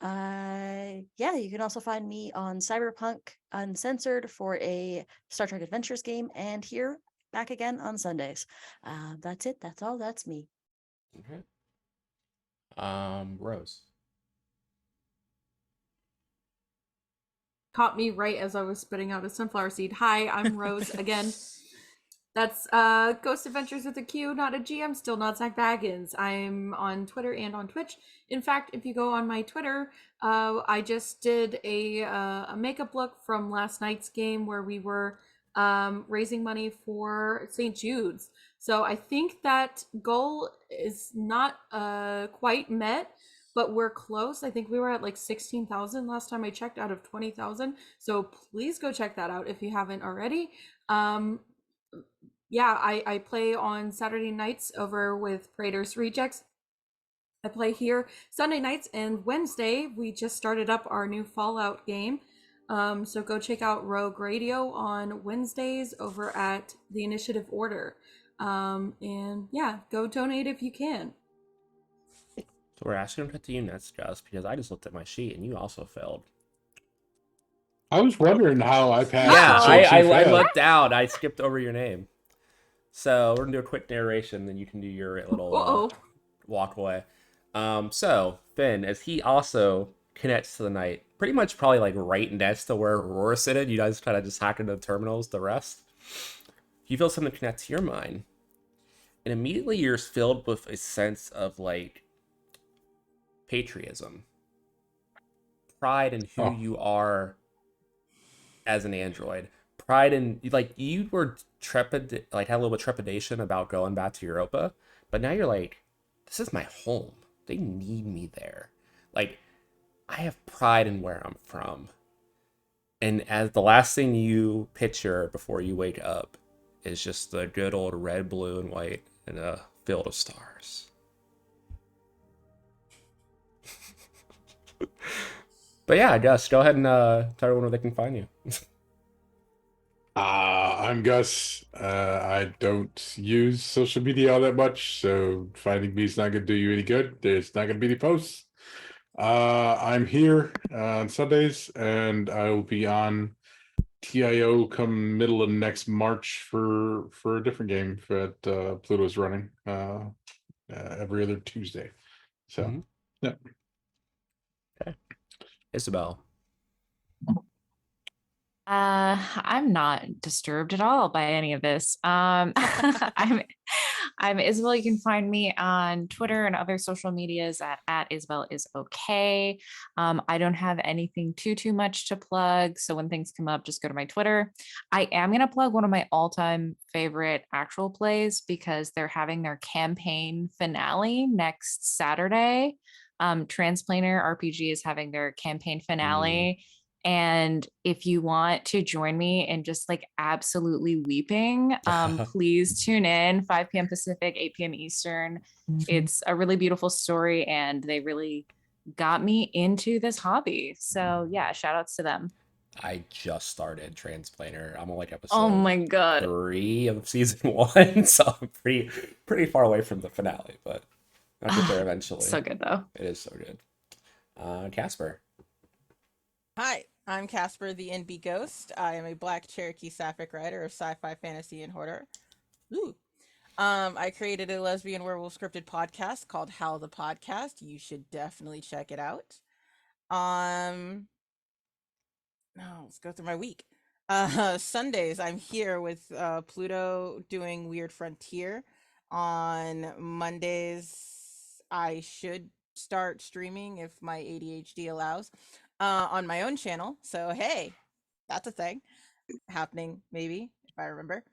Speaker 4: you can also find me on Cyberpunk Uncensored for a Star Trek Adventures game, and here back again on Sundays. That's it. That's all. That's me.
Speaker 1: Okay. Rose.
Speaker 3: Caught me right as I was spitting out a sunflower seed. Hi, I'm Rose again. That's Ghost Adventures with a Q, not a G. I'm still not Zach Baggins. I'm on Twitter and on Twitch. In fact, if you go on my Twitter, I just did a makeup look from last night's game where we were raising money for St. Jude's. So I think that goal is not quite met, but we're close. I think we were at like 16,000 last time I checked out of 20,000. So please go check that out if you haven't already. Yeah, I play on Saturday nights over with Praetor's Rejects. I play here Sunday nights, and Wednesday we just started up our new Fallout game. So go check out Rogue Radio on Wednesdays over at the Initiative Order. And yeah, go donate if you can.
Speaker 1: So we're asking to you next, Gus, because I just looked at my sheet and you also failed.
Speaker 5: I was wondering how I passed.
Speaker 1: Yeah,
Speaker 5: and she
Speaker 1: I
Speaker 5: failed.
Speaker 1: looked down. I skipped over your name. So we're gonna do a quick narration, then you can do your little walk away. So Finn as he also connects to the night, pretty much probably like right next to where Aurora sitting. You guys kind of just hack into the terminals, the rest. You feel something connect to your mind, and immediately you're filled with a sense of like patriotism, pride in who
Speaker 5: Oh,
Speaker 1: you are as an android, pride in like you were like had a little bit of trepidation about going back to Europa, but now you're like, this is my home. They need me there. Like I have pride in where I'm from. And as the last thing you picture before you wake up is just the good old red, blue, and white and a field of stars. But yeah, I guess go ahead and tell everyone where they can find you.
Speaker 5: I'm Gus. I don't use social media all that much, so finding me is not going to do you any good. There's not going to be any posts. I'm here on Sundays, and I will be on TIO come middle of next March for a different game that Pluto's running every other Tuesday. So,
Speaker 1: Mhm.
Speaker 5: yeah.
Speaker 1: Okay. Isabel.
Speaker 6: I'm not disturbed at all by any of this. I'm Isabel. You can find me on Twitter and other social medias at Isabel is okay. I don't have anything too much to plug, so when things come up, just go to my Twitter. I am gonna plug one of my all-time favorite actual plays because they're having their campaign finale next Saturday. Transplaner RPG is having their campaign finale. And if you want to join me in just like absolutely weeping, please tune in 5 p.m. Pacific, 8 p.m. Eastern. It's a really beautiful story and they really got me into this hobby. So yeah, shout outs to them.
Speaker 1: I just started Transplaner. I'm on like
Speaker 6: Oh
Speaker 1: episode
Speaker 6: my God.
Speaker 1: 3 of season 1, so I'm pretty far away from the finale, but I'll get there eventually.
Speaker 6: So good though.
Speaker 1: It is so good. Casper.
Speaker 2: Hi, I'm Casper the NB Ghost. I am a Black Cherokee Sapphic writer of sci-fi, fantasy, and horror. Ooh. I created a lesbian werewolf scripted podcast called How the Podcast. You should definitely check it out. No, let's go through my week. Sundays, I'm here with Pluto doing Weird Frontier. On Mondays, I should start streaming if my ADHD allows on my own channel. So, hey, that's a thing happening, maybe, if I remember.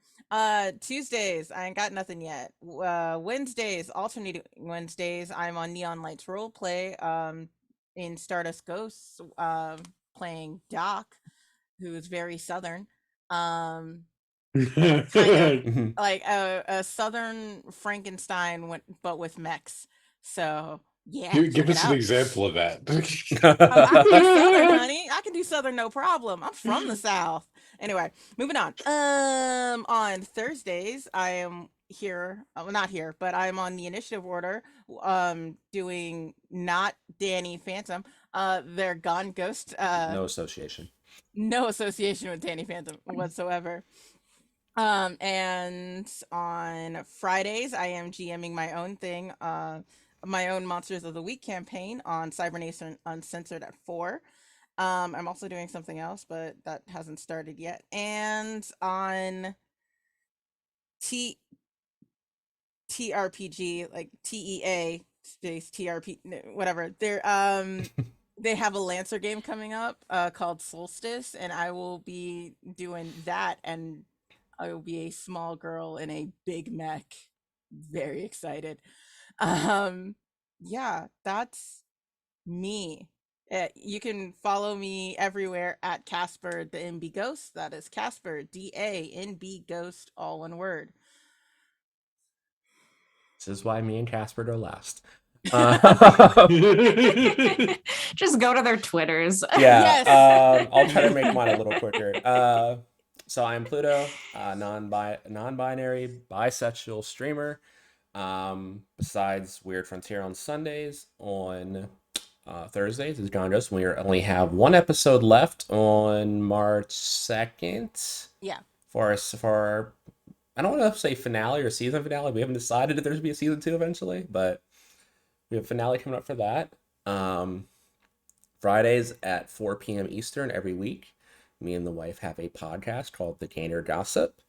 Speaker 2: Tuesdays, I ain't got nothing yet. Wednesdays, alternating Wednesdays, I'm on Neon Lights Roleplay in Stardust Ghosts, playing Doc, who is very southern. Um, kind of like a southern Frankenstein, but with mechs. So yeah,
Speaker 5: Give
Speaker 2: check it
Speaker 5: us an
Speaker 2: out.
Speaker 5: example of that.
Speaker 2: Oh, I can do southern, honey. I can do southern, no problem. I'm from the south. Anyway, moving on. On Thursdays, I am here. Well, not here, but I'm on the initiative order. Doing not Danny Phantom. They're Gone Ghost.
Speaker 1: No association.
Speaker 2: No association with Danny Phantom whatsoever. And on Fridays, I am GMing my own thing, my own Monsters of the Week campaign on Cybernation Uncensored at 4. I'm also doing something else, but that hasn't started yet. And on T TRPG, like TEA space TRP, whatever. They have a Lancer game coming up called Solstice, and I will be doing that, and I will be a small girl in a big mech. Very excited. Um, yeah, that's me. You can follow me everywhere at Casper the NB Ghost. That is Casper DANB Ghost, all one word.
Speaker 1: This is why me and Casper go last.
Speaker 6: Just go to their Twitters.
Speaker 1: Yeah,
Speaker 2: Yes.
Speaker 1: I'll try to make mine a little quicker. So I'm Pluto, non-binary, bisexual streamer. Besides Weird Frontier on Sundays, on Thursdays is John Jost. We only have one episode left on March 2nd.
Speaker 2: Yeah.
Speaker 1: For I don't want to say finale or season finale. We haven't decided if there's going to be a season 2 eventually, but we have finale coming up for that. Fridays at 4 p.m. Eastern every week, me and the wife have a podcast called The Gainer Gossip.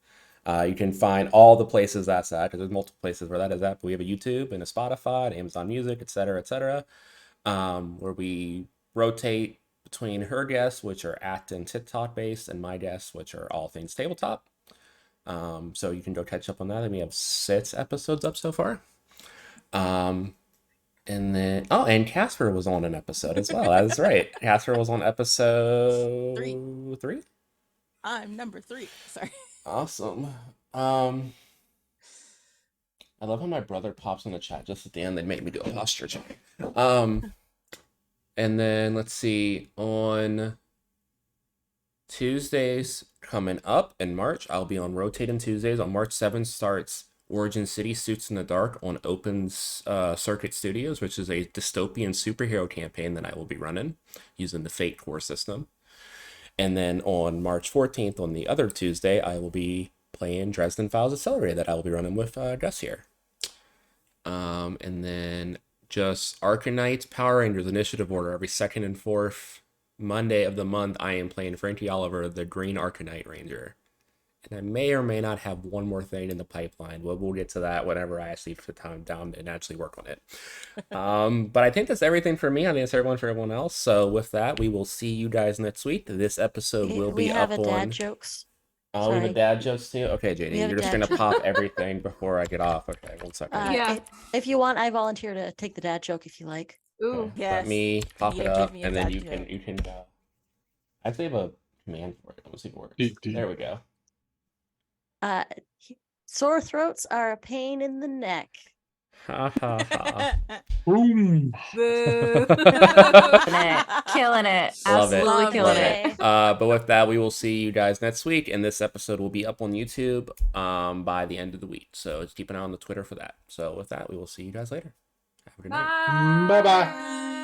Speaker 1: You can find all the places that's at, because there's multiple places where that is at. But we have a YouTube and a Spotify, and Amazon Music, etc., where we rotate between her guests, which are act and TikTok based, and my guests, which are all things tabletop. So you can go catch up on that. And we have 6 episodes up so far. And then, and Casper was on an episode as well. That's right. Casper was on episode 3.
Speaker 2: I'm number 3. Sorry.
Speaker 1: Awesome. I love how my brother pops in the chat just at the end. They make me do a posture check. And then let's see, on Tuesdays coming up in March, I'll be on Rotating Tuesdays. On March 7th starts Origin City Suits in the Dark on Open Circuit Studios, which is a dystopian superhero campaign that I will be running using the Fate core system. And then on March 14th, on the other Tuesday, I will be playing Dresden Files Accelerated that I will be running with Gus here. And then just Arcanites, Power Rangers, Initiative Order every second and fourth Monday of the month. I am playing Frankie Oliver, the Green Arcanite Ranger. And I may or may not have one more thing in the pipeline. We'll get to that whenever I actually put time down and actually work on it. But I think that's everything for me. I think that's everyone for everyone else. So with that, we will see you guys next week. This episode will be up on...
Speaker 4: We have a dad jokes.
Speaker 1: Oh, we have a dad jokes too? Okay, JD,
Speaker 4: We have
Speaker 1: you're
Speaker 4: a
Speaker 1: just
Speaker 4: dad
Speaker 1: going to
Speaker 4: joke.
Speaker 1: pop everything before I get off. Okay, 1 second.
Speaker 3: Yeah.
Speaker 4: If you want, I volunteer to take the dad joke if you like.
Speaker 3: Ooh.
Speaker 1: Okay,
Speaker 2: Yes.
Speaker 1: let me pop
Speaker 2: Yeah,
Speaker 1: it
Speaker 2: give
Speaker 1: up,
Speaker 2: me a
Speaker 1: and then
Speaker 2: dad
Speaker 1: you
Speaker 2: joke.
Speaker 1: can I actually have a command for it. Let me see if it works.
Speaker 5: Do-
Speaker 1: There we go.
Speaker 4: Sore throats are a pain in the neck.
Speaker 1: Ha ha ha.
Speaker 5: Boom.
Speaker 3: Boo.
Speaker 6: Killing it.
Speaker 1: Love it.
Speaker 6: Absolutely
Speaker 2: Love
Speaker 6: killing
Speaker 1: Love
Speaker 6: it.
Speaker 1: it. But with that, we will see you guys next week, and this episode will be up on YouTube by the end of the week. So just keep an eye on the Twitter for that. So with that, we will see you guys later. Have a good night.
Speaker 5: Bye bye.